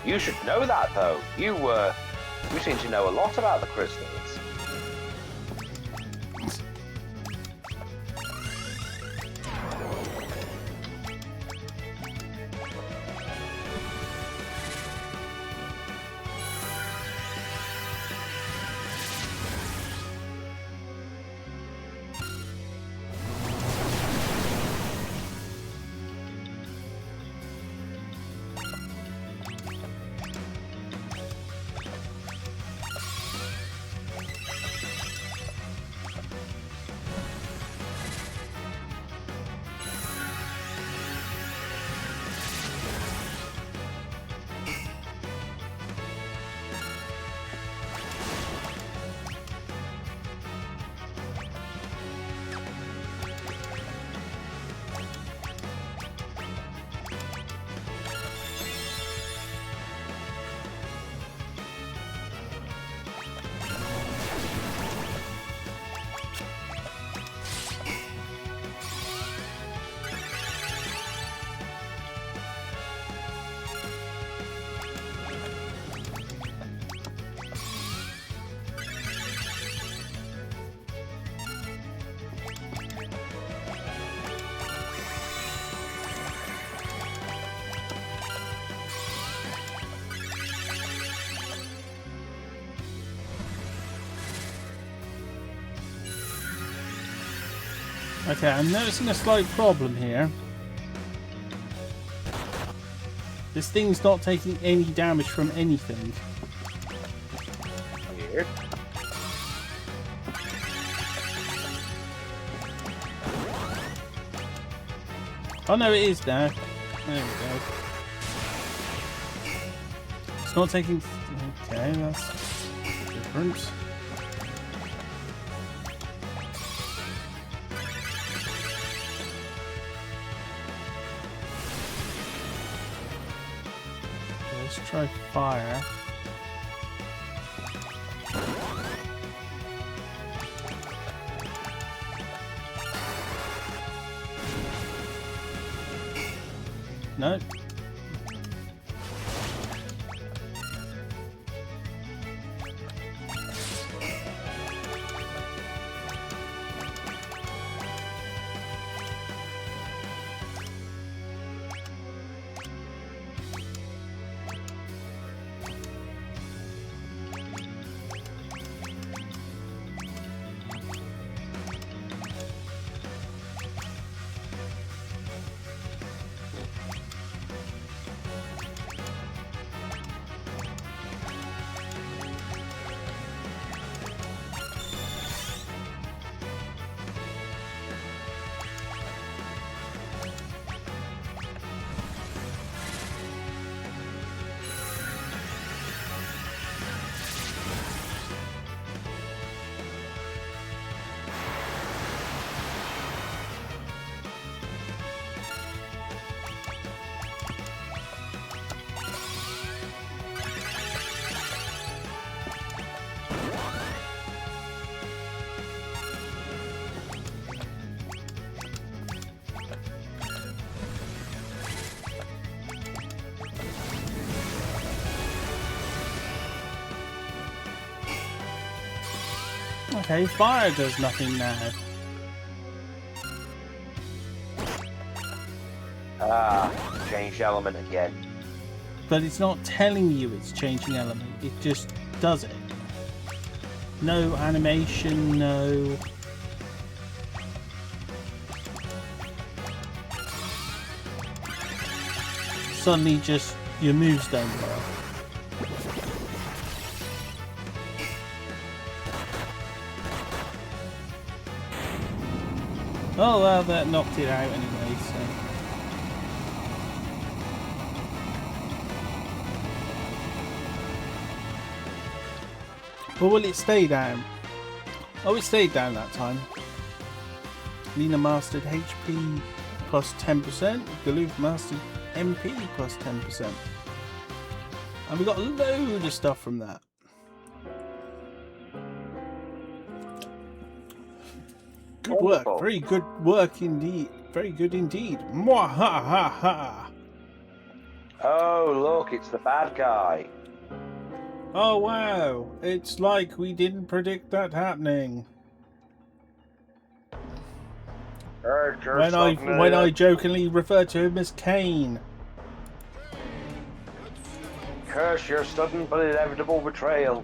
Speaker 6: You should know that, though. You seem to know a lot about the crystals.
Speaker 5: Okay, I'm noticing a slight problem here. This thing's not taking any damage from anything.
Speaker 6: Weird.
Speaker 5: Oh no, it is now. There we go. It's not taking... Okay, that's different. Let's try fire. No. Okay, fire does nothing now.
Speaker 6: Changed element again.
Speaker 5: But it's not telling you it's changing element. It just does it. No animation, no... Suddenly just your moves don't work. Oh well, that knocked it out anyway, so... Or will it stay down? Oh, it stayed down that time. Lena mastered HP plus 10%. Galoof mastered MP plus 10%. And we got a load of stuff from that. Good work. Very good work indeed. Very good indeed. Mwahaha.
Speaker 6: Oh, look, it's the bad guy.
Speaker 5: Oh wow. It's like we didn't predict that happening. When I jokingly refer to him as Kane.
Speaker 6: Curse your sudden but inevitable betrayal.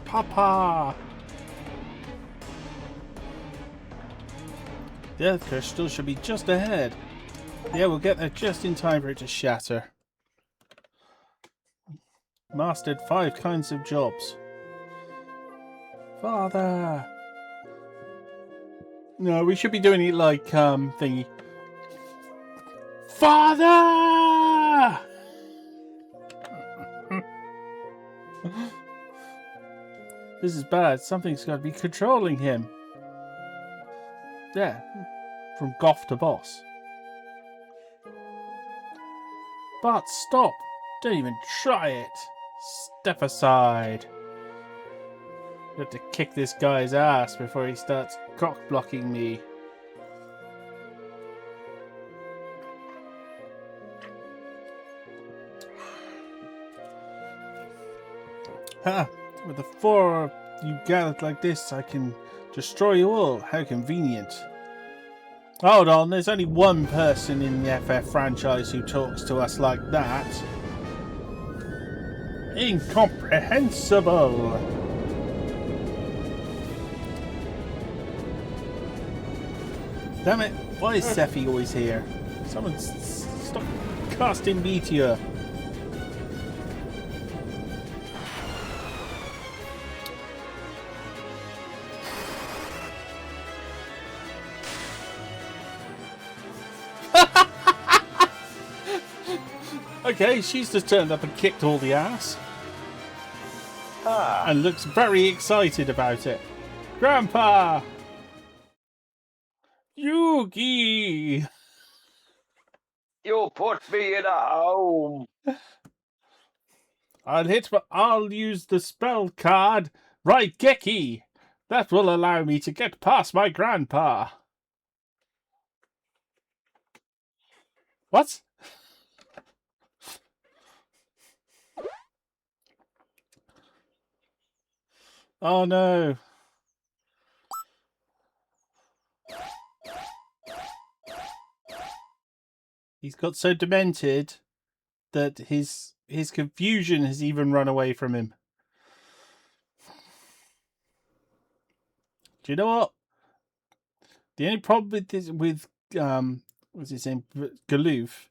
Speaker 5: Papa! The Earth Crystal should be just ahead. Yeah, we'll get there just in time for it to shatter. Mastered 5 kinds of jobs. Father! No, we should be doing it like, thingy. Father! This is bad. Something's got to be controlling him. Yeah, from Goth to boss. But stop! Don't even try it! Step aside! I have to kick this guy's ass before he starts cock blocking me. Ha! With the 4 of you gathered like this, I can destroy you all. How convenient. Hold on, there's only one person in the FF franchise who talks to us like that. Incomprehensible! Damn it, why is Sephi always here? Someone stop casting Meteor. Okay, she's just turned up and kicked all the ass. And looks very excited about it. Grandpa! Yugi!
Speaker 6: You put me in a home.
Speaker 5: I'll use the spell card, Raigeki. That will allow me to get past my grandpa. What? Oh no. He's got so demented that his confusion has even run away from him. Do you know what? The only problem with this, what's his name, Galoof.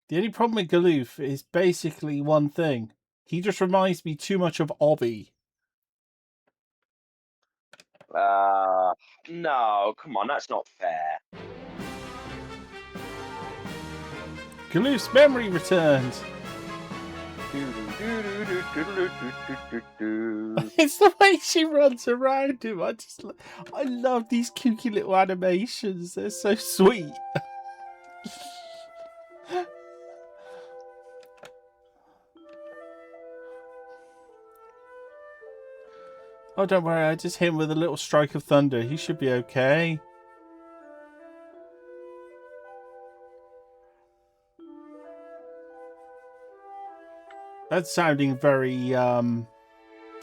Speaker 5: The only problem with Galoof is basically one thing. He just reminds me too much of Obby.
Speaker 6: No, come on, that's not fair.
Speaker 5: Galoof's memory returns. It's the way she runs around him. I love these kooky little animations. They're so sweet. Oh, don't worry. I just hit him with a little strike of thunder. He should be okay. That's sounding very,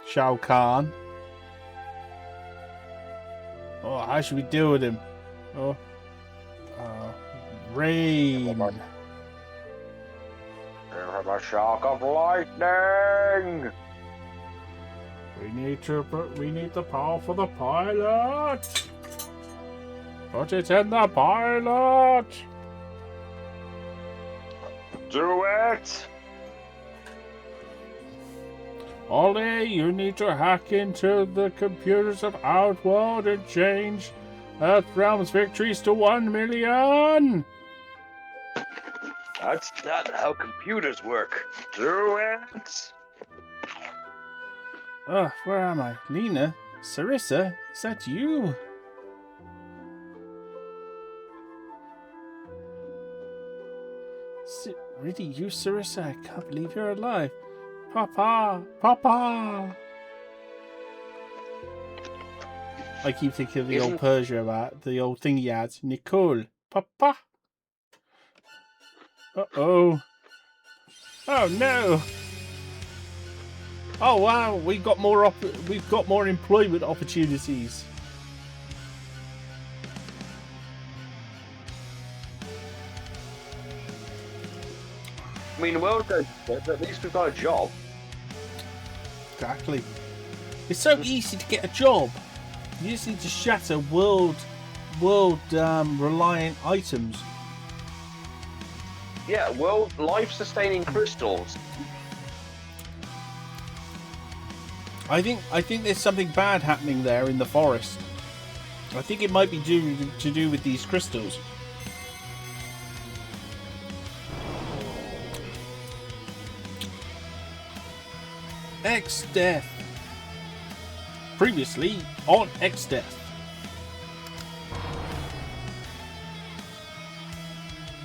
Speaker 5: Shao Kahn. Oh, how should we deal with him? Oh. Rain.
Speaker 6: Have a shock of lightning.
Speaker 5: We need the power for the pilot. Put it in the pilot.
Speaker 6: Do it.
Speaker 5: Ollie, you need to hack into the computers of Outworld and change Earthrealm's victories to 1 million.
Speaker 6: That's not how computers work. Do it.
Speaker 5: Where am I? Lena? Sarissa? Is that you? Is it really you, Sarissa? I can't believe you're alive. Papa! Papa! I keep thinking of the old Persia about the old thing he had. Nicole. Papa! Uh-oh. Oh no! Oh wow, we've got more employment opportunities.
Speaker 6: I mean, the world goes, but at least we've got a job.
Speaker 5: Exactly. It's so easy to get a job. You just need to shatter world reliant items.
Speaker 6: Yeah, world life-sustaining crystals.
Speaker 5: I think there's something bad happening there in the forest. I think it might be to do with these crystals. X-Death. Previously on X-Death.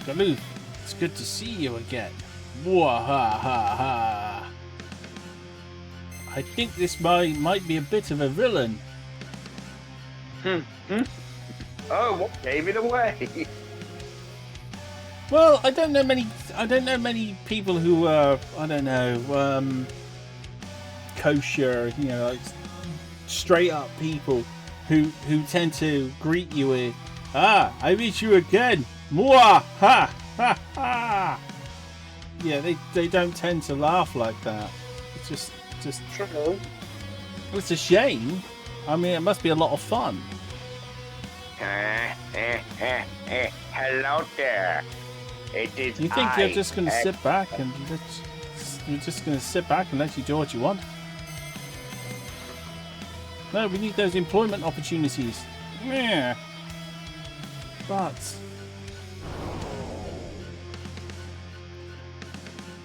Speaker 5: Galuth, it's good to see you again. Wahahaha. I think this might be a bit of a villain.
Speaker 6: Oh, what gave it away?
Speaker 5: Well, I don't know many people who are, kosher, like straight up people who tend to greet you with, I meet you again. Mwah! Ha! Ha! Ha! Yeah, they don't tend to laugh like that. It's just true. It's a shame. I mean, it must be a lot of fun.
Speaker 6: Hello there. It is
Speaker 5: You think you're just going to sit back and let you do what you want? No, we need those employment opportunities. Yeah. But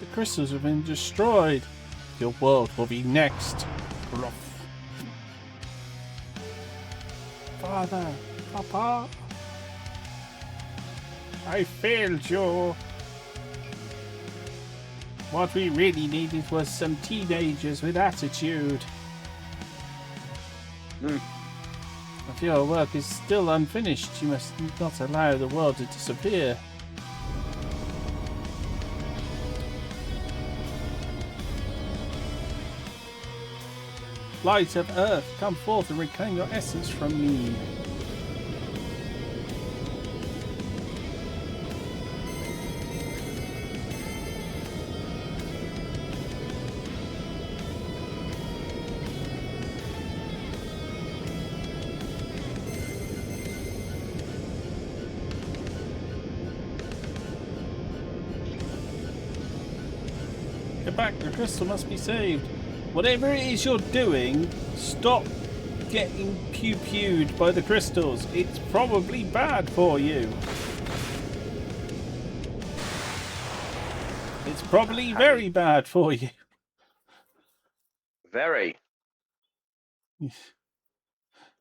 Speaker 5: the crystals have been destroyed. Your world will be next. Ruff. Father, Papa, I failed you. What we really needed was some teenagers with attitude. If your work is still unfinished, you must not allow the world to disappear. Light of Earth, come forth and reclaim your essence from me. Get back, the crystal must be saved. Whatever it is you're doing, stop getting pew-pewed by the crystals. It's probably bad for you. It's probably very bad for you.
Speaker 6: Very.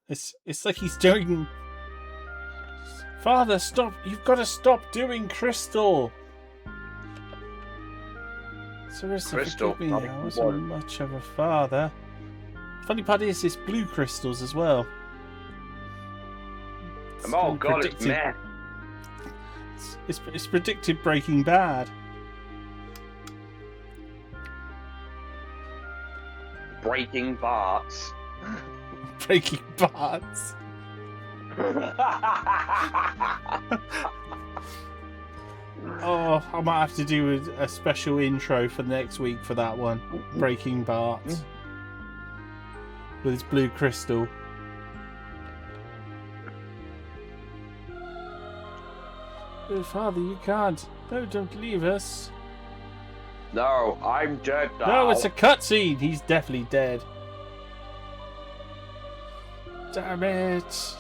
Speaker 5: It's like he's doing... Father, stop. You've got to stop doing crystal. Sarissa,
Speaker 6: Crystal,
Speaker 5: forgive me, I wasn't much of a father. Funny part is, it's blue crystals as well.
Speaker 6: Oh god, it's mad.
Speaker 5: It's predicted Breaking Bad.
Speaker 6: Breaking Barts.
Speaker 5: Breaking Barts. I might have to do a special intro for next week for that one. Breaking Bart. With his blue crystal. Oh, Father, you can't. No, don't leave us.
Speaker 6: No, I'm dead now.
Speaker 5: No, it's a cutscene. He's definitely dead. Damn it.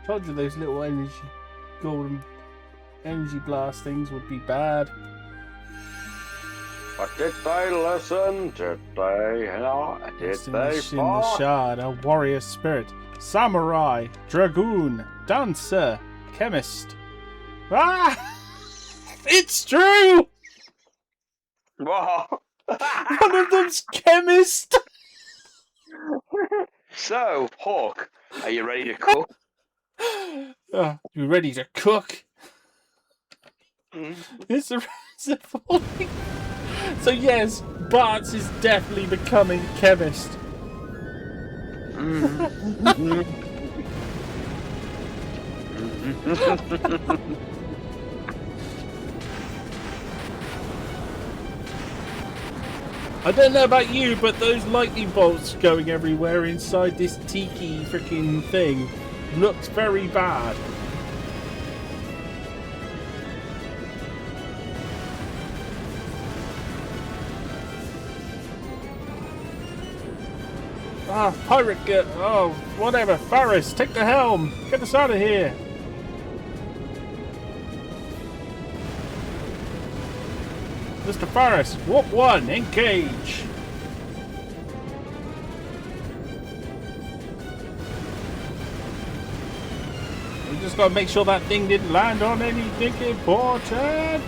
Speaker 5: Told you those little golden energy blast things would be bad.
Speaker 6: But did they listen? Did they not? Did they
Speaker 5: In the shard, a warrior spirit, samurai, dragoon, dancer, chemist. Ah! It's true!
Speaker 6: Whoa.
Speaker 5: One of them's chemist!
Speaker 6: So, Hawk, are you ready to cook?
Speaker 5: You ready to cook? It's a falling. So yes, Bart is definitely becoming chemist. I don't know about you, but those lightning bolts going everywhere inside this tiki freaking thing looks very bad. Ah, pirate get. Oh, whatever. Faris, take the helm. Get us out of here. Mr. Faris, warp 1, engage. We just gotta make sure that thing didn't land on anything important.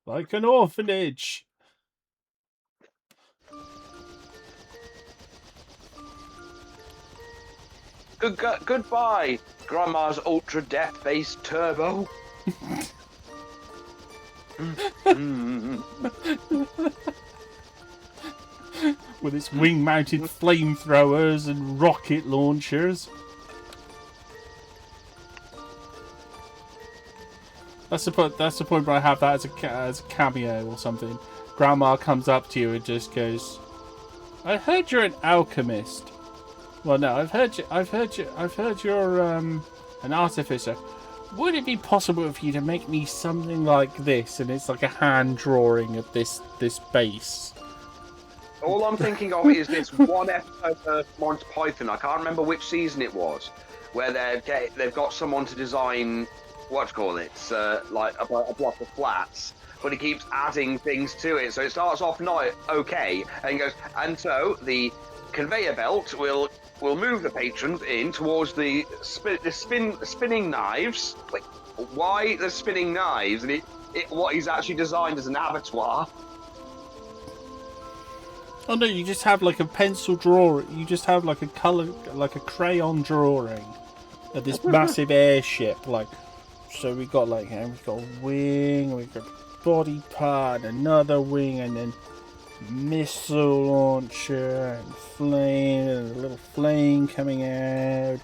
Speaker 5: Like an orphanage.
Speaker 6: Goodbye, Grandma's Ultra Death Base Turbo.
Speaker 5: With its wing-mounted flamethrowers and rocket launchers. That's the point where I have that as a cameo or something. Grandma comes up to you and just goes, "I heard you're an alchemist." Well, no, I've heard you're an artificer. Would it be possible for you to make me something like this? And it's like a hand drawing of this base.
Speaker 3: All I'm thinking of is this one episode of Monty Python. I can't remember which season it was, where they've got someone to design it's like a block of flats, but he keeps adding things to it. So it starts off not okay, and he goes, and so the conveyor belt will move the patrons in towards the spinning knives. Like, why the spinning knives? And what he's actually designed as an abattoir.
Speaker 5: Oh no, you just have like a pencil drawing. You just have like a crayon drawing of this massive airship. Like, so we got we've got a wing, we've got a body part, another wing, and then missile launcher and flame, and a little flame coming out.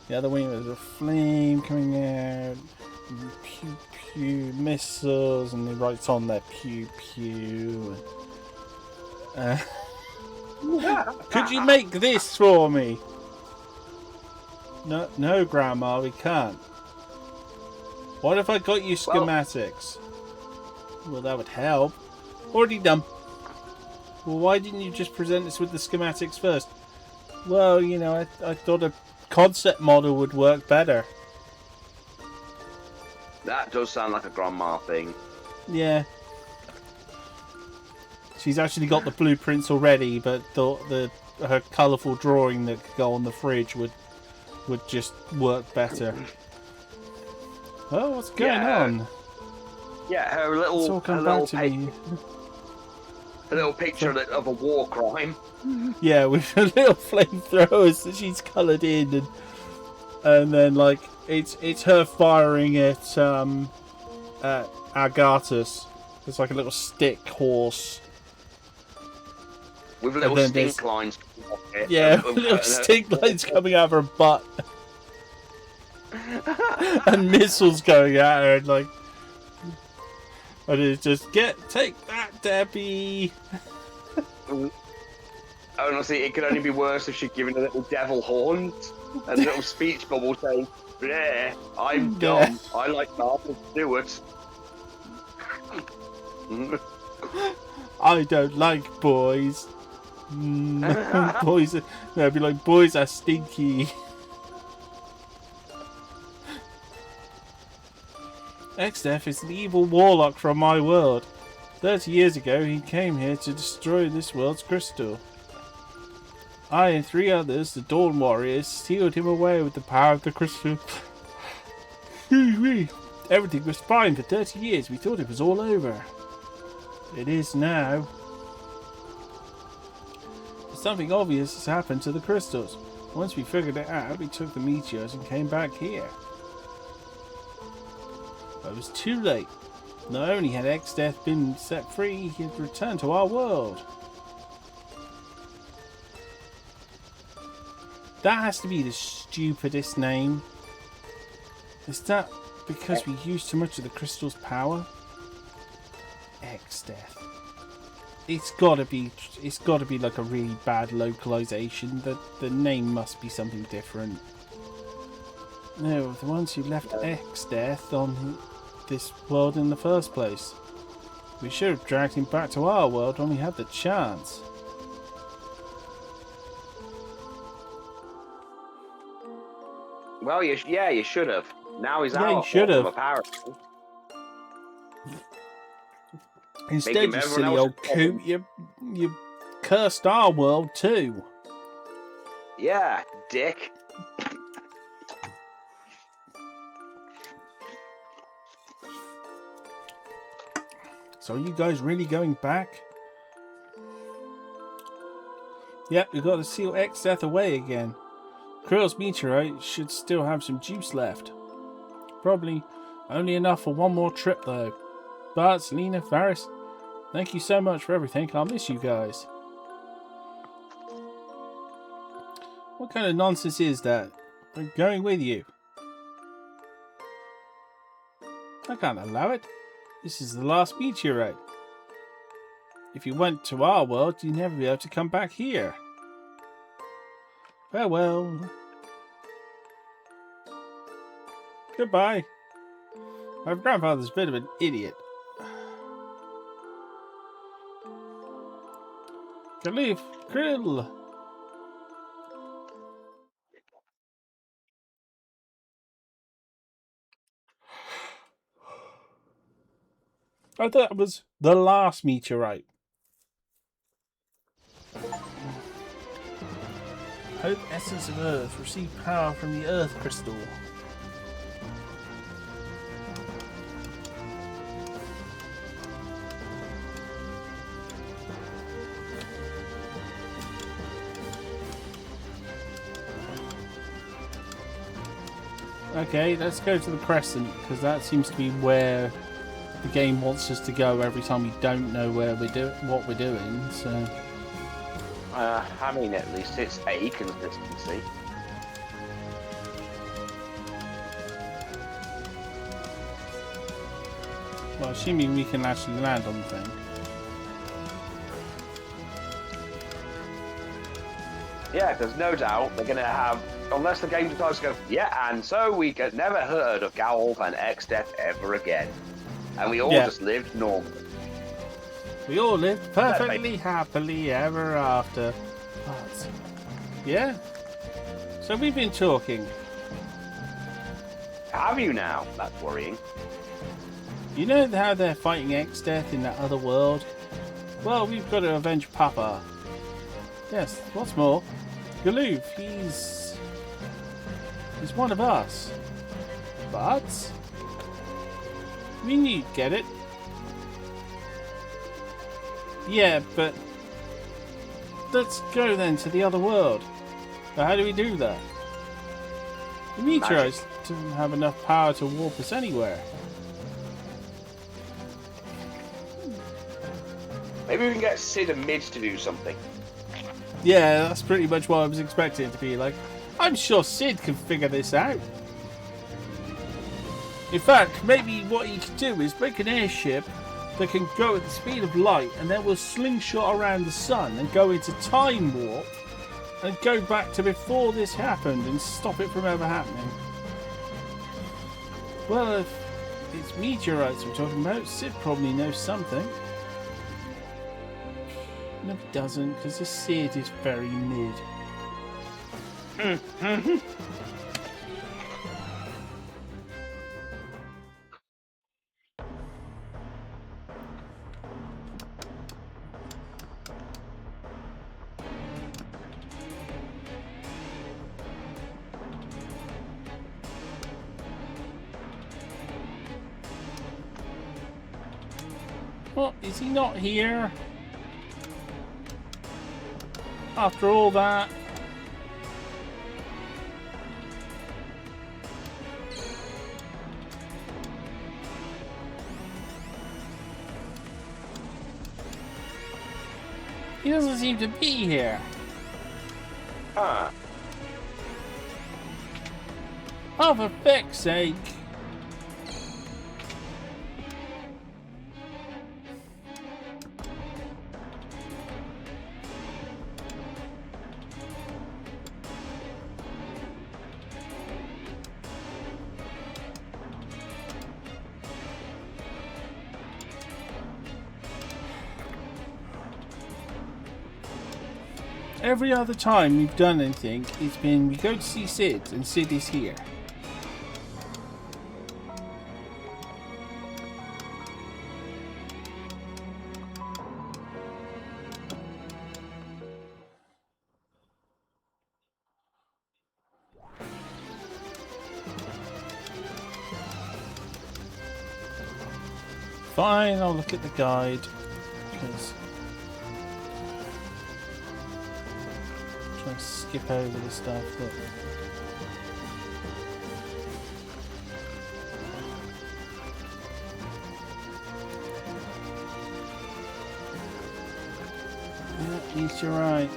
Speaker 5: The other wing, there's a flame coming out. Pew pew missiles, and it writes on there pew pew. Could you make this for me? No, Grandma, we can't. What if I got you schematics? Well, that would help. Already done. Well, why didn't you just present us with the schematics first? Well, you know, I thought a concept model would work better.
Speaker 3: That does sound like a grandma thing.
Speaker 5: Yeah. She's actually got the blueprints already, but her colourful drawing that could go on the fridge would just work better. Oh, what's going on?
Speaker 3: Yeah, her little picture of a war crime.
Speaker 5: Yeah, with her little flamethrowers that she's coloured in, and then like it's her firing at Argatus. It's like a little stick horse.
Speaker 3: With little
Speaker 5: then
Speaker 3: stink
Speaker 5: there's-
Speaker 3: lines.
Speaker 5: Yeah, little stink lines coming out of her butt. And missiles going at her, and like... And it's just, take that, Debbie!
Speaker 3: Honestly, it could only be worse if she'd given a little devil horn and a little speech bubble saying, "Yeah, I'm dumb. I like Martha Stewart."
Speaker 5: I don't like boys. Boys, no, it'd be like, boys are stinky. Exdeath is an evil warlock from my world. 30 years ago, he came here to destroy this world's crystal. I and 3 others, the Dawn Warriors, sealed him away with the power of the crystal. Everything was fine for 30 years. We thought it was all over. It is now. Something obvious has happened to the crystals. Once we figured it out, we took the meteors and came back here. But it was too late. Not only had Exdeath been set free, he had returned to our world. That has to be the stupidest name. Is that because we used too much of the crystal's power? Exdeath. It's gotta be like a really bad localization. The name must be something different. No, the ones who left Exdeath on this world in the first place. We should have dragged him back to our world when we had the chance.
Speaker 3: Well, you should have. Now he's
Speaker 5: Yeah,
Speaker 3: out.
Speaker 5: you should have.
Speaker 3: Apparently.
Speaker 5: Instead,
Speaker 3: Making
Speaker 5: you
Speaker 3: everyone
Speaker 5: silly
Speaker 3: else
Speaker 5: old coot, you cursed our world too.
Speaker 3: Yeah, dick.
Speaker 5: So are you guys really going back? Yep, we've got to seal Exdeath away again. Krill's meteorite should still have some juice left. Probably only enough for one more trip though. But Selena, Varys, thank you so much for everything. I'll miss you guys. What kind of nonsense is that? I'm going with you. I can't allow it. This is the last meteorite. If you went to our world, you'd never be able to come back here. Farewell. Goodbye. My grandfather's a bit of an idiot. Khalif Krill. I thought that was the last meteorite. Hope essence of Earth receive power from the Earth crystal. Okay, let's go to the Crescent, because that seems to be where the game wants us to go every time we don't know where what we're doing. So,
Speaker 3: I mean, at least it's a consistency.
Speaker 5: well, assuming we can actually land on the thing.
Speaker 3: Yeah, because no doubt they're going to have, unless the game decides to go, yeah, and so we get never heard of Galv and Exdeath ever again. And we all just lived normally.
Speaker 5: We all lived perfectly happily ever after. But, yeah. So we've been talking.
Speaker 3: Have you now? That's worrying.
Speaker 5: You know how they're fighting Exdeath in that other world? Well, we've got to avenge Papa. Yes, what's more, Galoof, he's one of us. But we knew you'd get it. Yeah, but let's go then to the other world. But how do we do that? The meteorites didn't have enough power to warp us anywhere.
Speaker 3: Maybe we can get Sid and Mid to do something.
Speaker 5: Yeah, that's pretty much what I was expecting it to be like. I'm sure Sid can figure this out. In fact, maybe what he could do is make an airship that can go at the speed of light, and then we'll slingshot around the sun and go into time warp and go back to before this happened and stop it from ever happening. Well, if it's meteorites we're talking about, Sid probably knows something. No, he doesn't, because the Sid is very mid. Well, is he not here? After all that. He doesn't seem to be here.
Speaker 3: Huh.
Speaker 5: Oh, for feck's sake. Every other time we've done anything, it's been we go to see Sid, and Sid is here. Fine, I'll look at the guide, because I'm trying to skip over the stuff that... Yeah, yes, you're right.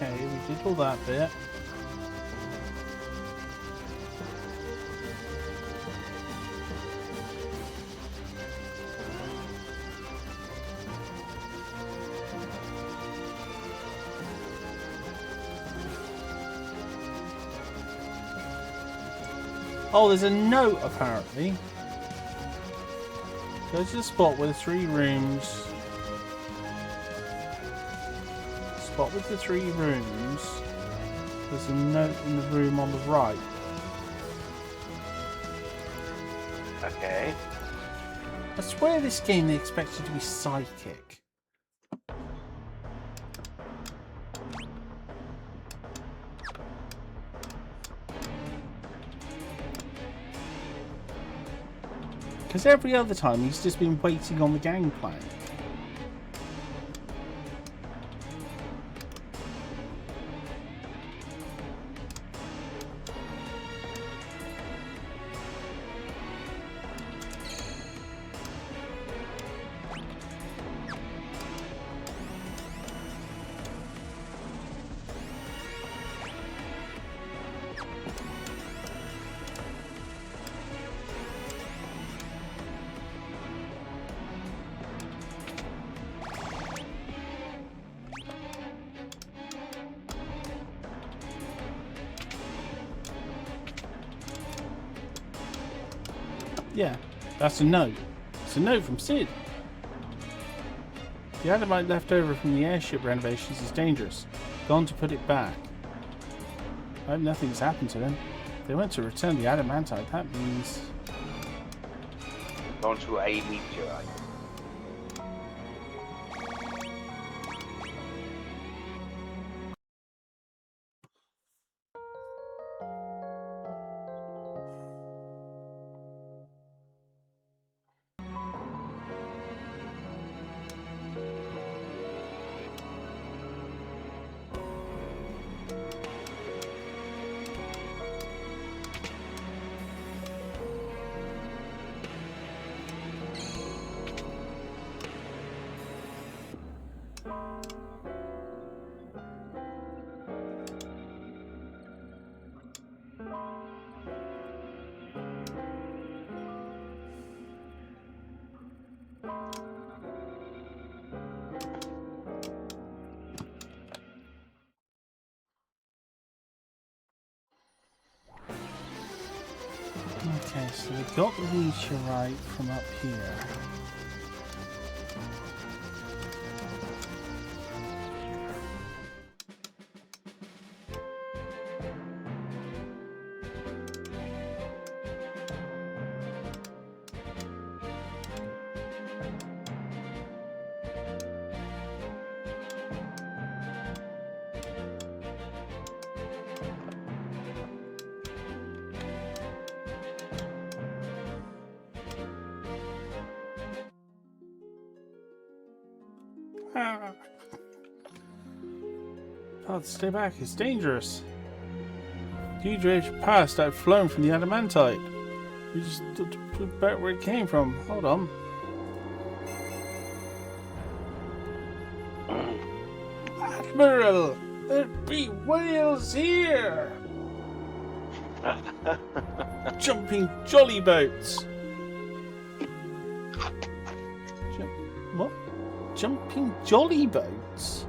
Speaker 5: Okay, we did all that bit. Oh, there's a note apparently. Go to the spot with the 3 rooms. Spot with the 3 rooms. There's a note in the room on the right.
Speaker 3: Okay.
Speaker 5: I swear this game they expect you to be psychic. Because every other time he's just been waiting on the gangplank. Yeah, that's a note. It's a note from Sid. The adamite left over from the airship renovations is dangerous. Gone to put it back. I hope nothing's happened to them. If they went to return the adamantite, that means...
Speaker 6: onto a meteorite.
Speaker 5: Okay, so we got the meteorite from up here. Oh, stay back, it's dangerous. Huge rage of past I've flown from the adamantite. We just put back where it came from. Hold on. Admiral! There be whales here! Jumping jolly boats! What? Jumping jolly boats?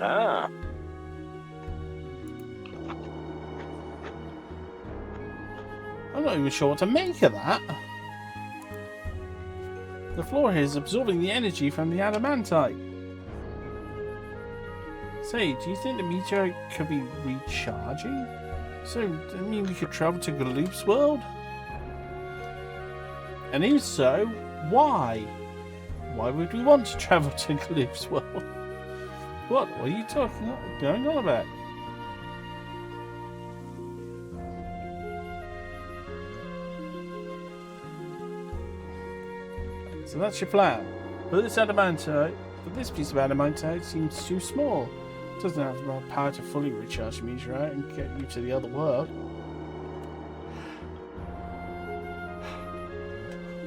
Speaker 6: Ah.
Speaker 5: I'm not even sure what to make of that. The floor here is absorbing the energy from the adamantite. Say, do you think the meteorite could be recharging? So, I mean, we could travel to Galoop's world? And if so, why? Why would we want to travel to Galoop's world? What are you going on about? So that's your plan. But this piece of adamantite seems too small. It doesn't have the power to fully recharge the meteorite and get you to the other world.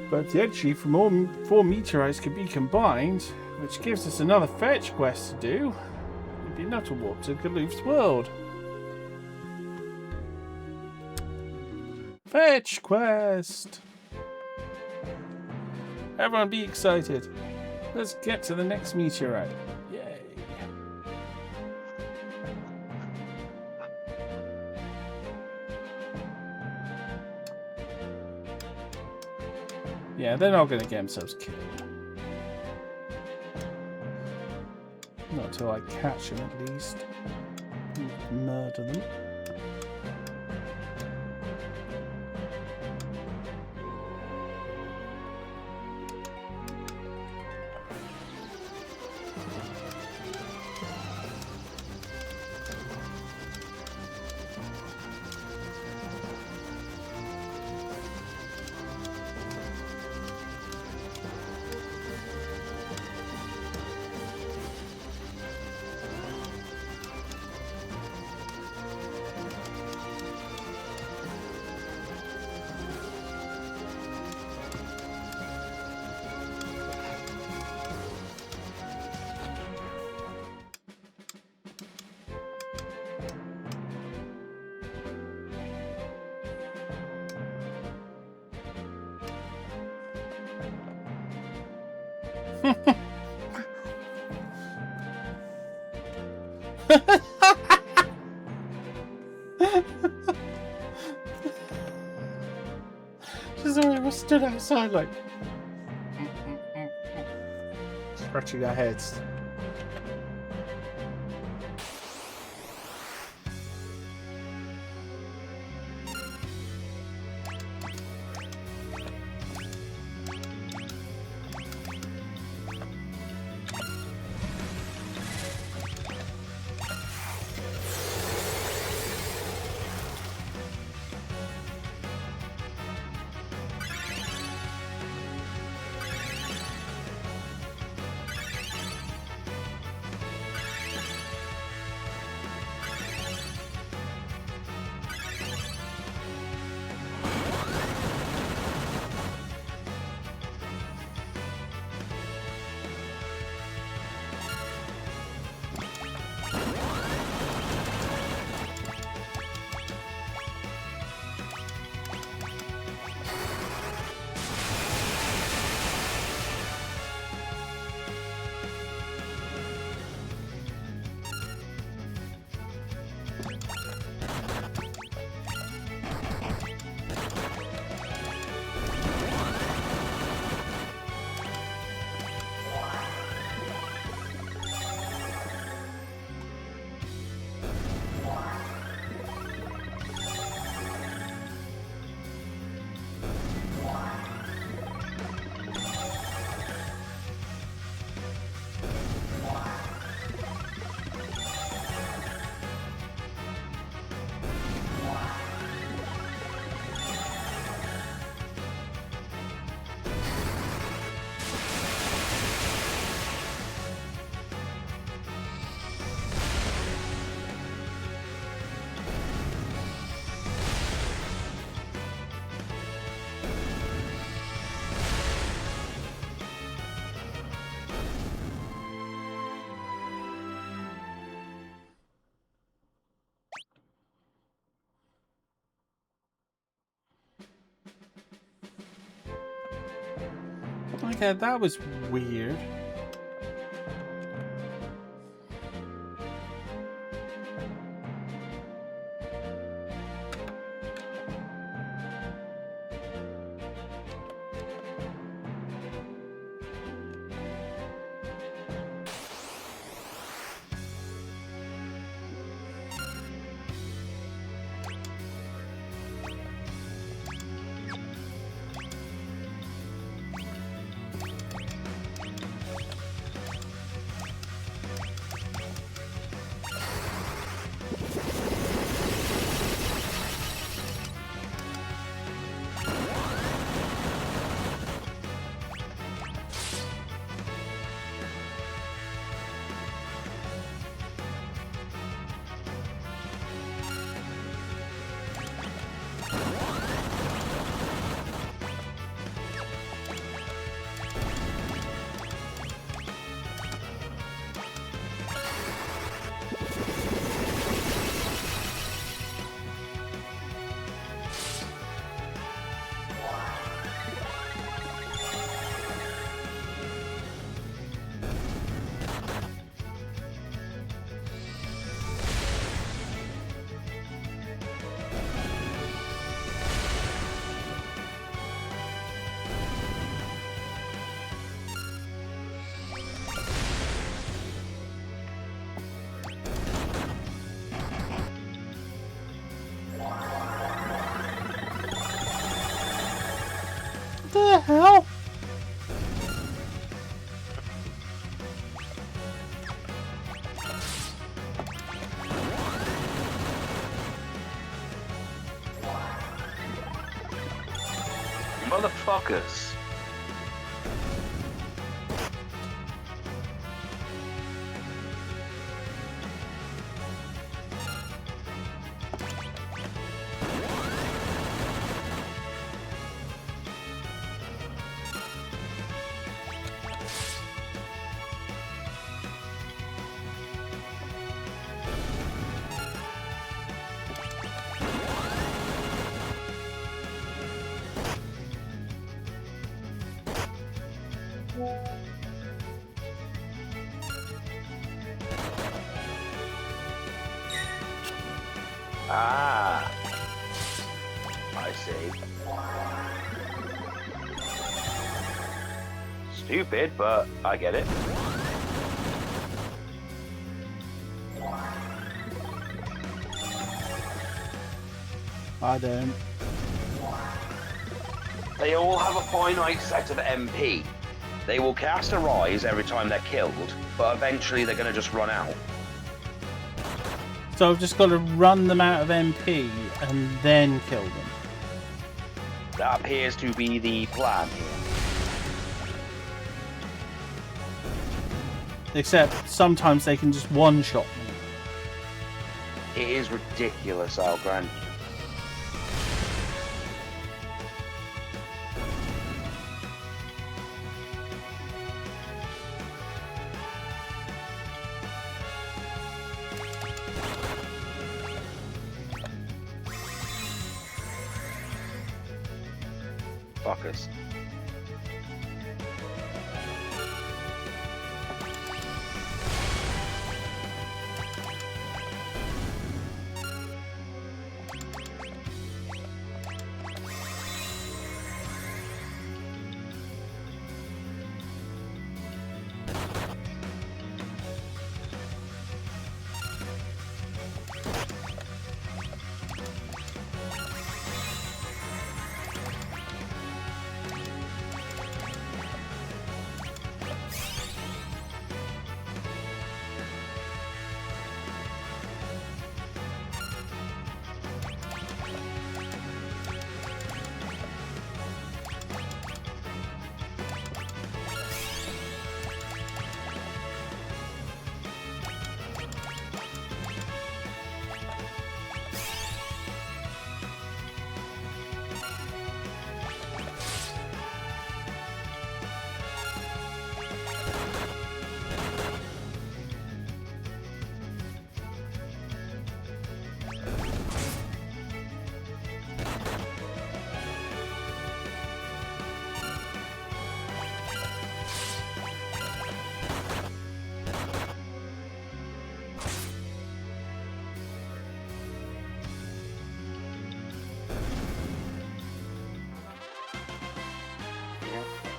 Speaker 5: But the energy from all 4 meteorites could be combined, which gives us another fetch quest to do. It'd be enough to warp to Galoop's world. Fetch quest! Everyone be excited. Let's get to the next meteorite. Yay! Yeah, they're not going to get themselves killed. Not until I catch them, at least. Murder them. Just the way we stood outside, like scratching our heads. Okay, that was weird. The hell?
Speaker 6: Motherfuckers. Ah, I see. Stupid, but I get it.
Speaker 5: I don't.
Speaker 6: They all have a finite set of MP. They will cast a rise every time they're killed, but eventually they're going to just run out.
Speaker 5: So I've just got to run them out of MP and then kill them.
Speaker 6: That appears to be the plan here.
Speaker 5: Except sometimes they can just one-shot me.
Speaker 6: It is ridiculous, I'll grant you. Fuckers.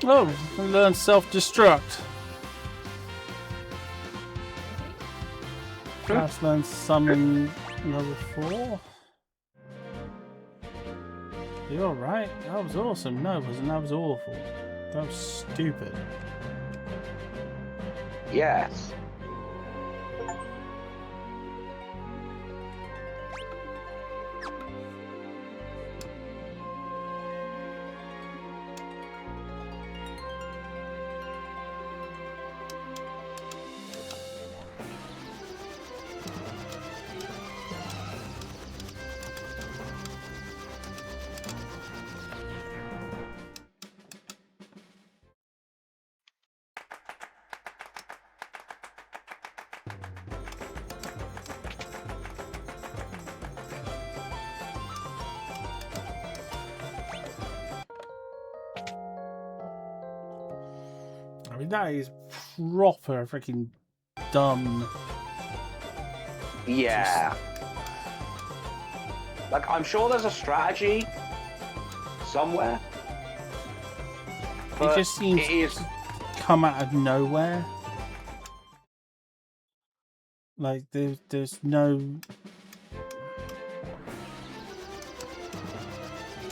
Speaker 5: Oh, I learned self-destruct. Perhaps learn summon level 4. You're right. That was awesome. No, it wasn't. That was awful. That was stupid.
Speaker 6: Yes.
Speaker 5: I mean, that is proper freaking dumb.
Speaker 6: Yeah. Like, I'm sure there's a strategy somewhere.
Speaker 5: It
Speaker 6: but
Speaker 5: just seems
Speaker 6: it is-
Speaker 5: to come out of nowhere. Like there's no.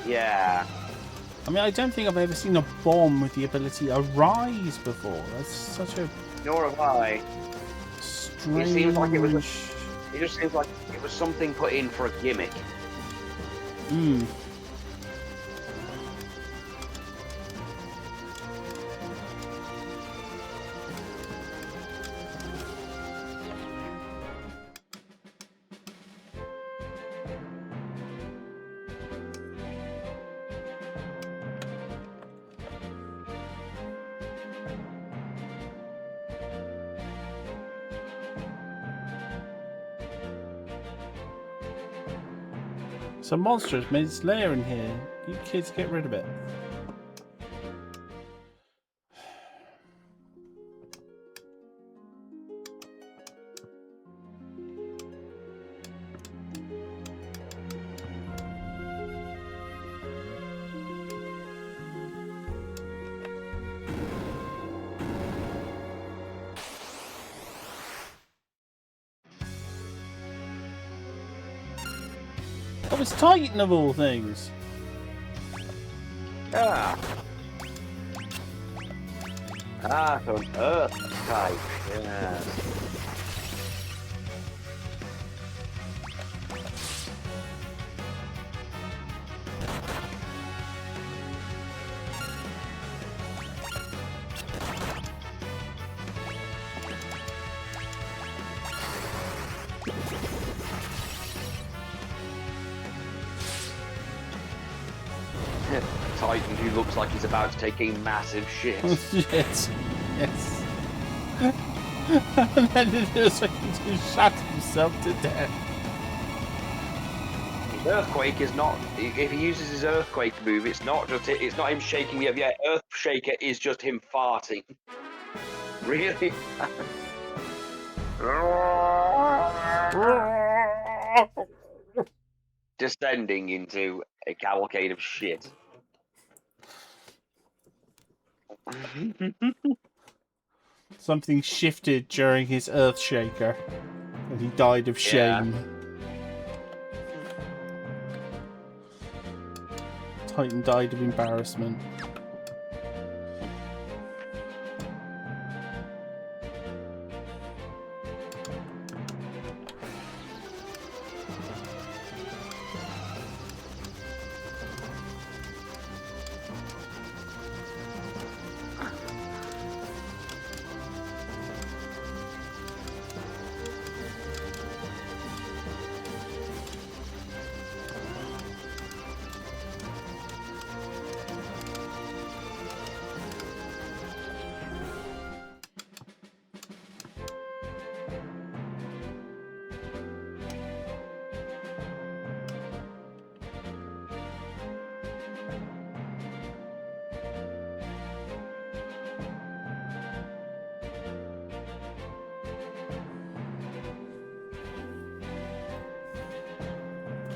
Speaker 6: Yeah.
Speaker 5: I mean, I don't think I've ever seen a bomb with the ability to rise before. That's such a
Speaker 6: Nor have I.
Speaker 5: strange.
Speaker 6: seems like it was It just seems like it was something put in for a gimmick.
Speaker 5: Hmm. Some monster has made its lair in here. You kids get rid of it. Oh, it's Titan of all things.
Speaker 6: Ah. Ah, so an Earth type. Yes. Titan who looks like he's about to take a massive shit.
Speaker 5: Yes. Yes. And then it feels like he just shot himself to death.
Speaker 6: His earthquake is not. If he uses his earthquake move, it's not him shaking the. Yeah, Earthshaker is just him farting. Really? Descending into a cavalcade of shit.
Speaker 5: Something shifted during his Earthshaker, and he died of shame. Titan died of embarrassment.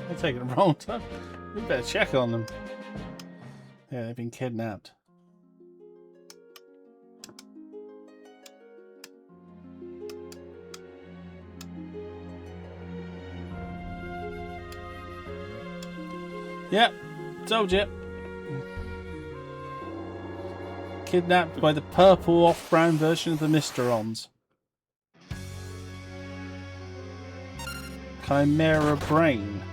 Speaker 5: They're taking a wrong time. We better check on them. Yeah, they've been kidnapped. Yep, told you. Kidnapped by the purple off-brand version of the Mysterons. Chimera Brain.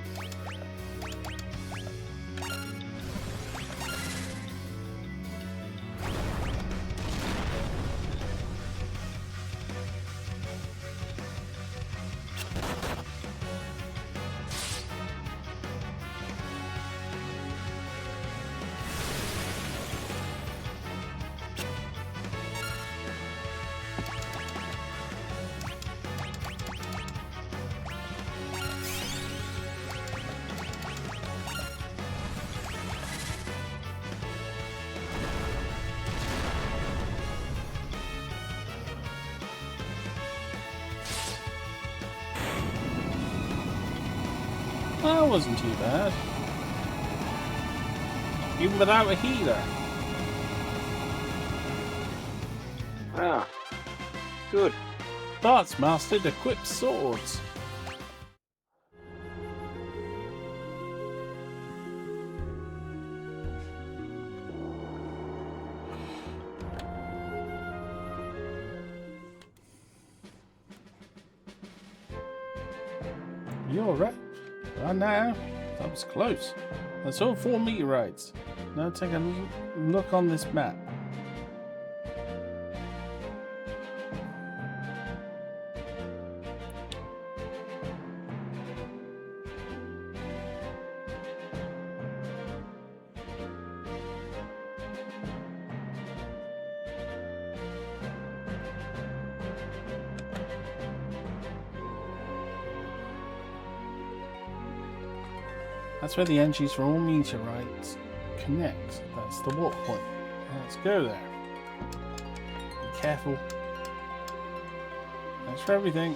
Speaker 5: That wasn't too bad. Even without a healer.
Speaker 6: Ah, good.
Speaker 5: Bart's mastered equipped swords. You're right. Right now, that was close. That's all 4 meteorites. Now take a look on this map. That's where the entries for all meteorites connect. That's the warp point. Let's go there. Be careful. Thanks for everything.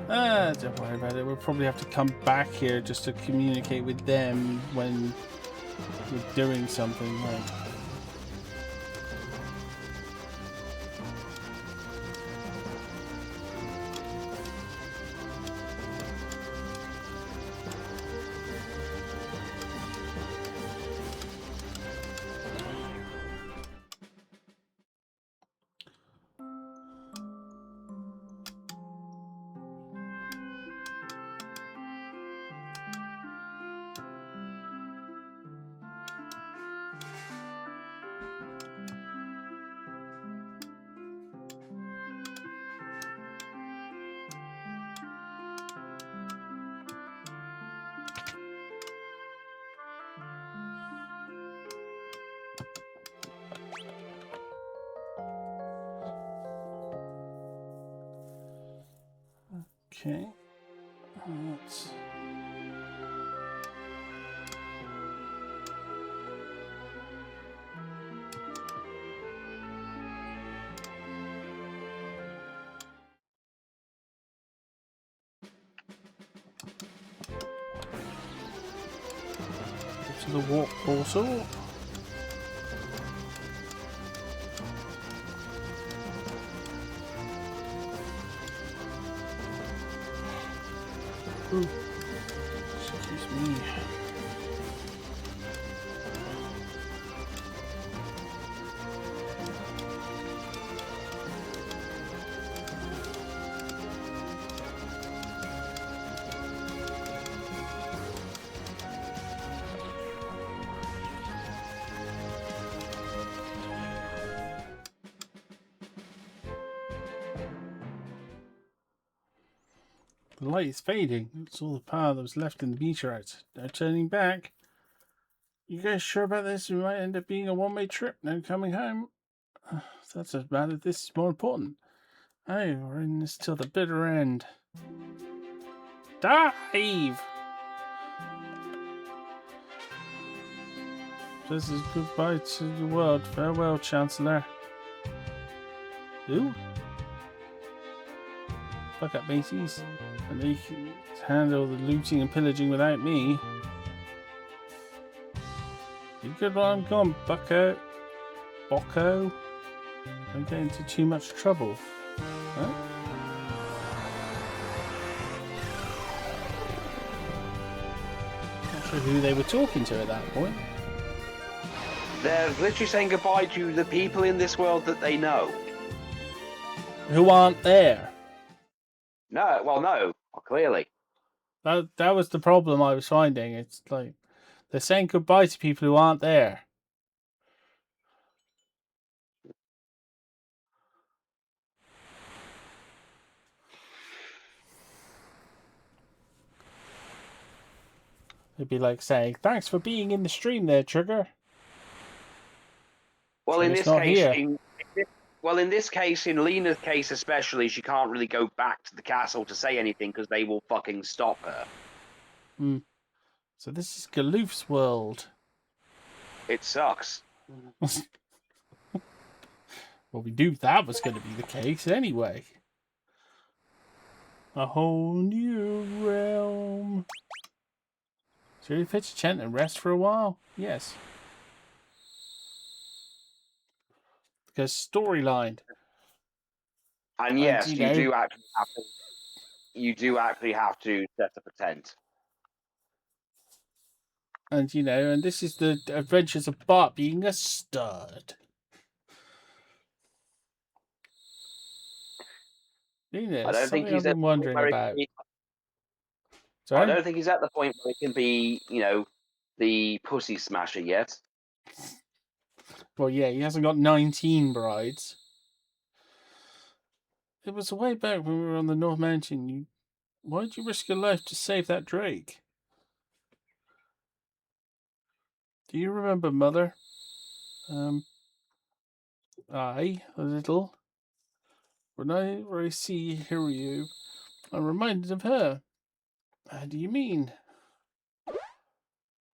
Speaker 5: Don't worry about it. We'll probably have to come back here just to communicate with them when we're doing something like. Okay. Let's... Go to the warp portal. Ooh. Excuse me. The light is fading. It's all the power that was left in the meteorites. No turning back. You guys sure about this? We might end up being a one-way trip. No coming home. That's as bad as this is more important. Oh, we're in this till the bitter end. Dive! This is goodbye to the world. Farewell, Chancellor. Who? Fuck up, mateys. And they can handle the looting and pillaging without me. You good while I'm gone, bucko? Bocco? Don't get into too much trouble. Huh? sure who they were talking to at that point.
Speaker 6: They're literally saying goodbye to the people in this world that they know.
Speaker 5: Who aren't there.
Speaker 6: No, well, no, clearly.
Speaker 5: That was the problem I was finding. It's like they're saying goodbye to people who aren't there. It'd be like saying, "Thanks for being in the stream there, Trigger."
Speaker 6: Well,
Speaker 5: So
Speaker 6: in
Speaker 5: it's
Speaker 6: this
Speaker 5: not
Speaker 6: case,
Speaker 5: here.
Speaker 6: in this case, in Lena's case especially, she can't really go back to the castle to say anything because they will fucking stop her.
Speaker 5: So this is Galoof's world.
Speaker 6: It sucks.
Speaker 5: Well, we knew that was going to be the case anyway. A whole new realm. Should we pitch a tent and rest for a while? Yes. Because storyline.
Speaker 6: And yes,
Speaker 5: you
Speaker 6: you
Speaker 5: know-
Speaker 6: do actually have to. You do actually have to set up a tent.
Speaker 5: And, you know, and this is the adventures of Bart being a stud. You know,
Speaker 6: I don't think
Speaker 5: something
Speaker 6: he's
Speaker 5: I've been wondering
Speaker 6: where
Speaker 5: about.
Speaker 6: I
Speaker 5: Sorry?
Speaker 6: don't think he's at the point where he can be, the pussy smasher yet.
Speaker 5: Well, yeah, he hasn't got 19 brides. It was way back when we were on the North Mountain. Why did you risk your life to save that Drake? Do you remember, Mother? A little. Whenever I see Hiryu, I'm reminded of her. How do you mean?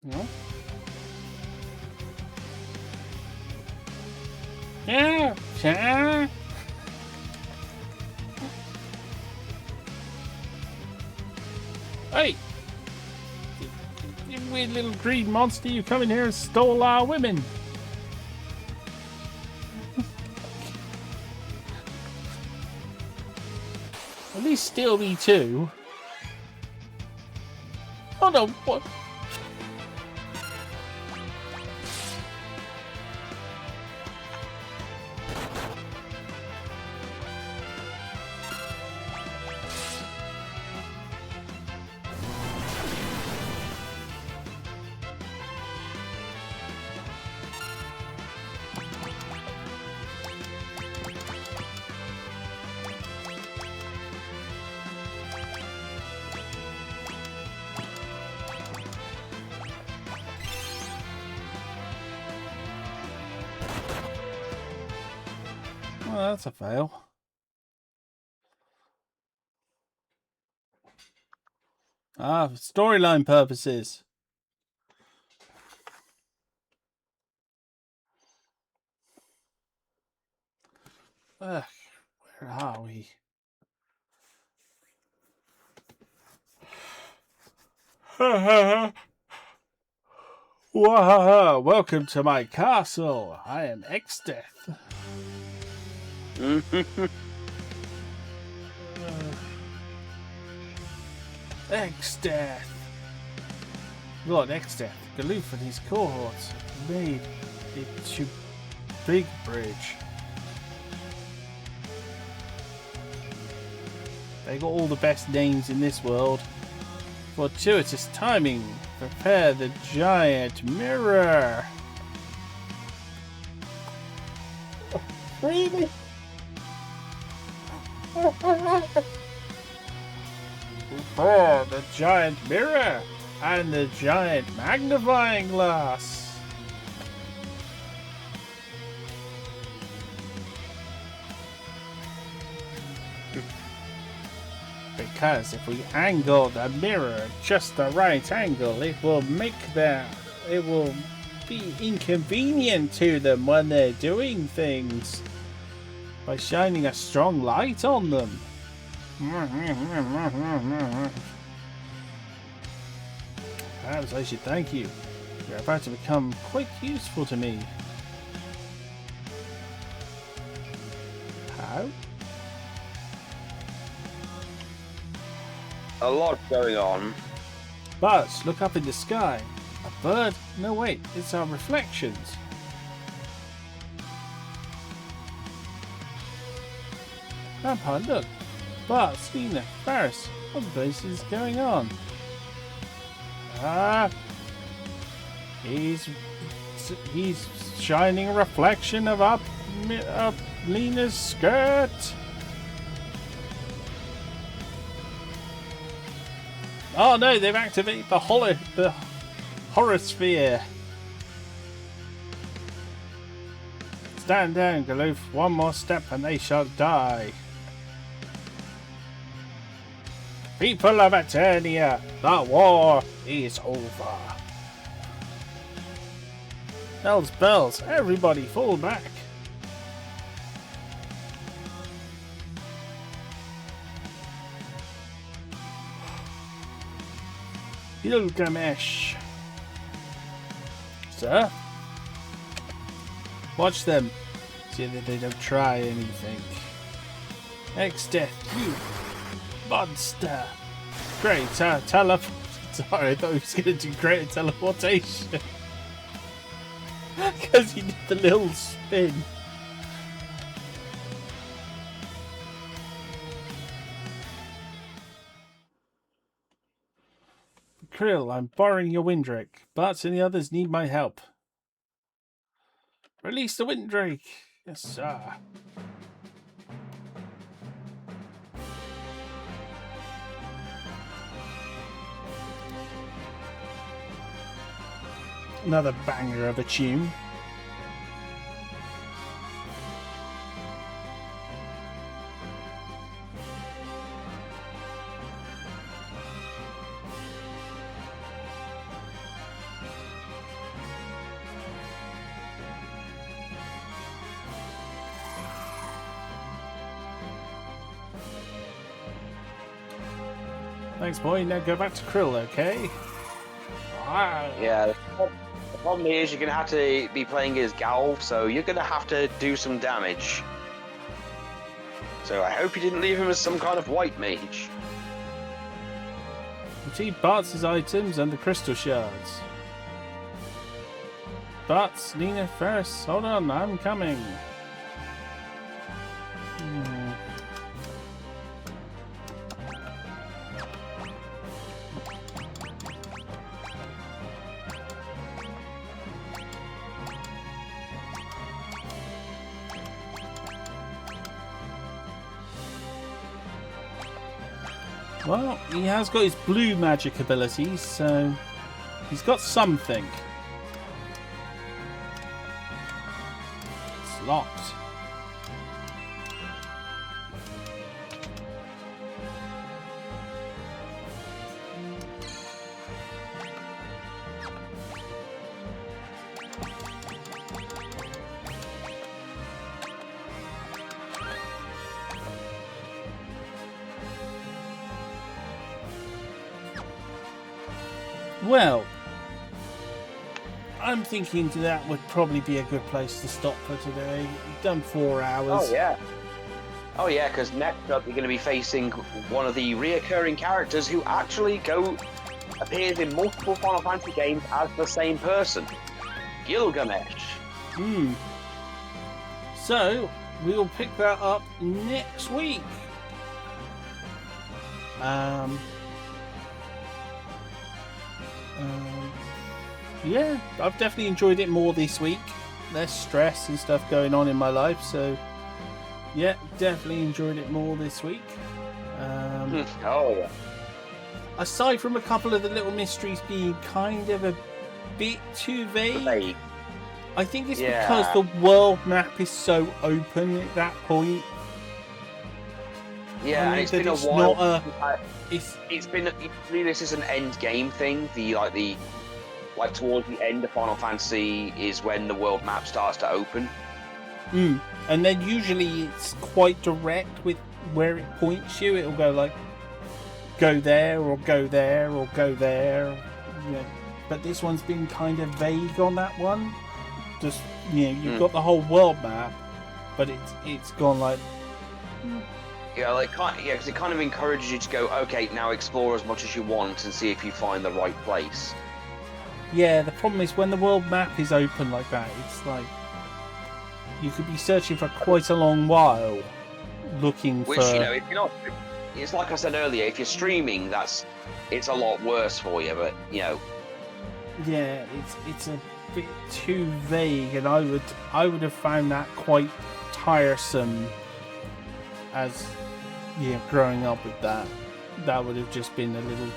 Speaker 5: No? Yeah, yeah. Hey! You weird little green monster, you come in here and stole our women! At least steal me too. Oh no, what? Well, that's a fail. Ah, for storyline purposes. Ugh, where are we? Wahaha, welcome to my castle. I am X-Death. X-Death. Lord X-Death, Galoof and his cohorts made it to Big Bridge. They got all the best names in this world. Fortuitous timing. Prepare the giant mirror. Really? Prepare the giant mirror and the giant magnifying glass. Because if we angle the mirror just the right angle, it will be inconvenient to them when they're doing things by shining a strong light on them. Perhaps I should thank you. You're about to become quite useful to me. How?
Speaker 6: A lot going on.
Speaker 5: Buzz, look up in the sky. A bird? No, wait, it's our reflections. Grandpa, look. Buzz, Nina, Ferris, what the place is going on? Ah, he's shining a reflection of up Nina's skirt. Oh no, they've activated the horror sphere. Stand down, Galoof. One more step and they shall die. People of Eternia, the war is over. Bells, bells, everybody fall back. Gilgamesh. Sir? Watch them. See that they don't try anything. X-Death, you monster. Greater teleport. Sorry, I thought he was going to do greater teleportation. Because he did the little spin. Krill, I'm borrowing your Windrake. Bart and the others need my help. Release the Windrake. Yes, sir. Another banger of a tune. Thanks, boy. Now go back to Krill, okay? Wow.
Speaker 6: Yeah, the problem is you're going to have to be playing as Galv, so you're going to have to do some damage. So I hope you didn't leave him as some kind of white mage.
Speaker 5: Retrieve Bart's items and the crystal shards. Bart's, Nina, Ferris, hold on, I'm coming. Well, he has got his blue magic abilities, so he's got something. It's locked. Well, I'm thinking that would probably be a good place to stop for today. We've done 4 hours.
Speaker 6: Oh, yeah. Oh, yeah, because next up you're going to be facing one of the reoccurring characters who actually appears in multiple Final Fantasy games as the same person. Gilgamesh.
Speaker 5: So, we'll pick that up next week. Yeah, I've definitely enjoyed it more this week. Less stress and stuff going on in my life, so yeah, definitely enjoyed it more this week.
Speaker 6: Oh yeah.
Speaker 5: Aside from a couple of the little mysteries being kind of a bit too vague, I think it's because the world map is so open at that point.
Speaker 6: Yeah, and it's been a while. It's been really, this is an end game thing. Like towards the end of Final Fantasy is when the world map starts to open.
Speaker 5: And then usually it's quite direct with where it points you. It'll go like, go there or go there or go there. Yeah. But this one's been kind of vague on that one. Just, you know, you've got the whole world map, but it's gone like...
Speaker 6: Yeah, because it kind of encourages you to go, okay, now explore as much as you want and see if you find the right place.
Speaker 5: Yeah, the problem is when the world map is open like that, it's like you could be searching for quite a long while looking
Speaker 6: Which,
Speaker 5: for.
Speaker 6: if you're not, it's like I said earlier, if you're streaming, it's a lot worse for you. But
Speaker 5: Yeah, it's a bit too vague, and I would have found that quite tiresome. As growing up with that would have just been a little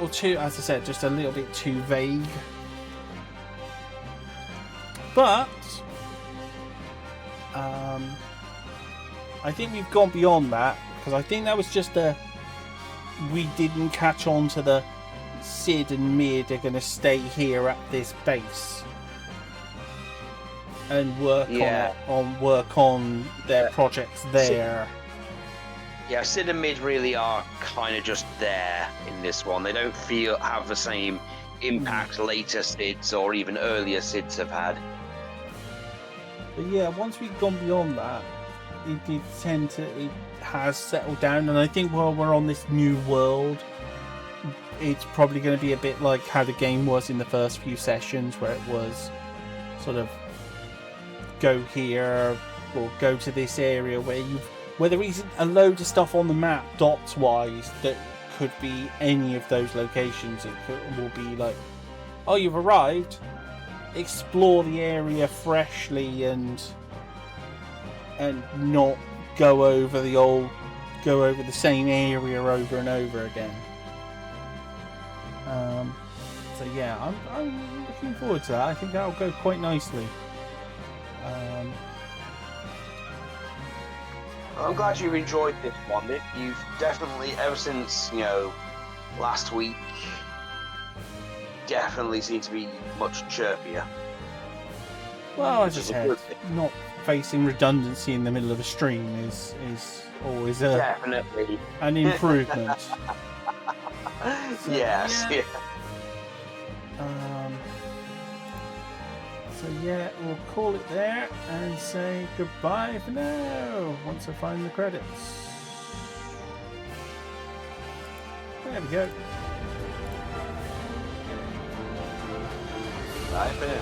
Speaker 5: too as I said, just a little bit too vague. But I think we've gone beyond that, because I think that was just we didn't catch on to the Sid and Mid are going to stay here at this base and work on their projects there.
Speaker 6: Yeah, Sid and Mid really are kind of just there in this one. They don't have the same impact later Sids or even earlier Sids have had.
Speaker 5: But yeah, once we've gone beyond that, it has settled down, and I think while we're on this new world, it's probably going to be a bit like how the game was in the first few sessions, where it was sort of go here or go to this area where there isn't a load of stuff on the map dots wise that could be any of those locations. It will be like, oh, you've arrived, explore the area freshly and not go over the same area over and over again. So yeah, I'm looking forward to that. I think that'll go quite nicely.
Speaker 6: I'm glad you've enjoyed this one. You've definitely, ever since last week, definitely seemed to be much chirpier.
Speaker 5: Well, as I said, not facing redundancy in the middle of a stream is always
Speaker 6: definitely
Speaker 5: an improvement. So,
Speaker 6: yes. Yeah.
Speaker 5: So yeah, we'll call it there and say goodbye for now. Once I find the credits. There we go.
Speaker 6: Bye for now.